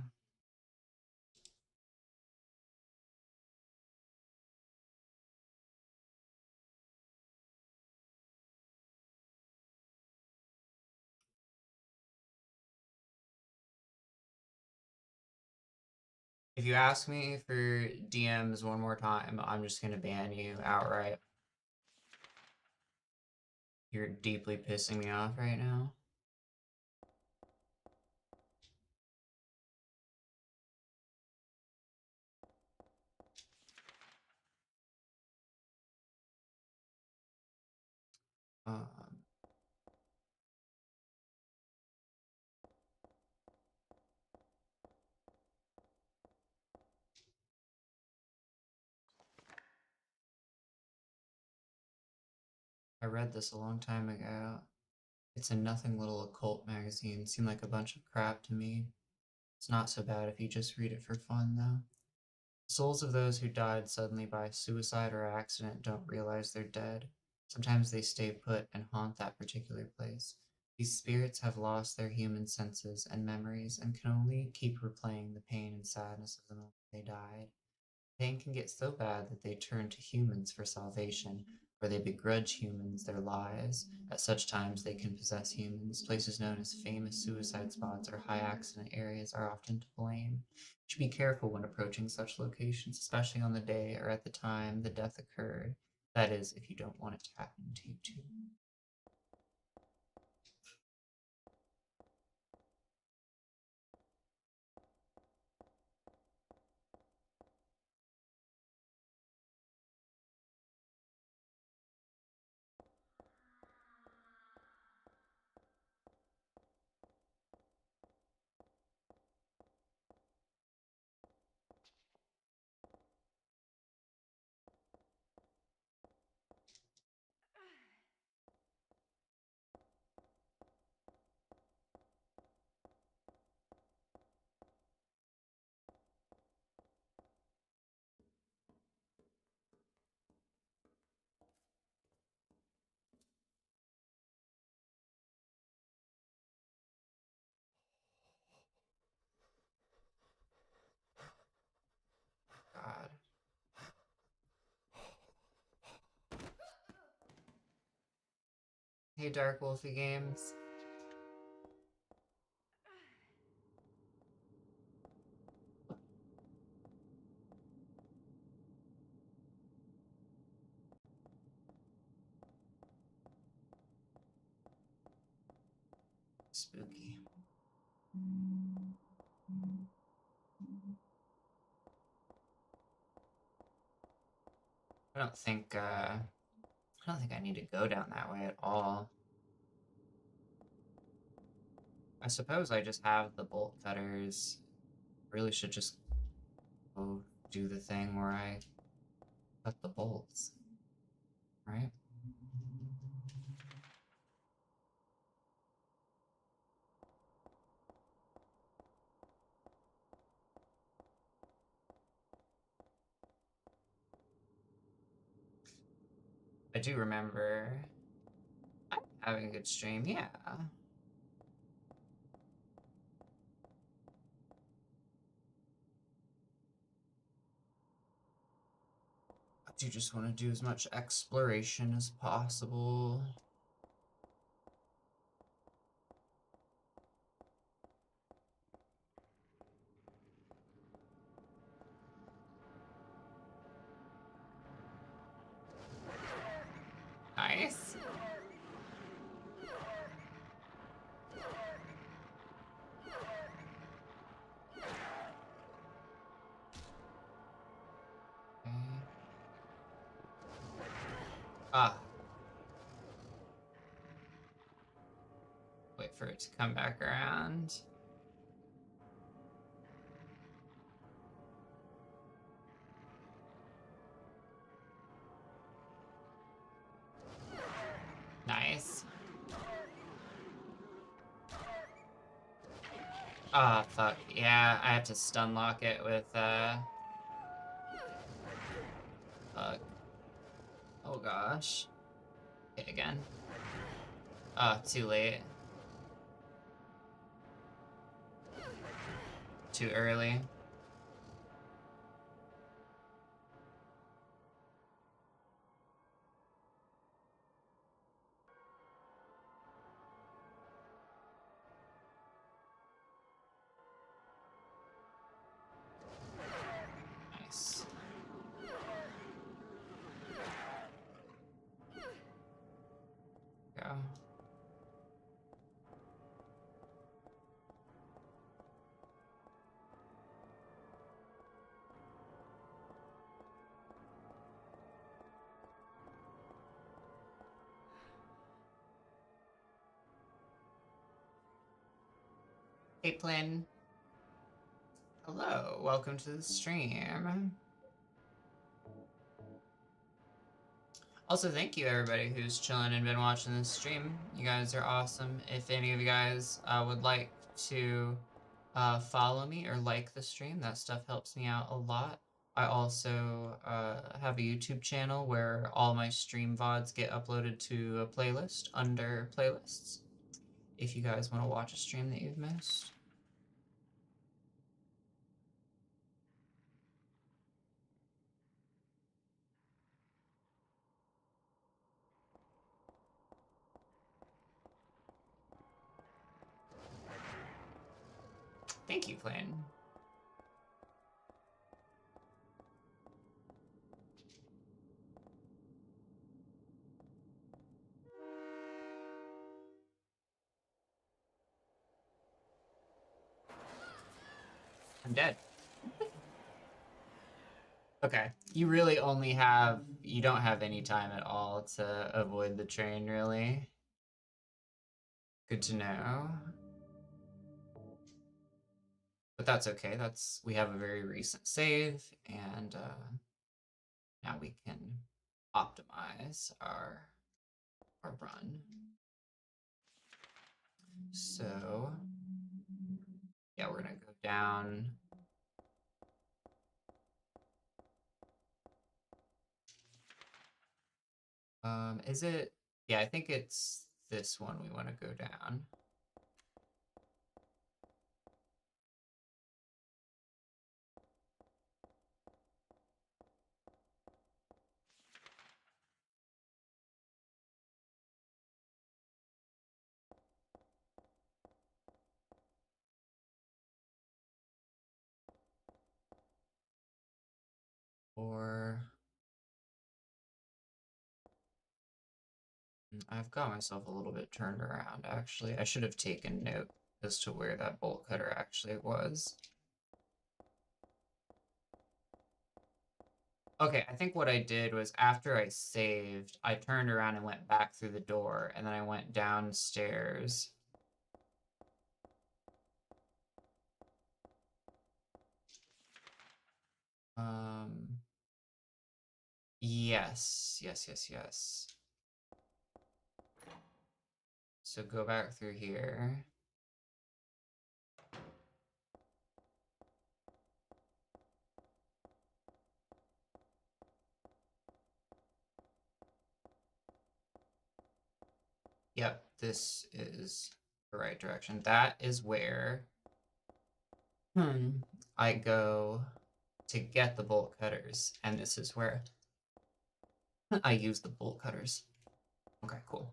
If you ask me for DMs one more time, I'm just gonna ban you outright. You're deeply pissing me off right now. Um, I read this a long time ago. It's a nothing little occult magazine. Seemed like a bunch of crap to me. It's not so bad if you just read it for fun, though. Souls of those who died suddenly by suicide or accident don't realize they're dead. Sometimes they stay put and haunt that particular place. These spirits have lost their human senses and memories and can only keep replaying the pain and sadness of the moment they died. Pain can get so bad that they turn to humans for salvation, or they begrudge humans their lives. At such times, they can possess humans. Places known as famous suicide spots or high accident areas are often to blame. You should be careful when approaching such locations, especially on the day or at the time the death occurred. That is, if you don't want it to happen to you too. God. Hey, Dark Wolfie Games. Spooky. I don't think I need to go down that way at all. I suppose I just have the bolt cutters. Really should just go do the thing where I cut the bolts, right? I do remember I'm having a good stream, yeah. I do just want to do as much exploration as possible. Nice. Okay. Ah. Wait for it to come back around. Nice. Ah, fuck. Yeah, I have to stun lock it with, fuck. Oh gosh. Hit again. Ah, too late. Too early. Nice. Go. Hey, Plin. Hello, welcome to the stream. Also, thank you everybody who's chilling and been watching this stream. You guys are awesome. If any of you guys would like to follow me or like the stream, that stuff helps me out a lot. I also have a YouTube channel where all my stream VODs get uploaded to a playlist under playlists. If you guys want to watch a stream that you've missed. Thank you, Flynn. I'm dead. Okay, you really only have, you don't have any time at all to avoid the train, really. Good to know. But that's okay, we have a very recent save, and now we can optimize our run. So, yeah, we're gonna go down. Is it? Yeah, I think it's this one we want to go down. Or I've got myself a little bit turned around, actually. I should have taken note as to where that bolt cutter actually was. Okay, I think what I did was after I saved, I turned around and went back through the door, and then I went downstairs. Yes. So go back through here. Yep, this is the right direction. That is where I go to get the bolt cutters, and this is where I use the bolt cutters. Okay, cool.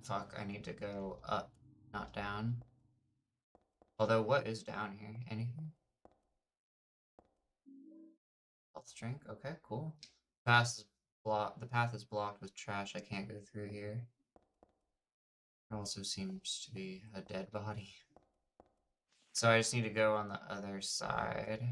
Fuck, I need to go up, not down. Although, what is down here? Anything? Health drink? Okay, cool. The path is blocked with trash. I can't go through here. It also seems to be a dead body. So I just need to go on the other side.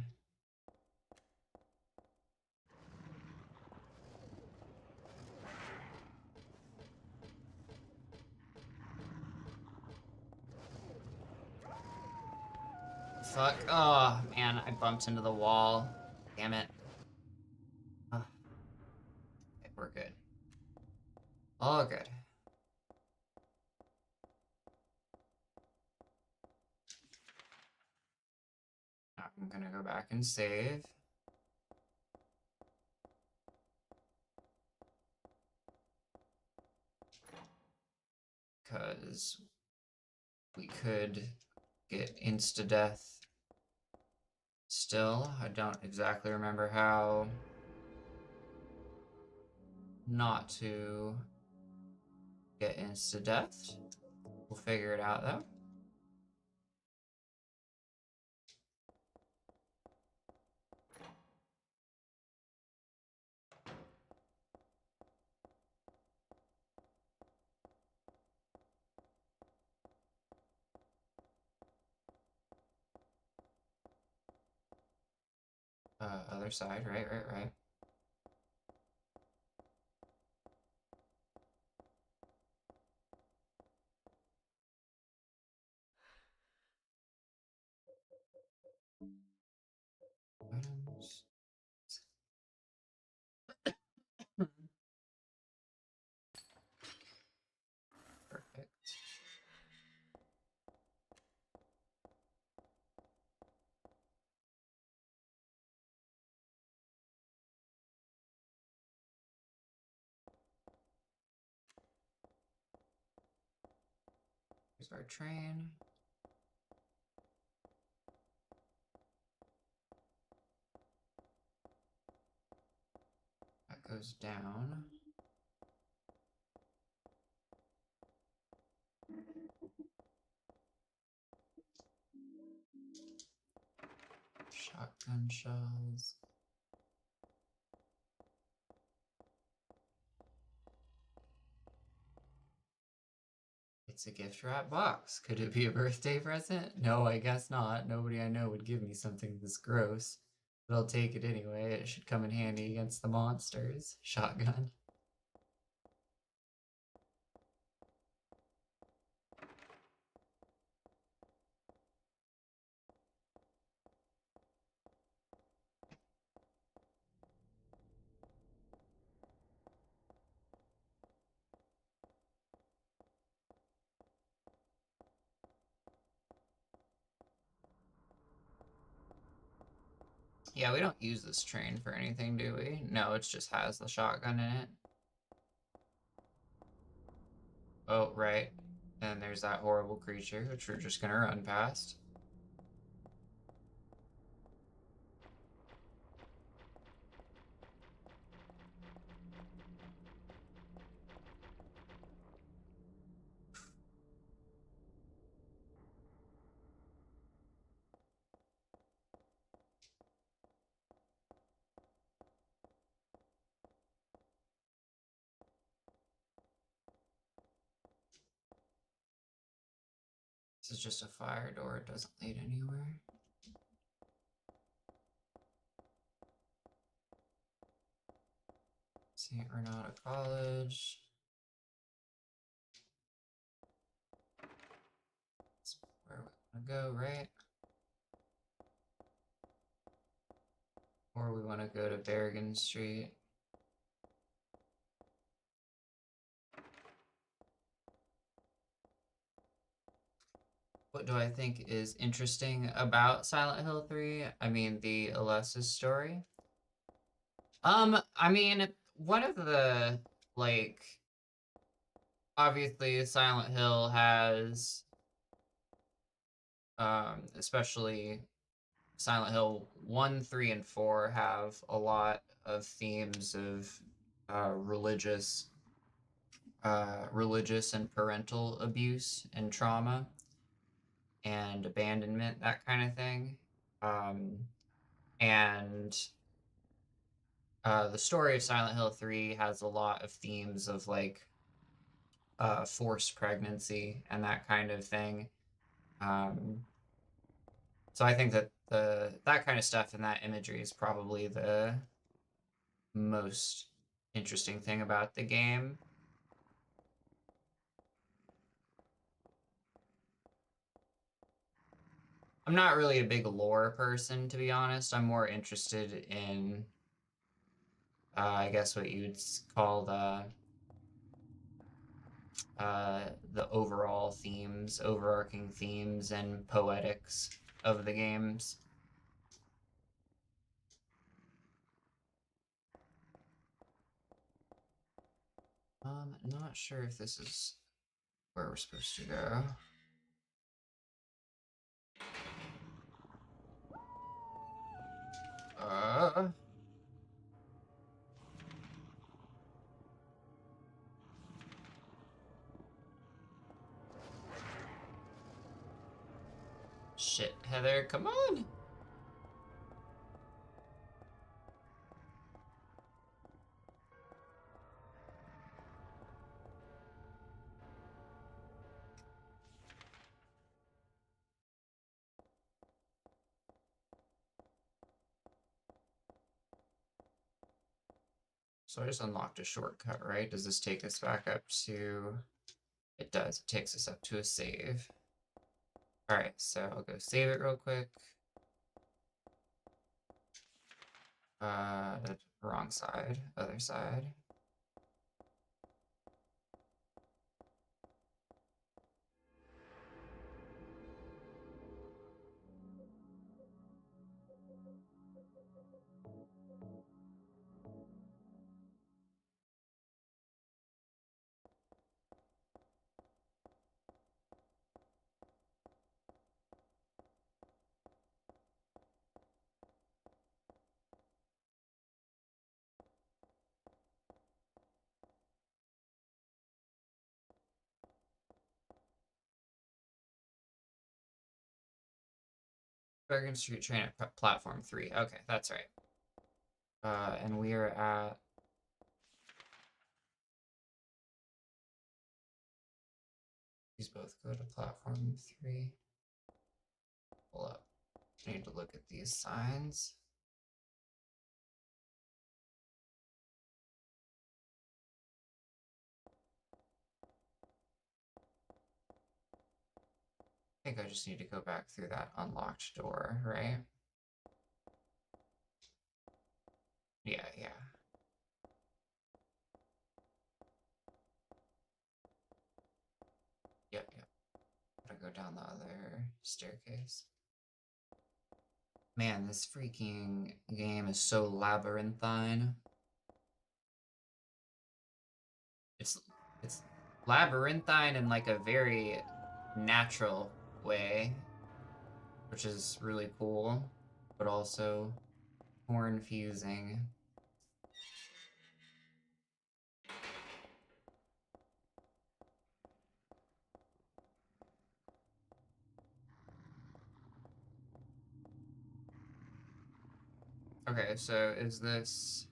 Fuck. Oh, man, I bumped into the wall. Damn it. Oh. Okay, we're good. All good. I'm gonna go back and save. Because we could get insta-death still. I don't exactly remember how not to get insta-death. We'll figure it out, though. Other side, right. Items. Perfect. Here's our train. That goes down. Shotgun shells. It's a gift wrap box. Could it be a birthday present? No, I guess not. Nobody I know would give me something this gross. But I'll take it anyway. It should come in handy against the monsters. Shotgun. Yeah, we don't use this train for anything, do we? No, it just has the shotgun in it. Oh, right. And there's that horrible creature, which we're just gonna run past. This is just a fire door. It doesn't lead anywhere. St. Renata College. That's where we want to go, right? Or we want to go to Bergen Street. What do I think is interesting about Silent Hill 3? I mean, the Alessa's story. I mean, one of the, like, obviously Silent Hill has, especially Silent Hill 1, 3, and 4 have a lot of themes of religious and parental abuse and trauma and abandonment, that kind of thing. And the story of Silent Hill 3 has a lot of themes of like forced pregnancy and that kind of thing. So I think that that kind of stuff and that imagery is probably the most interesting thing about the game. I'm not really a big lore person, to be honest. I'm more interested in, I guess, what you would call the overall themes, overarching themes, and poetics of the games. Not sure if this is where we're supposed to go. Shit, Heather, come on! So I just unlocked a shortcut, right? Does this take us back up to... It does. It takes us up to a save. Alright, so I'll go save it real quick. Wrong side. Other side. Bergen Street train at platform 3. Okay, that's right. And we are at... These both go to platform 3. Pull up. I need to look at these signs. I think I just need to go back through that unlocked door, right? Yeah. Yep. Gotta go down the other staircase. Man, this freaking game is so labyrinthine. It's labyrinthine in like a very natural way, which is really cool, but also confusing. Okay, so is this...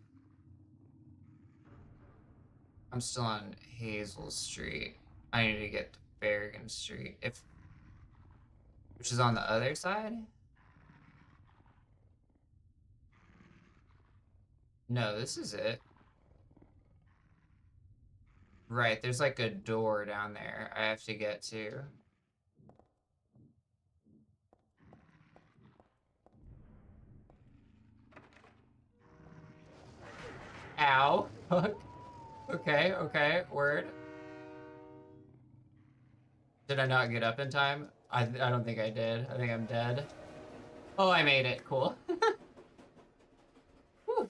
I'm still on Hazel Street. I need to get to Bergen Street. Which is on the other side? No, this is it. Right, there's like a door down there I have to get to. Ow. Fuck. Okay, okay, word. Did I not get up in time? I don't think I did. I think I'm dead. Oh, I made it. Cool. Whew.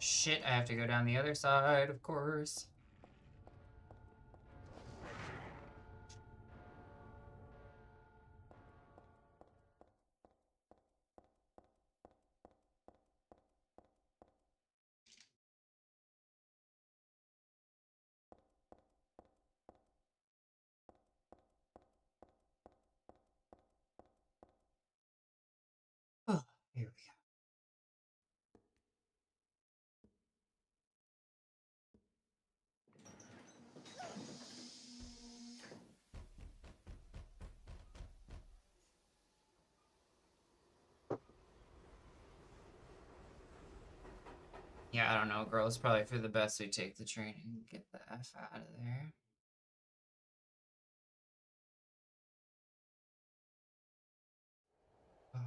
Shit, I have to go down the other side, of course. Oh, here we go. Yeah, I don't know, girl. It's probably for the best we take the train and get the F out of there. Oh.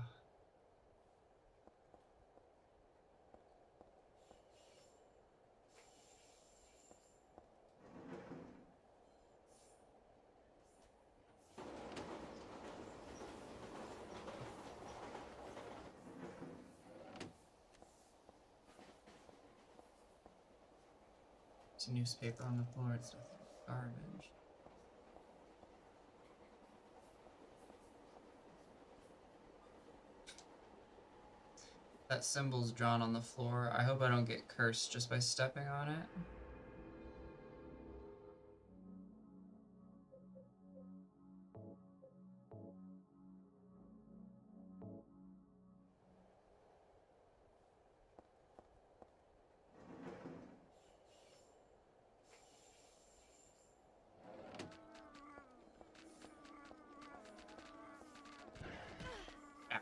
There's a newspaper on the floor. It's garbage. That symbol's drawn on the floor. I hope I don't get cursed just by stepping on it. Ow.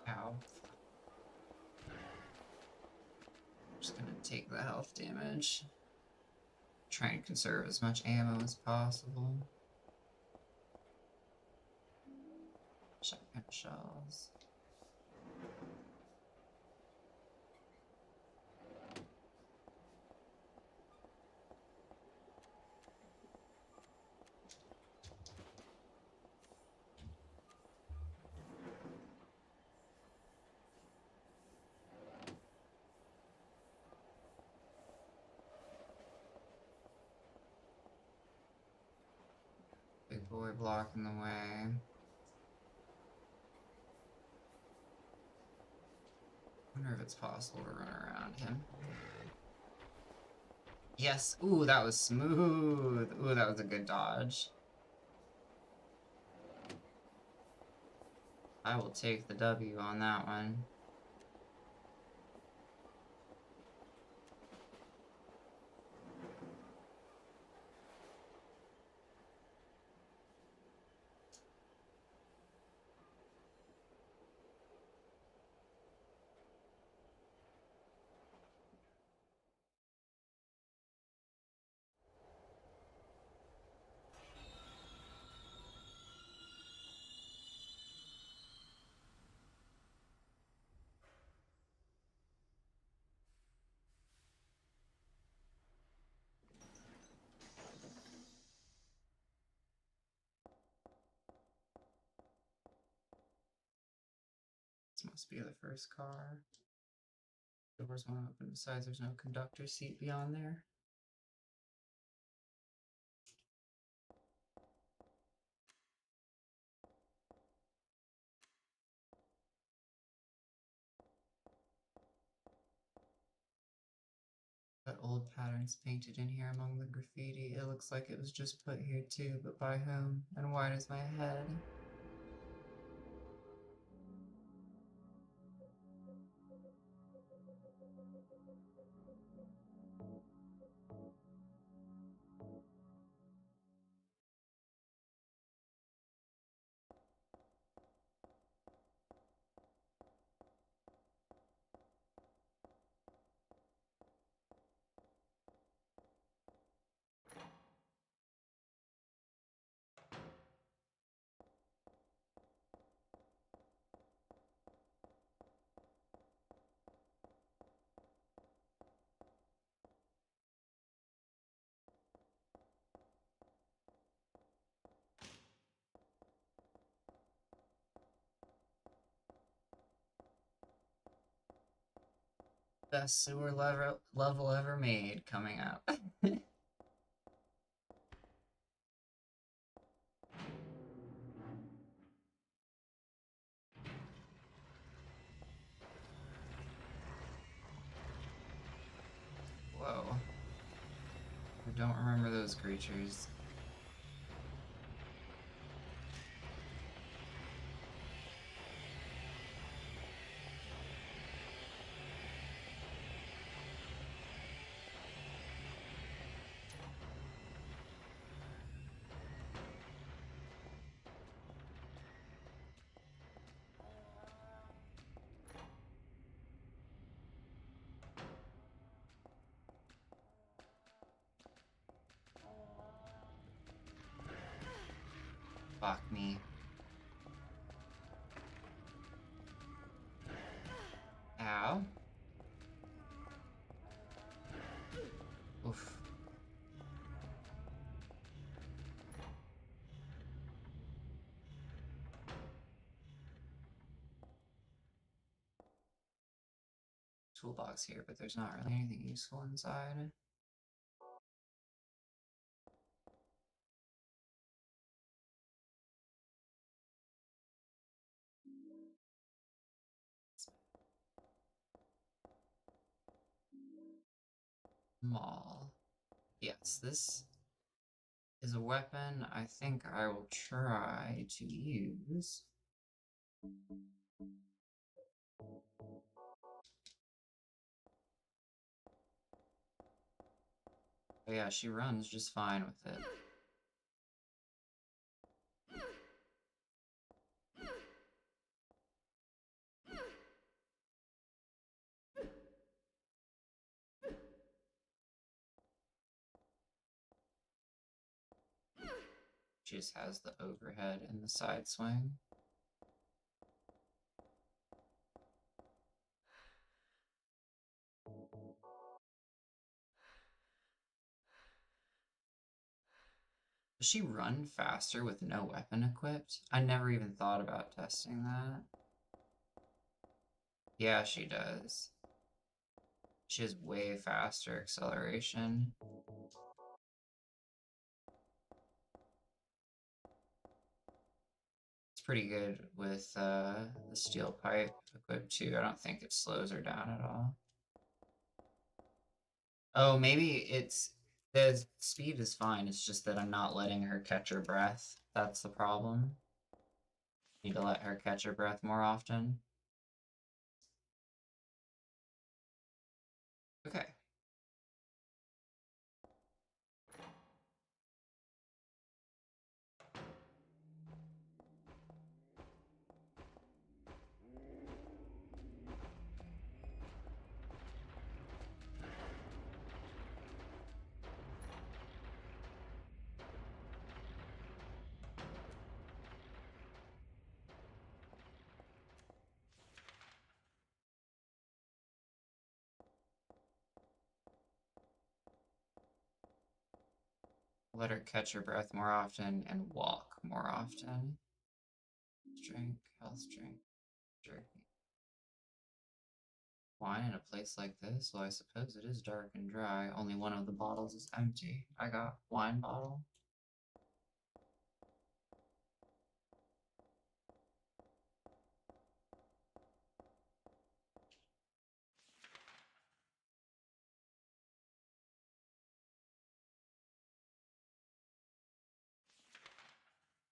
Ow. I'm just gonna take the health damage. Try and conserve as much ammo as possible. Shotgun shells. Big boy blocking the way. Wonder if it's possible to run around him. Yes. Ooh, that was smooth. Ooh, that was a good dodge. I will take the W on that one. This must be the first car. Doors won't open. Besides, there's no conductor seat beyond there. Got old patterns painted in here among the graffiti. It looks like it was just put here too, but by whom? And why does my head? Best sewer level ever made coming up. Whoa. I don't remember those creatures. Fuck me. Ow. Oof. Toolbox here, but there's not really anything useful inside. Maul. Yes, this is a weapon I think I will try to use. But yeah, she runs just fine with it. She just has the overhead and the side swing. Does she run faster with no weapon equipped? I never even thought about testing that. Yeah, she does. She has way faster acceleration. It's pretty good with the steel pipe equipped too. I don't think it slows her down at all. Oh, maybe it's... the speed is fine, it's just that I'm not letting her catch her breath. That's the problem. Need to let her catch her breath more often. Okay. Let her catch her breath more often and walk more often. Drink, health drink, jerky. Wine in a place like this? Well, I suppose it is dark and dry. Only one of the bottles is empty. I got wine bottle.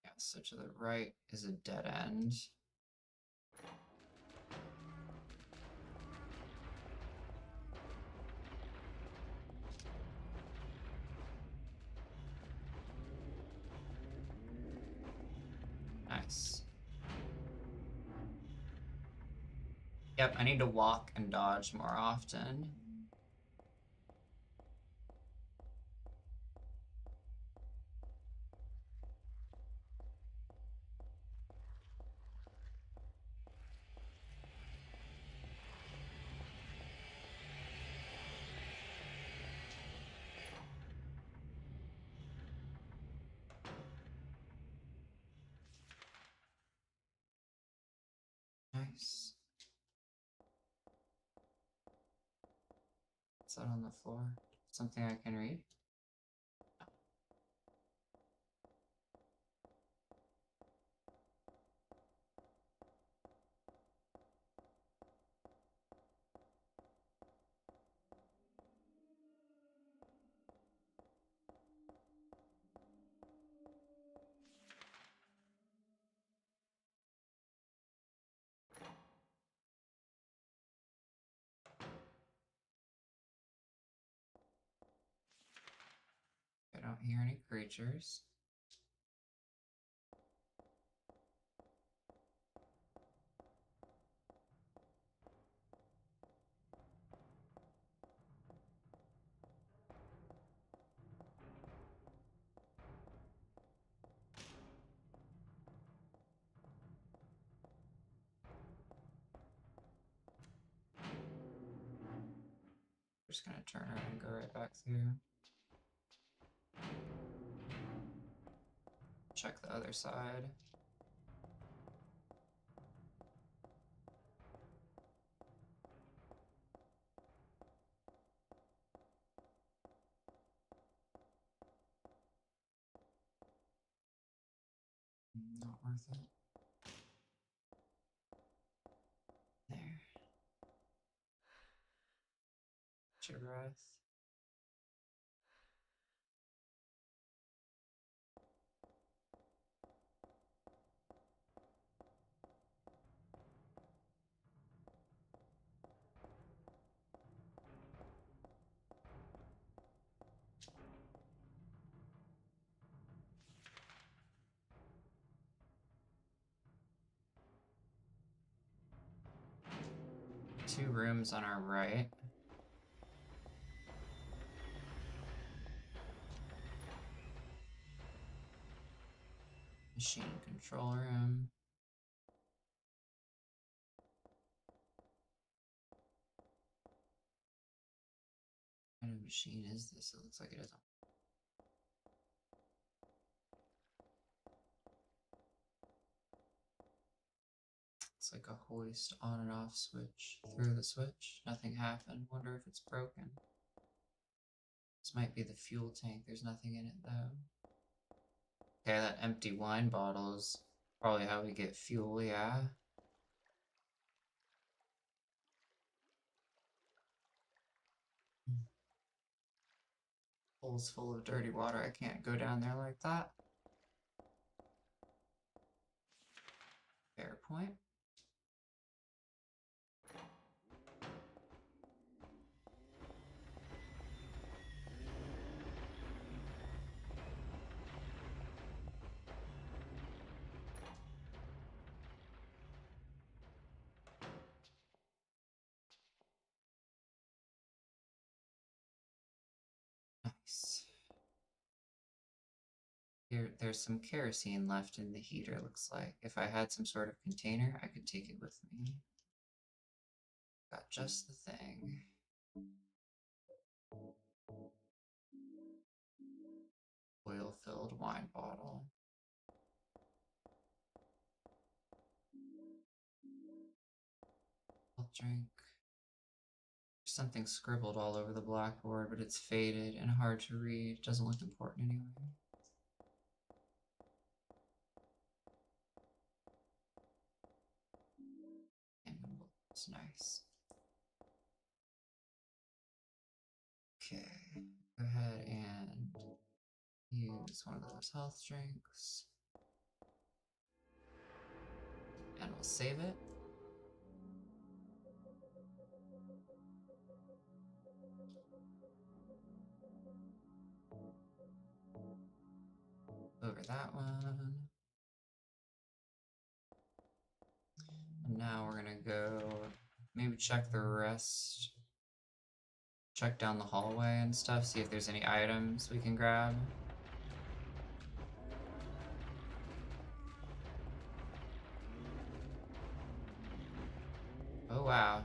Yeah, so to the right is a dead end. Nice. Yep, I need to walk and dodge more often. Nice. What's that on the floor? Something I can read? I don't hear any creatures. Just gonna turn around and go right back through. Check the other side. Not worth it. There. Catch your breath. Two rooms on our right. Machine control room. What kind of machine is this? It looks like it has a... It's like a hoist on and off switch. Through the switch. Nothing happened. Wonder if it's broken. This might be the fuel tank. There's nothing in it though. Okay, that empty wine bottle is probably how we get fuel, yeah. Pool's full of dirty water. I can't go down there like that. Fair point. Nice. There's some kerosene left in the heater, looks like. If I had some sort of container, I could take it with me. Got just the thing. Oil-filled wine bottle. I'll drink. Something scribbled all over the blackboard, but it's faded and hard to read. It doesn't look important anyway. It's nice. Okay, go ahead and use one of those health drinks. And we'll save it. Over that one. And now we're gonna go maybe check the rest. Check down the hallway and stuff, see if there's any items we can grab. Oh wow.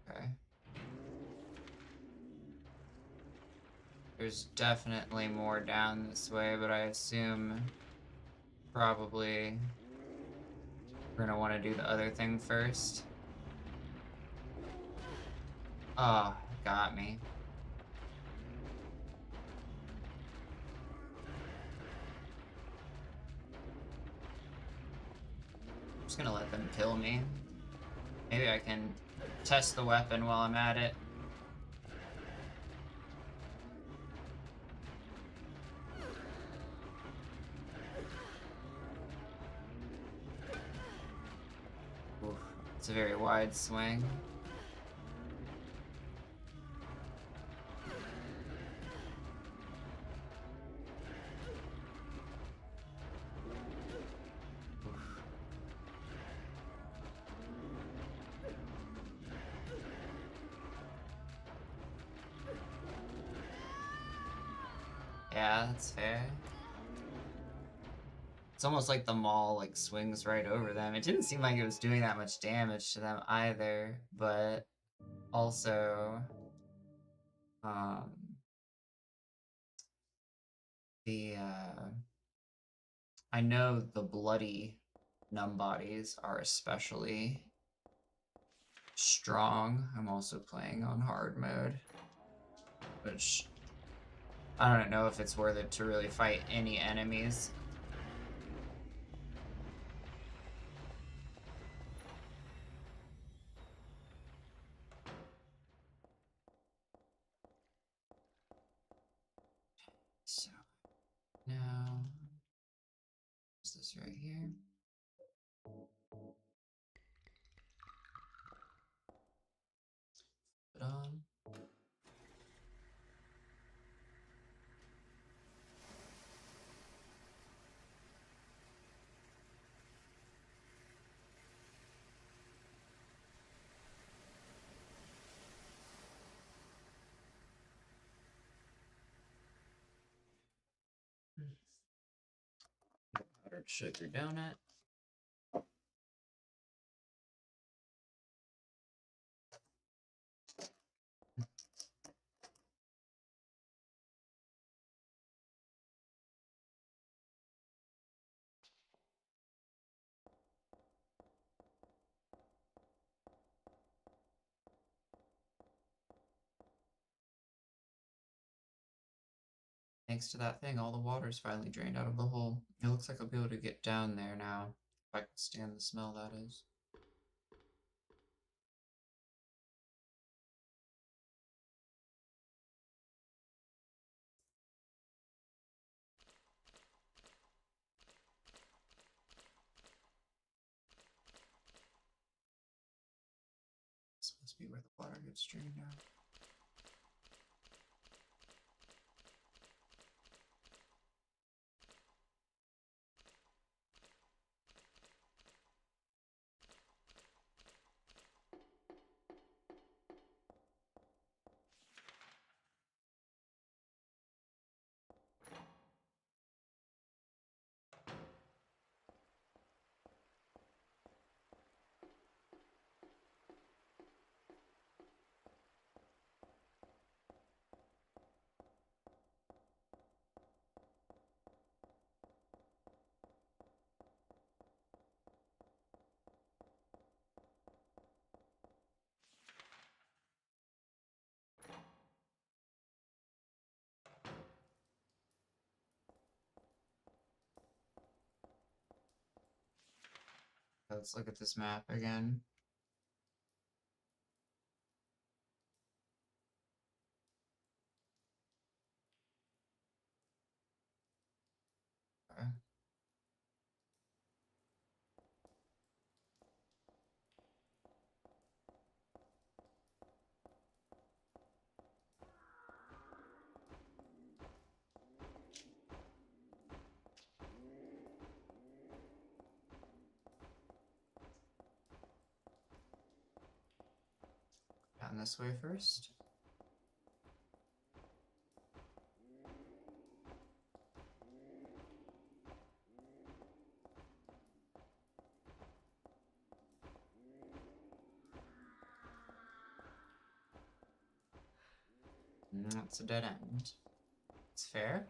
Okay. There's definitely more down this way, but I assume probably we're gonna want to do the other thing first. Oh, got me. I'm just gonna let them kill me. Maybe I can test the weapon while I'm at it. Oof, it's a very wide swing. Yeah, that's fair. It's almost like the maul like swings right over them. It didn't seem like it was doing that much damage to them either, but also I know the bloody numb bodies are especially strong. I'm also playing on hard mode, which I don't know if it's worth it to really fight any enemies. So now, is this right here? Put on. Powdered sugar donut. Thanks to that thing, all the water's finally drained out of the hole. It looks like I'll be able to get down there now. If I can stand the smell, that is. This must be where the water gets drained out. let's look at this map again. Okay. Down this way first. That's a dead end. It's fair.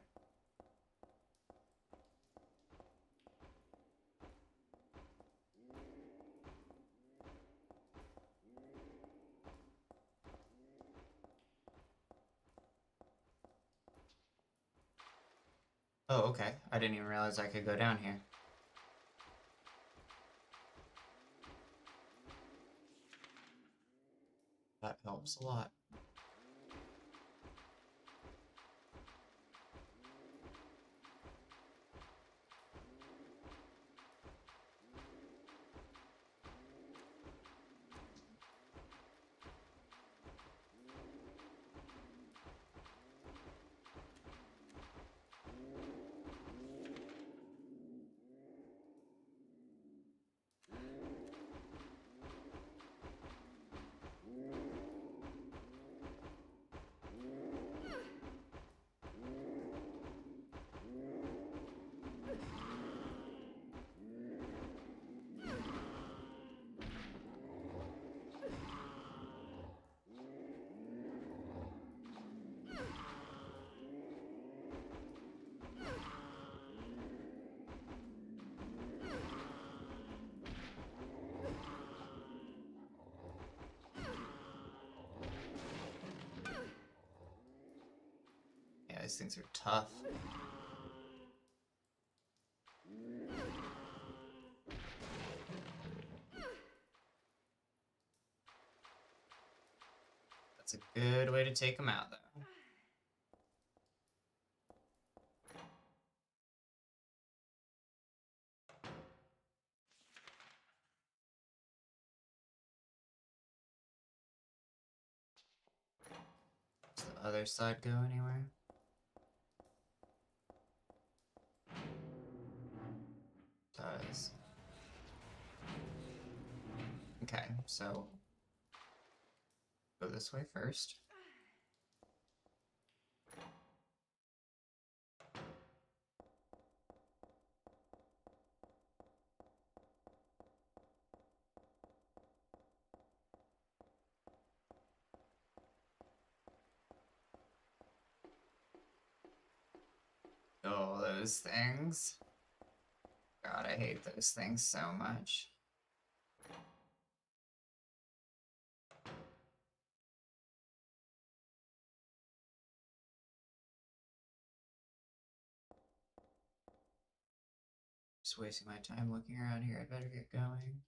Oh, okay. I didn't even realize I could go down here. That helps a lot. Yeah, these things are tough. That's a good way to take them out, though. Does the other side go anywhere? Does. Okay, so go this way first. Oh, those things. God, I hate those things so much. Just wasting my time looking around here. I better get going.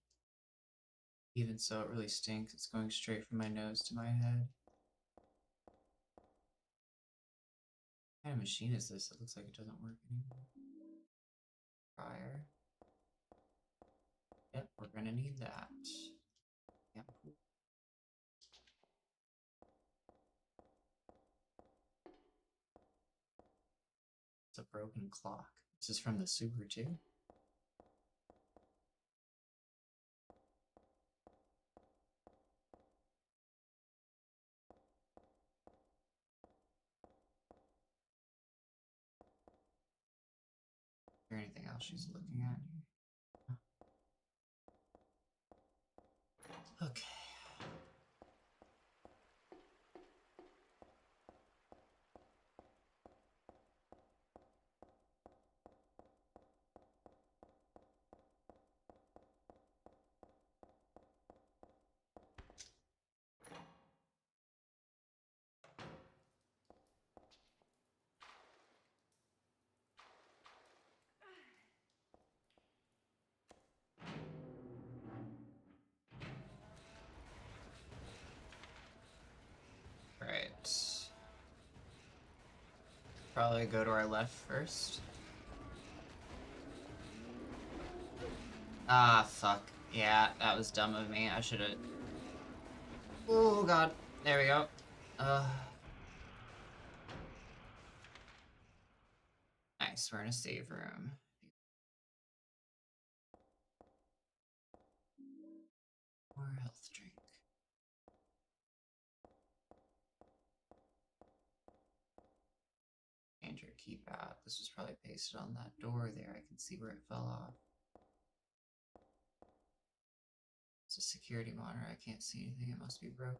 Even so, it really stinks. It's going straight from my nose to my head. What kind of machine is this? It looks like it doesn't work anymore. Fire. Yep, we're gonna need that. Yep. It's a broken clock. This is from the Super too. Is there anything else she's looking at here? Okay. probably go to our left first. Ah, fuck. Yeah, that was dumb of me. I should've... Oh, God. There we go. Nice, we're in a save room. More health drink. Change your keypad. This was probably pasted on that door there. I can see where it fell off. It's a security monitor. I can't see anything. It must be broken.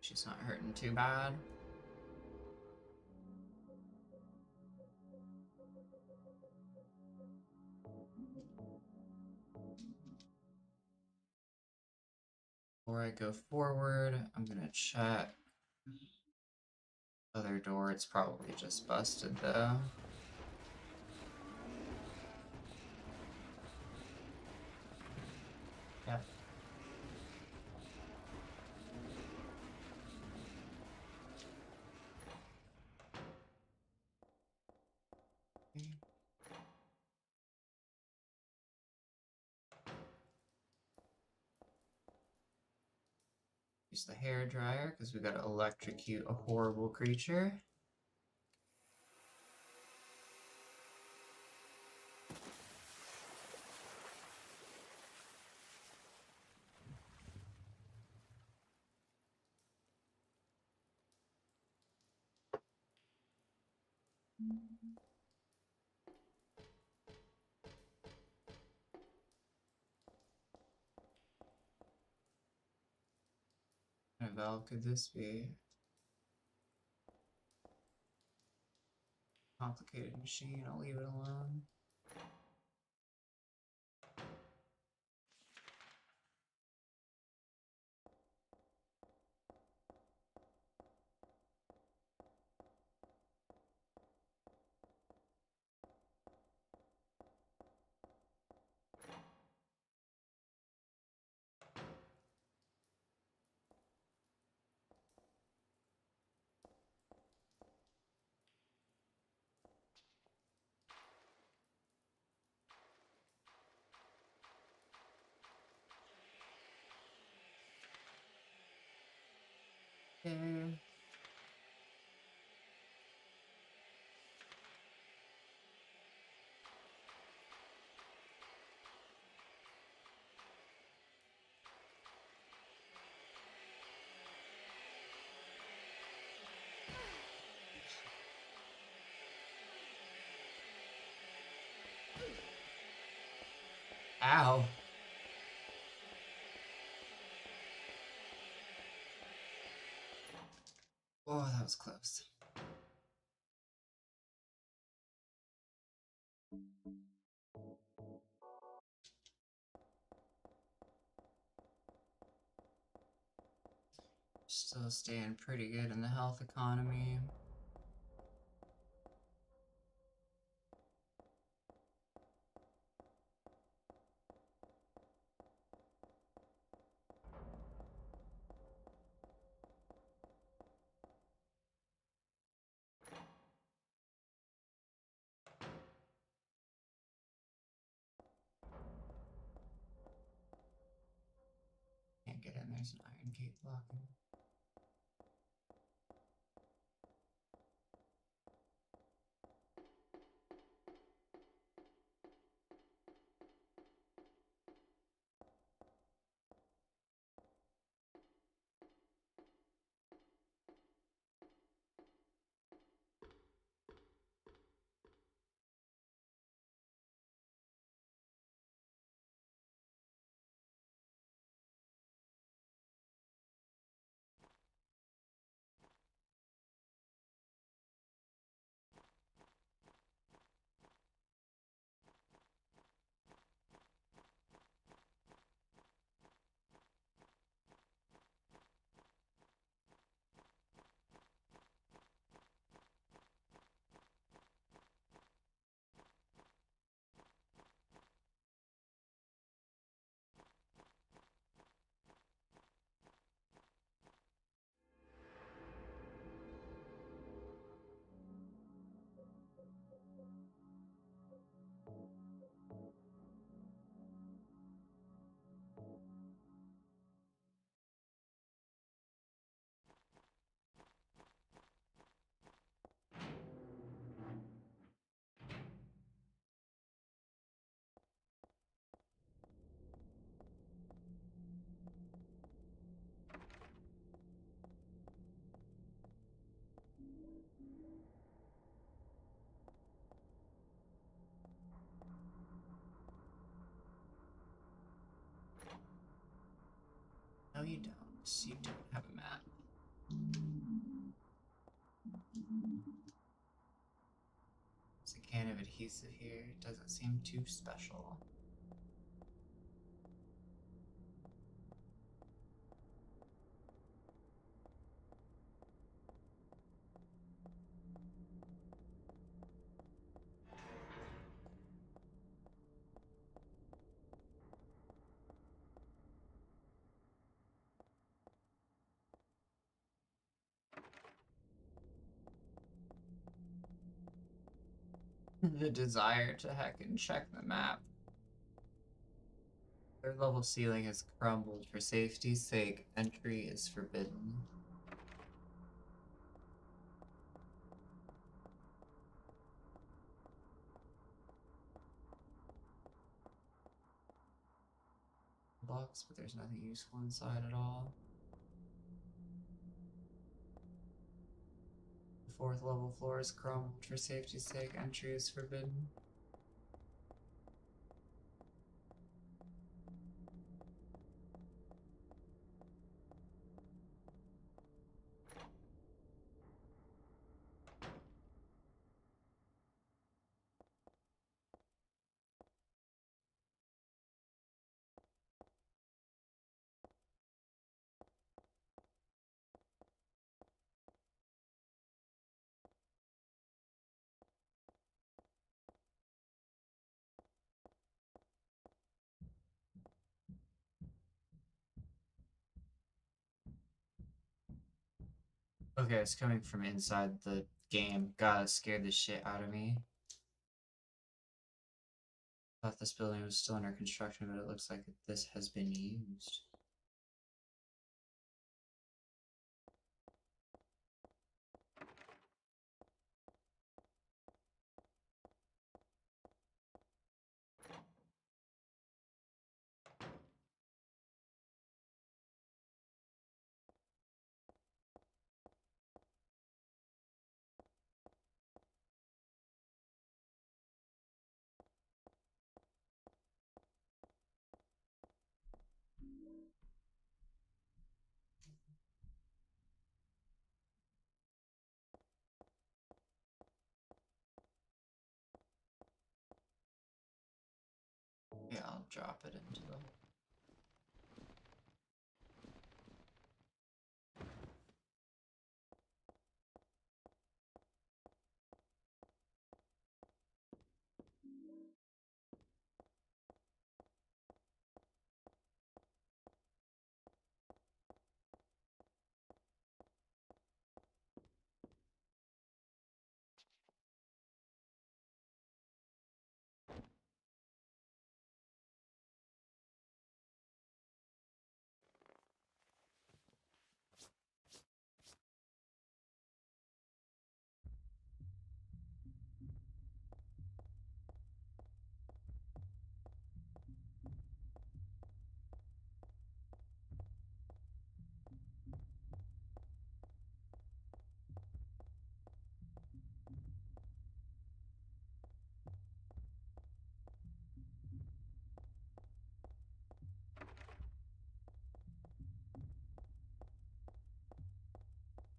She's not hurting too bad. Before I go forward, I'm gonna check. Other door, it's probably just busted though. Yep. Use the hair dryer because we gotta electrocute a horrible creature. What valve could this be? Complicated machine, I'll leave it alone. Okay. Ow. Oh, that was close. Still staying pretty good in the health economy. Can't get in, there's an iron gate blocking. you don't. You don't have a map. There's a can of adhesive here. It doesn't seem too special. The desire to heckin' check the map. Third level ceiling has crumbled. For safety's sake, entry is forbidden. Box, but there's nothing useful inside at all. The fourth level floor is crumbled. For safety's sake, entry is forbidden. Okay, it's coming from inside the game. God, scared the shit out of me. Thought this building was still under construction, but it looks like this has been used. Yeah, I'll drop it into the...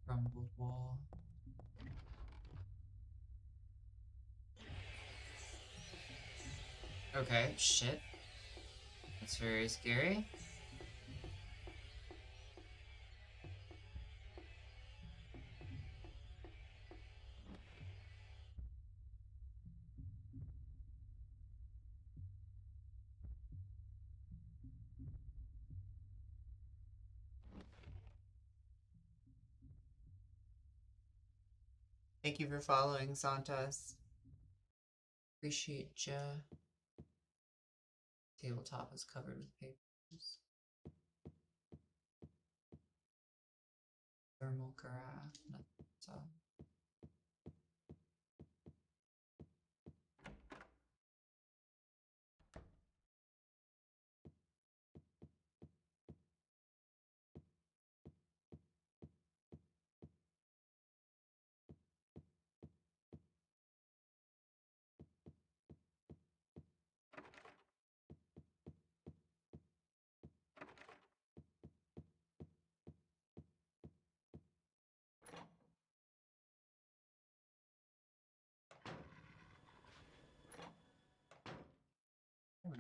crumbled wall. Okay, shit. That's very scary. Thank you for following, Santas. Appreciate ya. Tabletop is covered with papers. Thermal carafe. Nothing's up.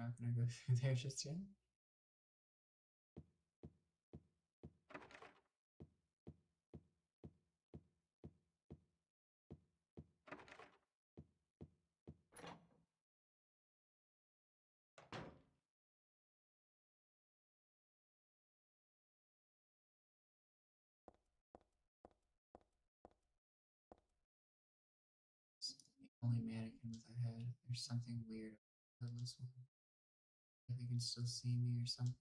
not gonna go through there just yet. It's the only mannequin with a head. There's something weird about this one. If they can still see me or something.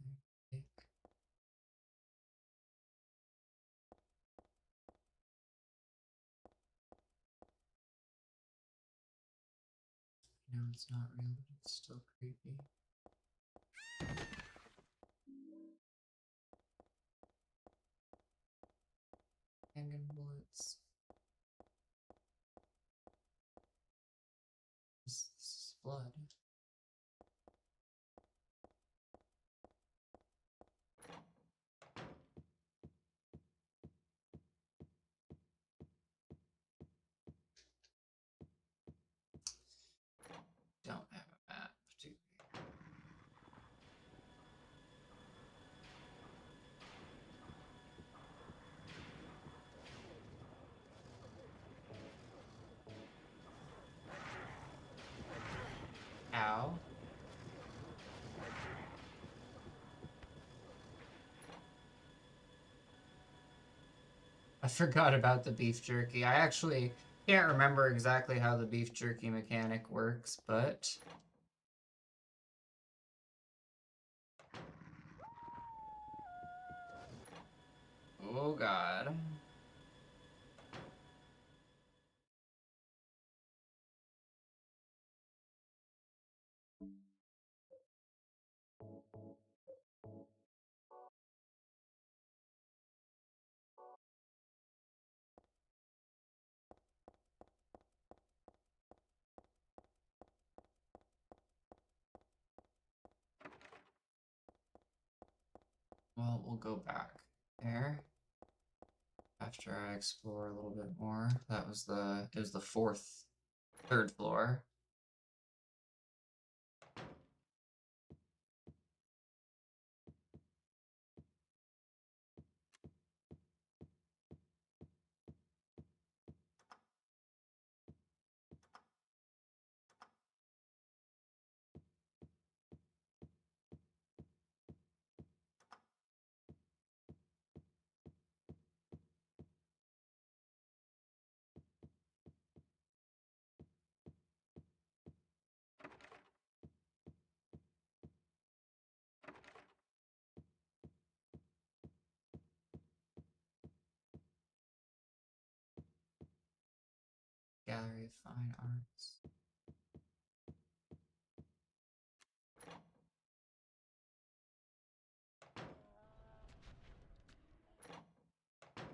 No, it's not real, but it's still creepy. Hanging bullets. This is blood. Don't have a map, do we? Ow. I forgot about the beef jerky. I actually can't remember exactly how the beef jerky mechanic works, but... Oh god. Well, we'll go back there after I explore a little bit more. It was the third floor. Gallery of Fine Arts.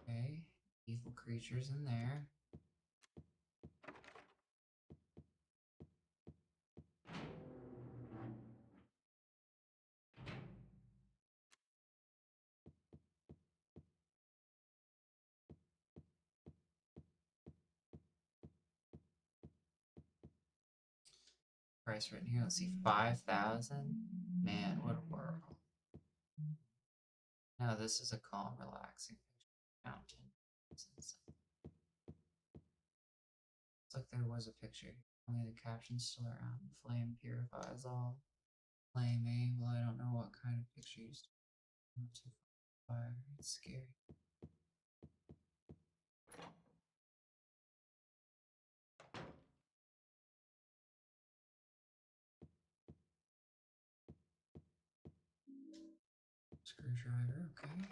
Okay, evil creatures in there. Price written here. Let's see, 5,000. Man, what a world. Now this is a calm, relaxing mountain. It's like there was a picture. Only the caption's still around. The flame purifies all. Flame, eh? Well, I don't know what kind of picture you still want to fire. It's scary. Screwdriver, okay.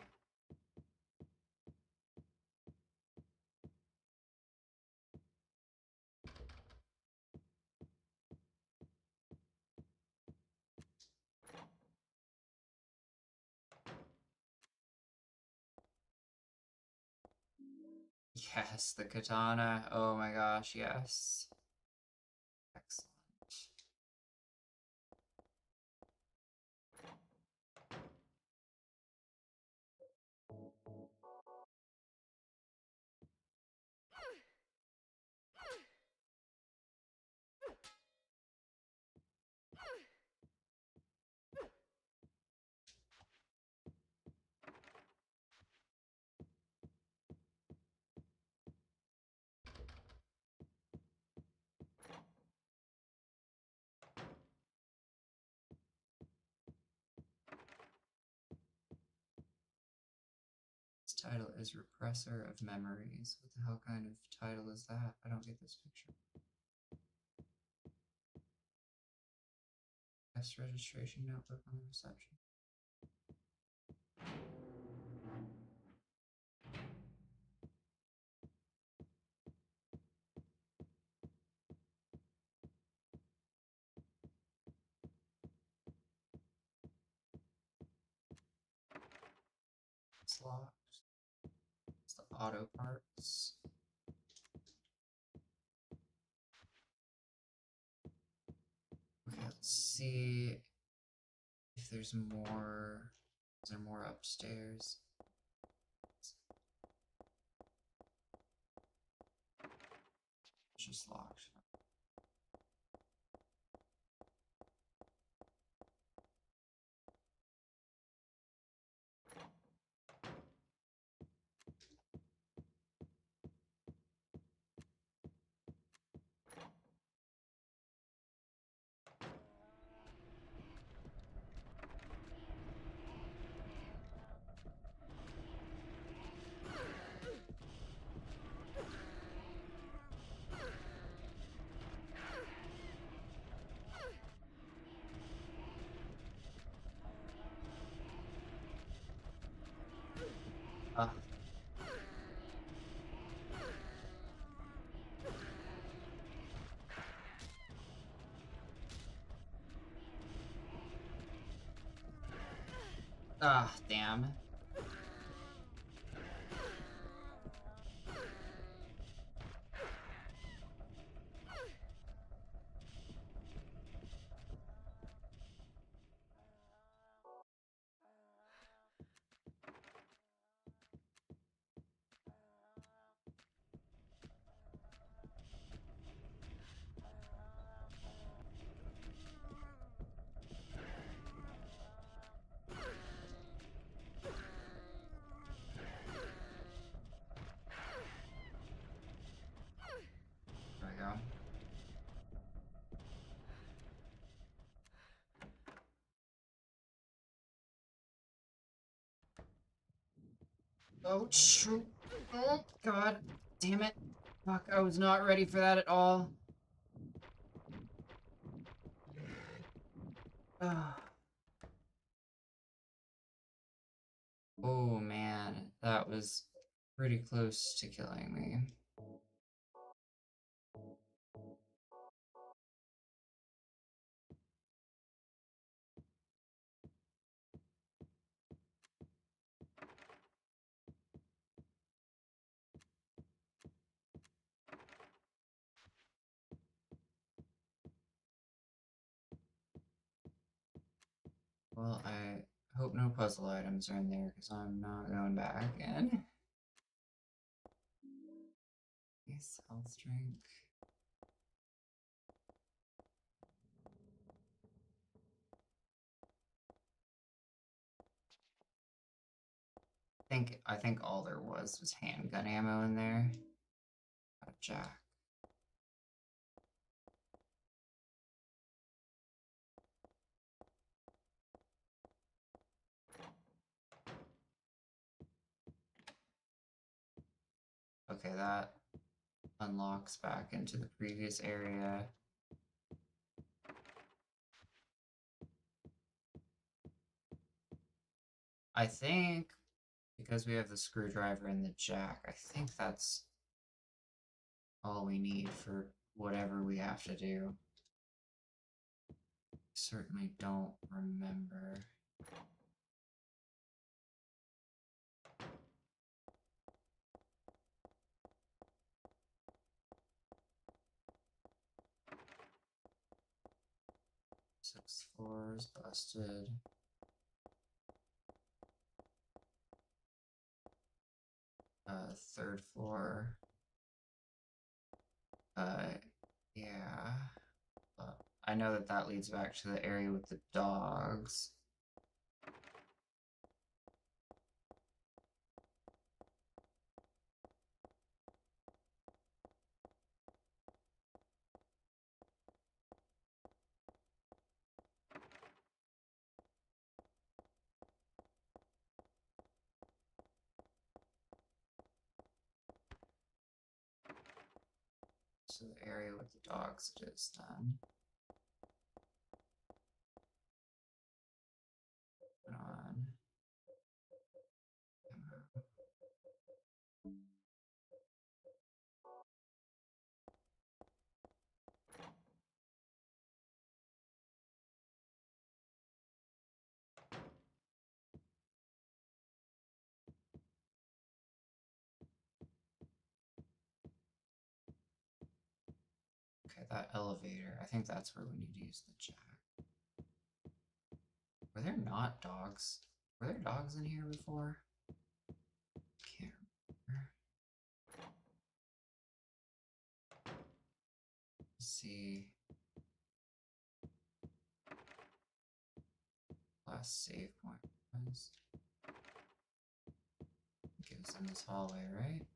Yes, the katana. Oh my gosh, yes. Excellent. This title is Repressor of Memories. What the hell kind of title is that? I don't get this picture. Guest registration notebook on the reception. It's locked. It's the auto parts. Okay, let's see if there's more. Is there more upstairs? It's just locked. Damn. There we go. Oh, shoot. Oh, God. Damn it. Fuck, I was not ready for that at all. Oh, man. That was pretty close to killing me. Well, I hope no puzzle items are in there, because I'm not going back in. Nice health drink. I think all there was handgun ammo in there. Got a jack. Okay, that unlocks back into the previous area. I think, because we have the screwdriver and the jack, I think that's all we need for whatever we have to do. Certainly don't remember. Sixth floor is busted. Third floor. Yeah. I know that leads back to the area with the dogs. So the area with the dogs it is then. Put on. Okay, that elevator. I think that's where we need to use the jack. Were there not dogs? Were there dogs in here before? Can't remember. Let's see. Last save point was. I think it was in this hallway, right?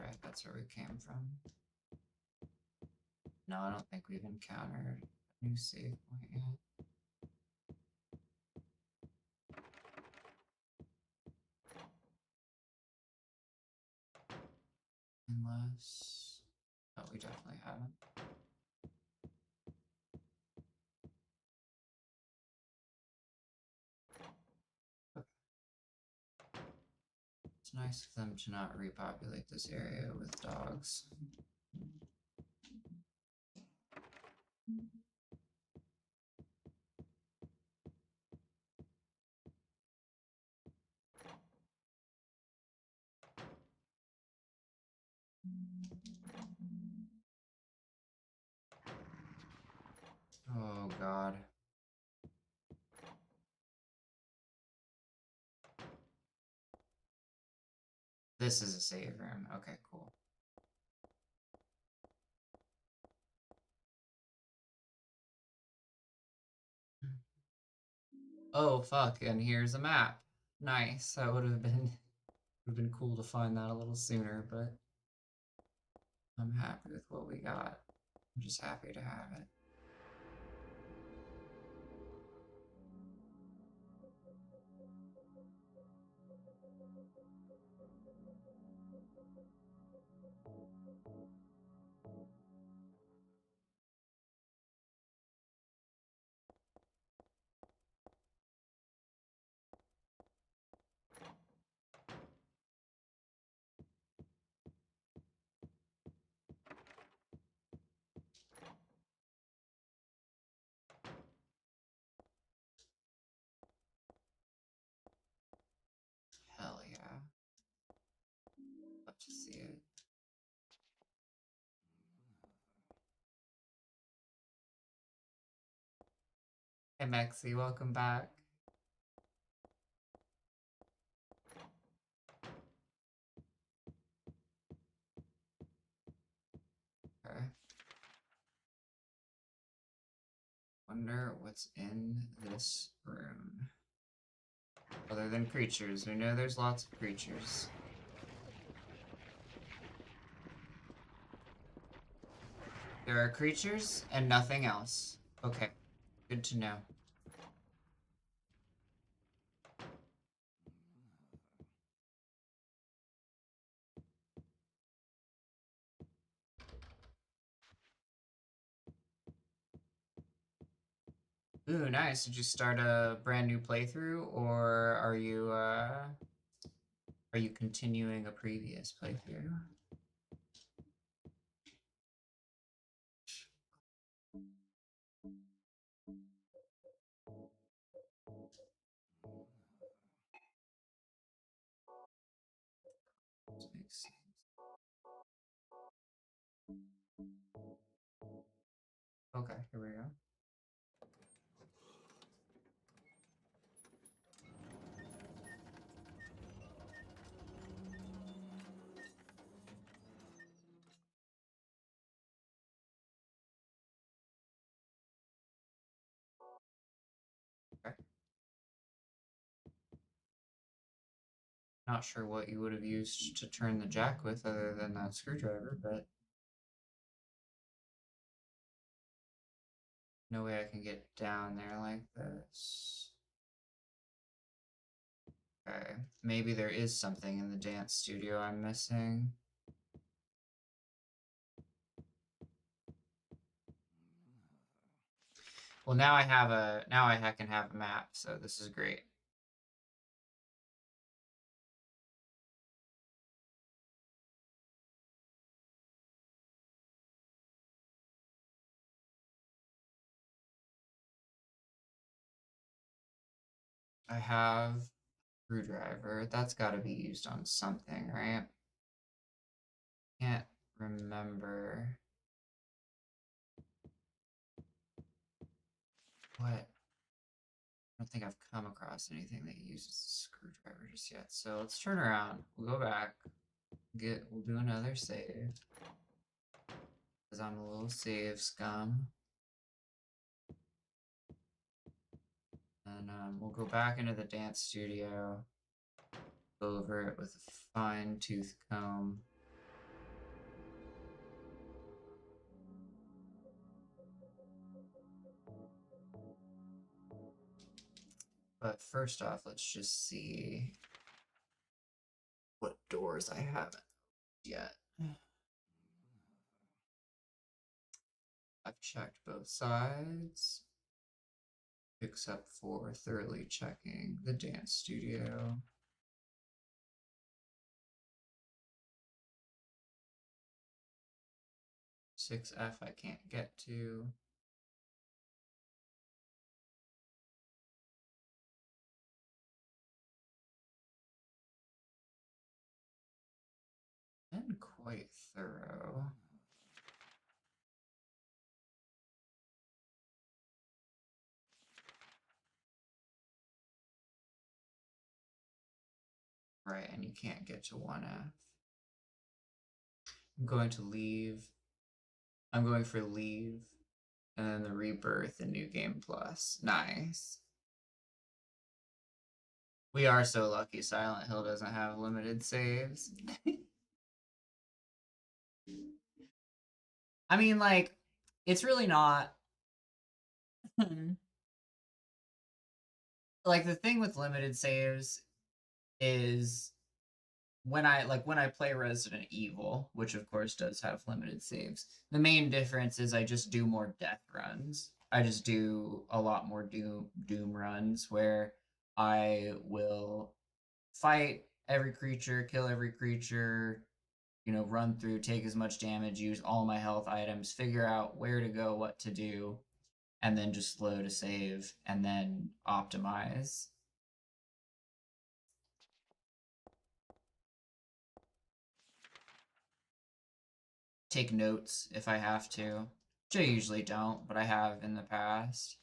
Right, that's where we came from. No, I don't think we've encountered a new save point yet. Unless... Oh, we definitely haven't. Okay. It's nice of them to not repopulate this area with dogs. Oh god. This is a save room. Okay, cool. Oh fuck, and here's a map. Nice. That would have been cool to find that a little sooner, but I'm happy with what we got. I'm just happy to have it. Hell yeah. Love to see it. Hey Mexi, welcome back. Okay. Wonder what's in this room. Other than creatures. We know there's lots of creatures. There are creatures and nothing else. Okay. Good to know. Ooh, nice. Did you start a brand new playthrough, or are you continuing a previous playthrough? This makes sense. Okay, here we go. Okay. Not sure what you would have used to turn the jack with other than that screwdriver, but no way I can get down there like this. Okay, maybe there is something in the dance studio I'm missing. Well, now I can have a map, so this is great. I have screwdriver. That's got to be used on something, right? Can't remember what. I don't think I've come across anything that uses a screwdriver just yet. So let's turn around. We'll go back. We'll do another save. Because I'm a little save scum. And we'll go back into the dance studio. Go over it with a fine tooth comb. But first off, let's just see what doors I haven't yet. I've checked both sides, except for thoroughly checking the dance studio. Six F I can't get to. Been quite thorough. Right, and you can't get to 1F. I'm going to leave. I'm going for leave. And then the rebirth and new game plus. Nice. We are so lucky Silent Hill doesn't have limited saves. I mean, like, it's really not. Like, the thing with limited saves is when I play Resident Evil, which of course does have limited saves, the main difference is I just do more death runs. I just do a lot more doom runs where I will fight every creature, kill every creature, run through, take as much damage, use all my health items, figure out where to go, what to do, and then just slow to save and then optimize. Take notes if I have to, which I usually don't, but I have in the past.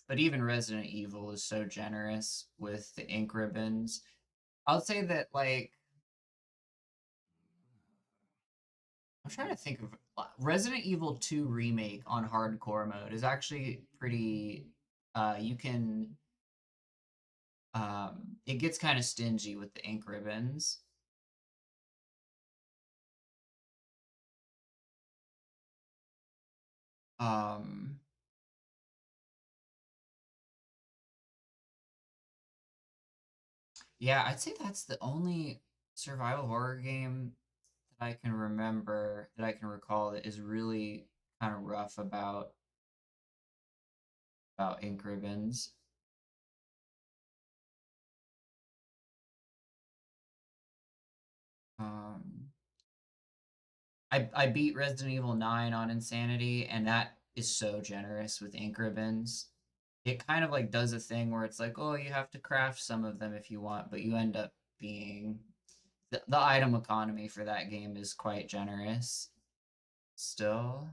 But even Resident Evil is so generous with the ink ribbons. I'll say that, like, I'm trying to think of Resident Evil 2 Remake on hardcore mode is actually pretty. You can. It gets kind of stingy with the ink ribbons. Um, yeah, I'd say that's the only survival horror game that I can remember, that I can recall, that is really kind of rough about ink ribbons. Um, I beat Resident Evil 9 on Insanity, and that is so generous with ink ribbons. It kind of like does a thing where it's like, oh, you have to craft some of them if you want, but you end up being the item economy for that game is quite generous still.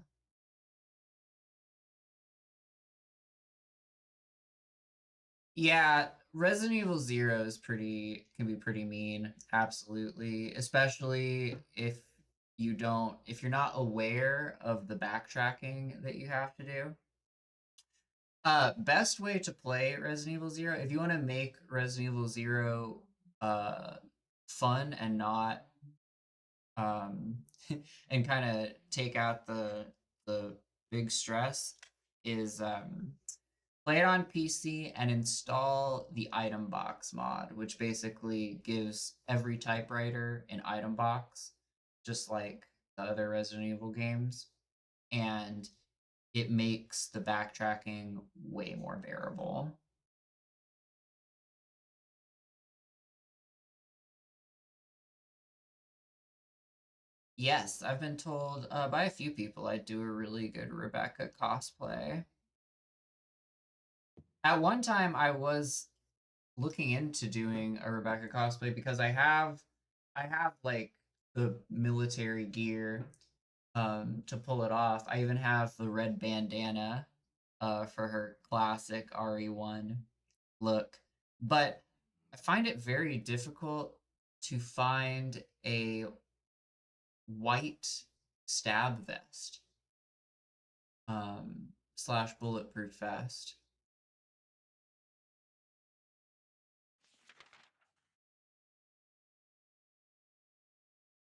Yeah, Resident Evil 0 is can be pretty mean, absolutely, especially if you're not aware of the backtracking that you have to do. Best way to play Resident Evil 0, if you want to make Resident Evil 0 uh fun and not um and kind of take out the big stress, is Play it on PC and install the item box mod, which basically gives every typewriter an item box, just like the other Resident Evil games. And it makes the backtracking way more bearable. Yes, I've been told by a few people I do a really good Rebecca cosplay. At one time, I was looking into doing a Rebecca cosplay because I have like the military gear to pull it off. I even have the red bandana for her classic RE1 look. But I find it very difficult to find a white stab vest slash bulletproof vest.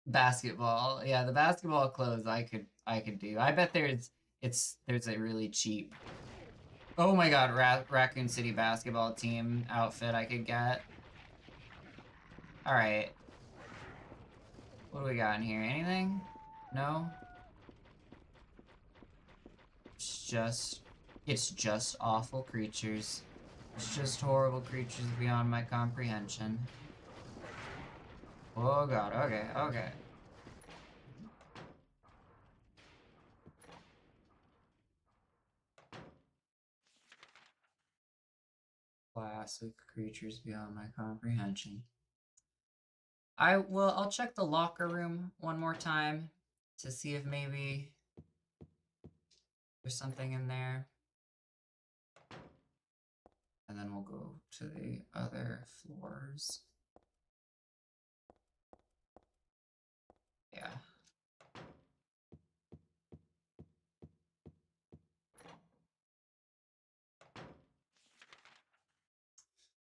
Basketball. Yeah, the basketball clothes I could do. I bet there's a really cheap. Oh my god, Raccoon City basketball team outfit I could get. All right. What do we got in here? Anything? No? It's just awful creatures. It's just horrible creatures beyond my comprehension. Oh god, okay, okay. Classic creatures beyond my comprehension. I'll check the locker room one more time to see if maybe there's something in there. And then we'll go to the other floors. Yeah.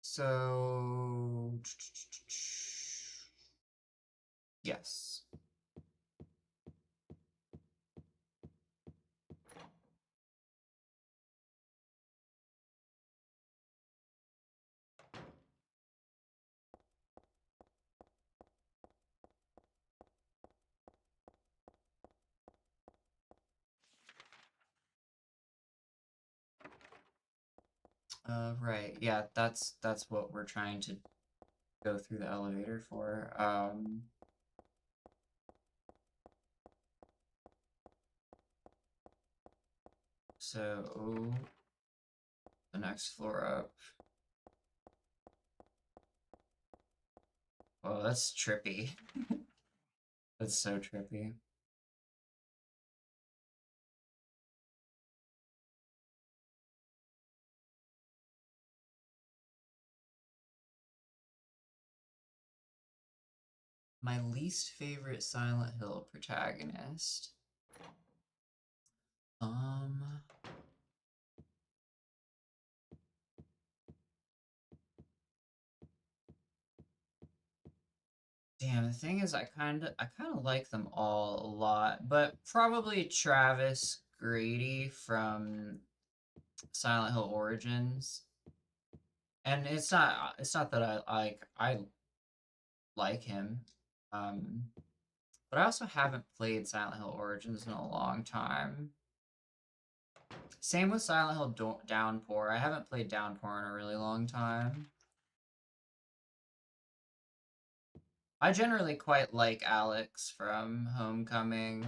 So yes. Right. Yeah, that's what we're trying to go through the elevator for. So the next floor up. Oh, that's trippy. That's so trippy. My least favorite Silent Hill protagonist. Damn, the thing is I kinda like them all a lot, but probably Travis Grady from Silent Hill Origins. And it's not that I like him. But I also haven't played Silent Hill Origins in a long time. Same with Silent Hill Downpour. I haven't played Downpour in a really long time. I generally quite like Alex from Homecoming.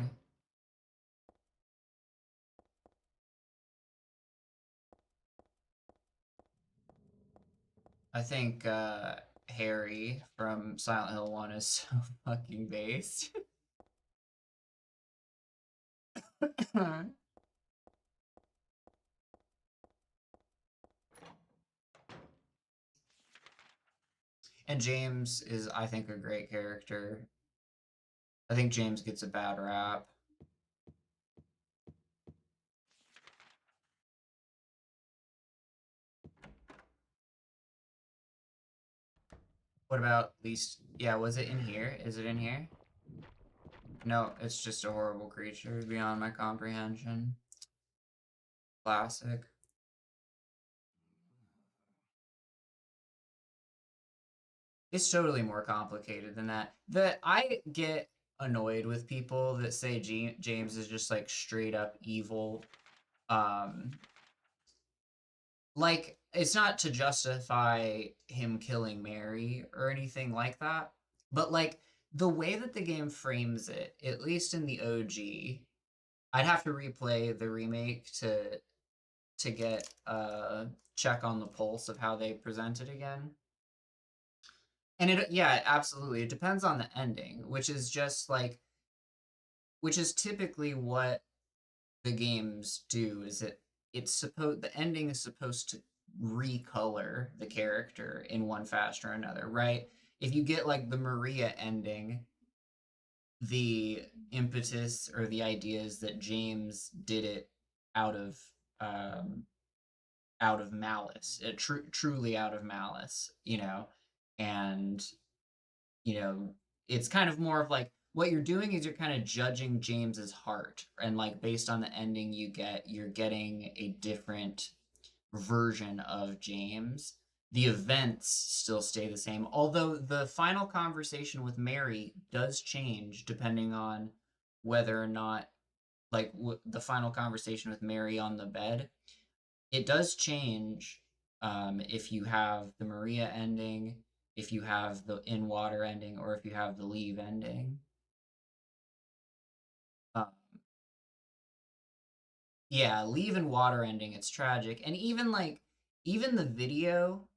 I think Harry from Silent Hill 1 is so fucking based. And James is, I think, a great character. I think James gets a bad rap. What about least? Yeah, was it in here? Is it in here? No, it's just a horrible creature beyond my comprehension. Classic. It's totally more complicated than that. That I get annoyed with people that say James is just like straight up evil. Um, like it's not to justify him killing Mary or anything like that, but like the way that the game frames it, at least in the OG, I'd have to replay the remake to get a check on the pulse of how they present it again. And it, yeah, absolutely. It depends on the ending, which is just like, which is typically what the games do. Is it's supposed the ending is supposed to recolor the character in one fashion or another, right? If you get like the Maria ending, the impetus or the idea is that James did it out of um, out of malice, truly out of malice, you know, and you know, it's kind of more of like what you're doing is you're kind of judging James's heart, and like based on the ending you get, you're getting a different version of James. The events still stay the same, although the final conversation with Mary does change depending on whether or not, like the final conversation with Mary on the bed, it does change if you have the Maria ending, if you have the in water ending, or if you have the leave ending. Uh, yeah, leave and water ending, it's tragic. And even like, even the video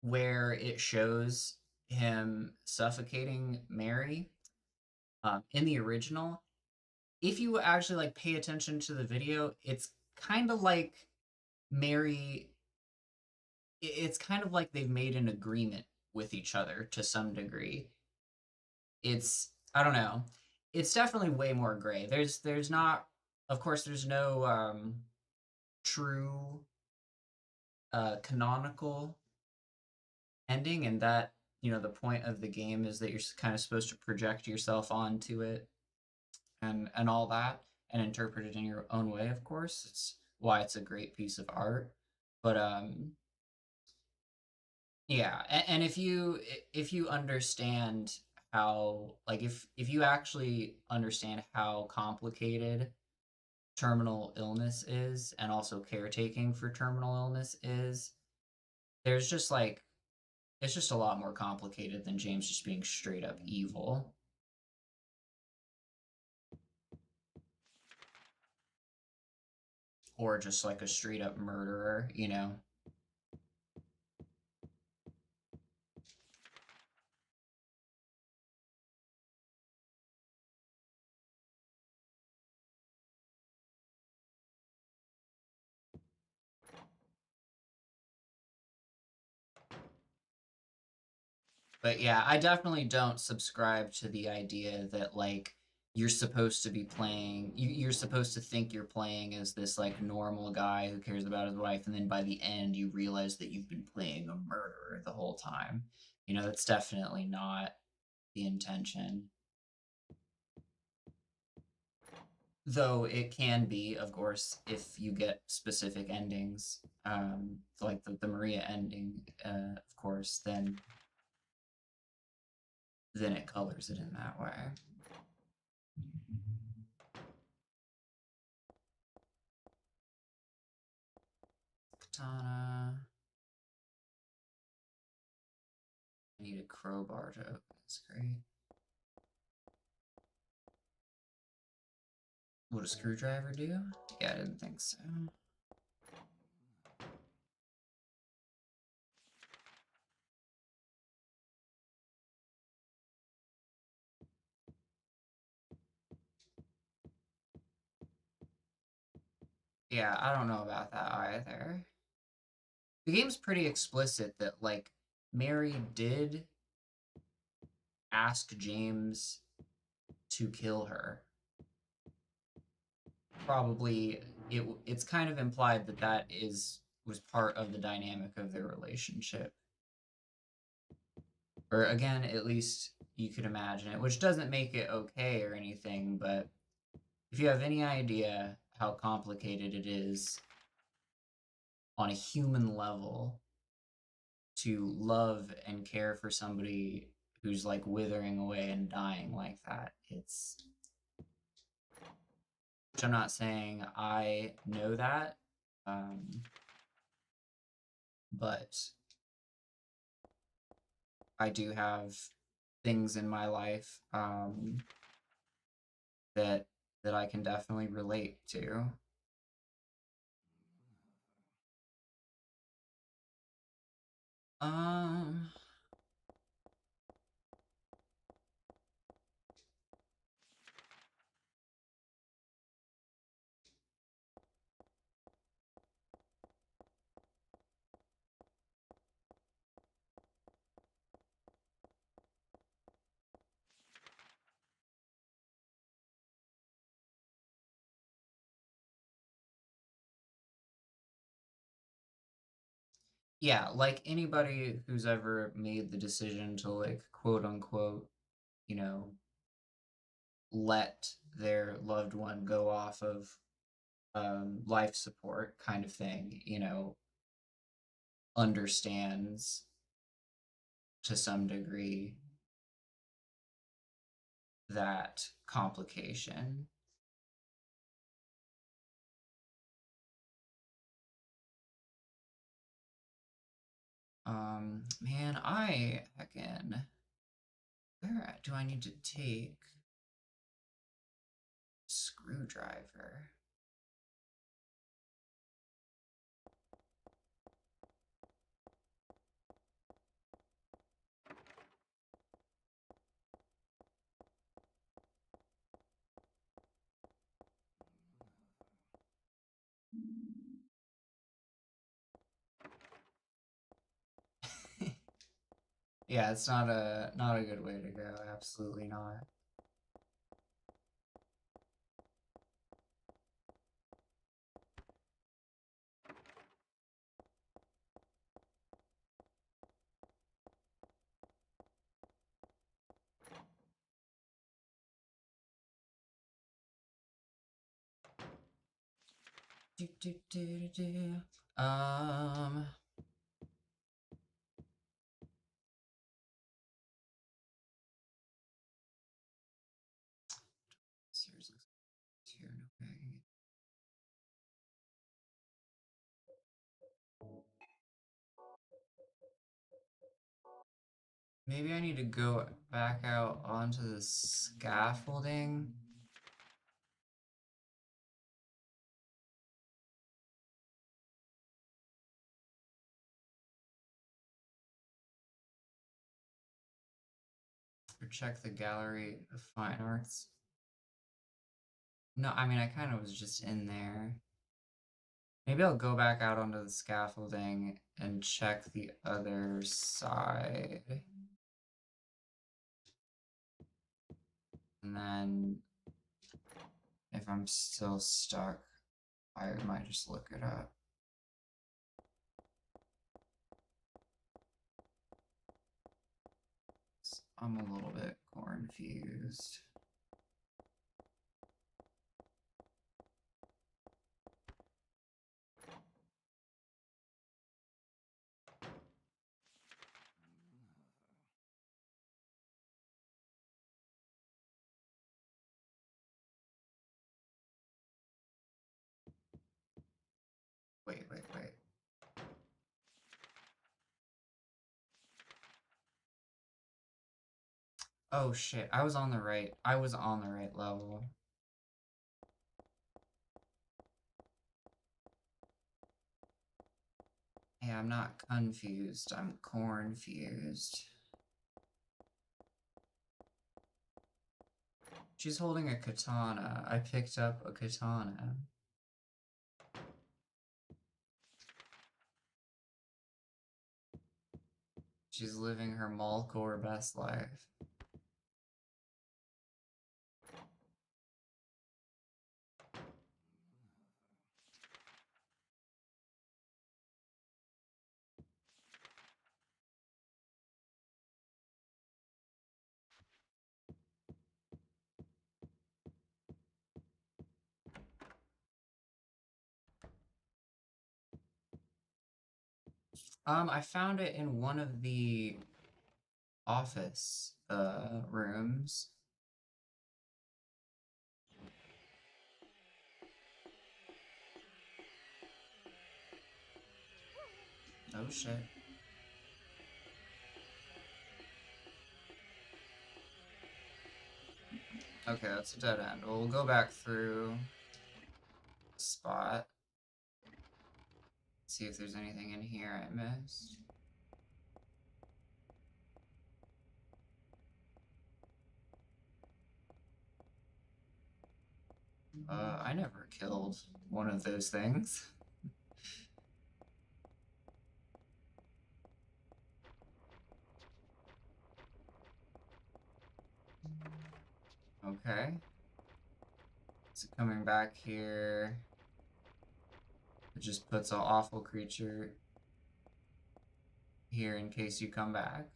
where it shows him suffocating Mary in the original, if you actually like pay attention to the video, it's kind of like Mary it's kind of like they've made an agreement with each other to some degree. It's I don't know. It's definitely way more gray. There's not of course there's no true canonical ending, and that you know the point of the game is that you're kind of supposed to project yourself onto it and all that and interpret it in your own way, of course. It's why it's a great piece of art. But yeah, and if you understand how like if you actually understand how complicated terminal illness is and also caretaking for terminal illness is, there's just like it's just a lot more complicated than James just being straight up evil or just like a straight up murderer, you know. But yeah, I definitely don't subscribe to the idea that like you're supposed to be playing you're supposed to think you're playing as this like normal guy who cares about his wife, and then by the end you realize that you've been playing a murderer the whole time. You know, that's definitely not the intention. Though it can be, of course, if you get specific endings, like the Maria ending, of course, then it colors it in that way. Katana. I need a crowbar to open this crate. Would a screwdriver do? Yeah, I didn't think so. Yeah, I don't know about that either. The game's pretty explicit that, like, Mary did ask James to kill her. Probably, it's kind of implied that was part of the dynamic of their relationship. Or again, at least you could imagine it, which doesn't make it okay or anything, but if you have any idea how complicated it is on a human level to love and care for somebody who's like withering away and dying like that. It's, which I'm not saying I know that, but I do have things in my life that I can definitely relate to. Um, yeah, like anybody who's ever made the decision to like quote unquote, you know, let their loved one go off of life support kind of thing, you know, understands to some degree that complication. Man, where do I need to take screwdriver? Yeah, it's not a good way to go. Absolutely not. Do, do, do, do, do. Seriously, here, no bagging. Maybe I need to go back out onto the scaffolding. Or check the gallery of fine arts. No, I mean, I kind of was just in there. Maybe I'll go back out onto the scaffolding and check the other side. And then if I'm still stuck, I might just look it up. I'm a little bit confused. Wait. Oh shit, I was on the right level. Hey, I'm not confused, I'm cornfused. She's holding a katana. I picked up a katana. She's living her Malcore best life. I found it in one of the office rooms. Oh shit. Okay, that's a dead end. We'll go back through the spot. See if there's anything in here I missed. I never killed one of those things. Okay. So coming back here, it just puts an awful creature here in case you come back.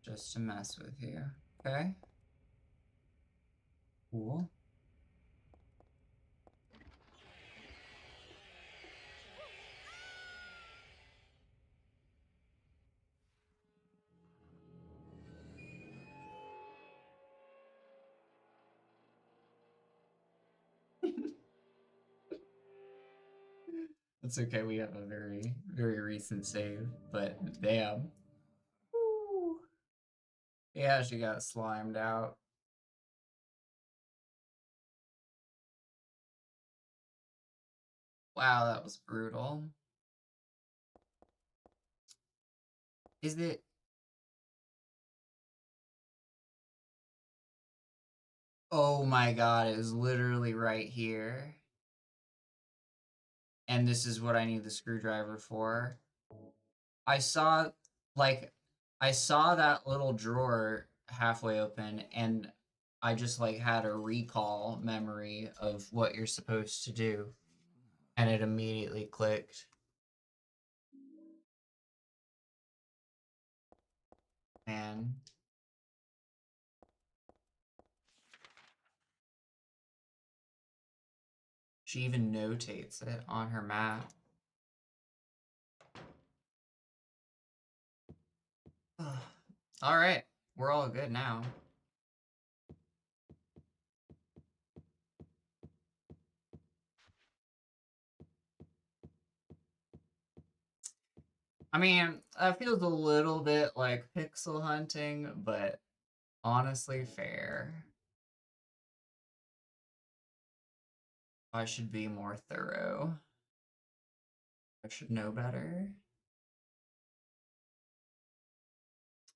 Just to mess with you. Okay. Cool. It's okay, we have a very, very recent save, but damn. Woo. Yeah, she got slimed out. Wow, that was brutal. Is it... Oh my god, it was literally right here. And this is what I need the screwdriver for. I saw, like, I saw that little drawer halfway open, and I just, like, had a recall memory of what you're supposed to do. And it immediately clicked. Man. She even notates it on her map. All right, we're all good now. I mean, that feels a little bit like pixel hunting, but honestly fair. I should be more thorough. I should know better.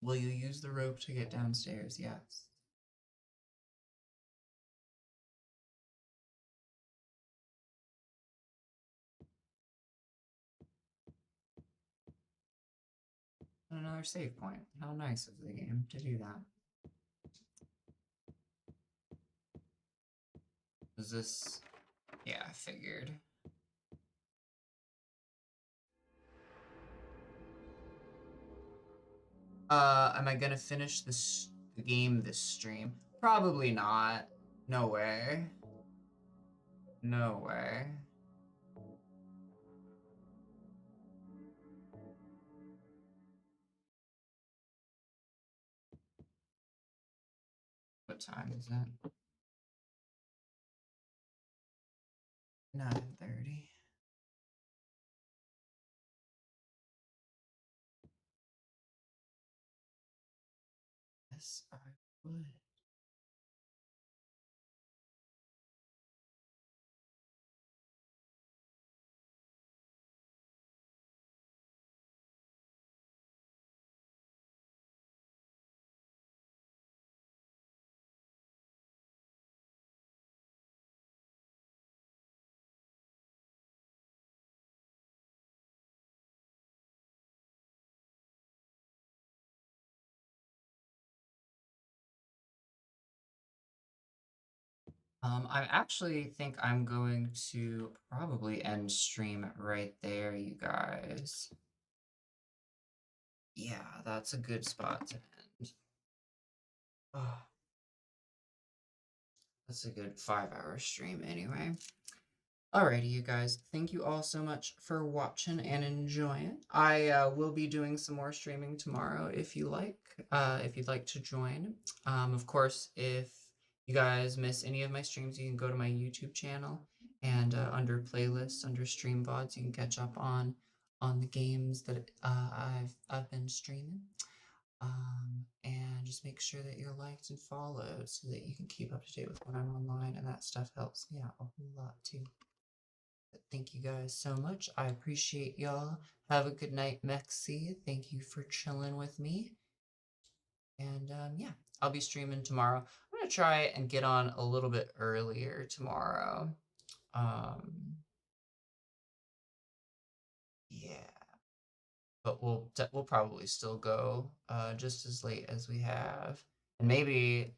Will you use the rope to get downstairs? Yes. Another save point. How nice of the game to do that. Is this... Yeah, I figured. Am I gonna finish the game this stream? Probably not. No way. No way. What time is it? 9:30. Yes, I would. I actually think I'm going to probably end stream right there, you guys. Yeah, that's a good spot to end. Oh, that's a good 5-hour stream anyway. Alrighty, you guys. Thank you all so much for watching and enjoying. I will be doing some more streaming tomorrow if you like. If you'd like to join. Of course, if you guys miss any of my streams, you can go to my YouTube channel and under playlists, under stream VODs, you can catch up on the games that I've been streaming. And just make sure that you're liked and followed so that you can keep up to date with when I'm online, and that stuff helps me out a whole lot too. But thank you guys so much. I appreciate y'all. Have a good night, Mexi. Thank you for chilling with me. And yeah, I'll be streaming tomorrow. I'm gonna try and get on a little bit earlier tomorrow. Yeah, but we'll probably still go just as late as we have, and maybe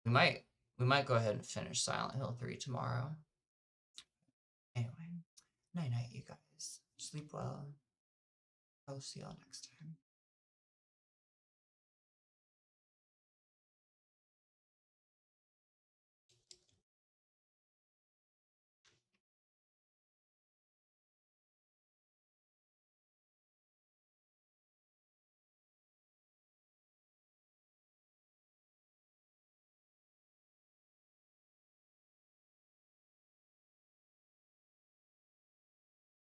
we might go ahead and finish Silent Hill 3 tomorrow. Anyway, night night, you guys. Sleep well. I'll see y'all next time.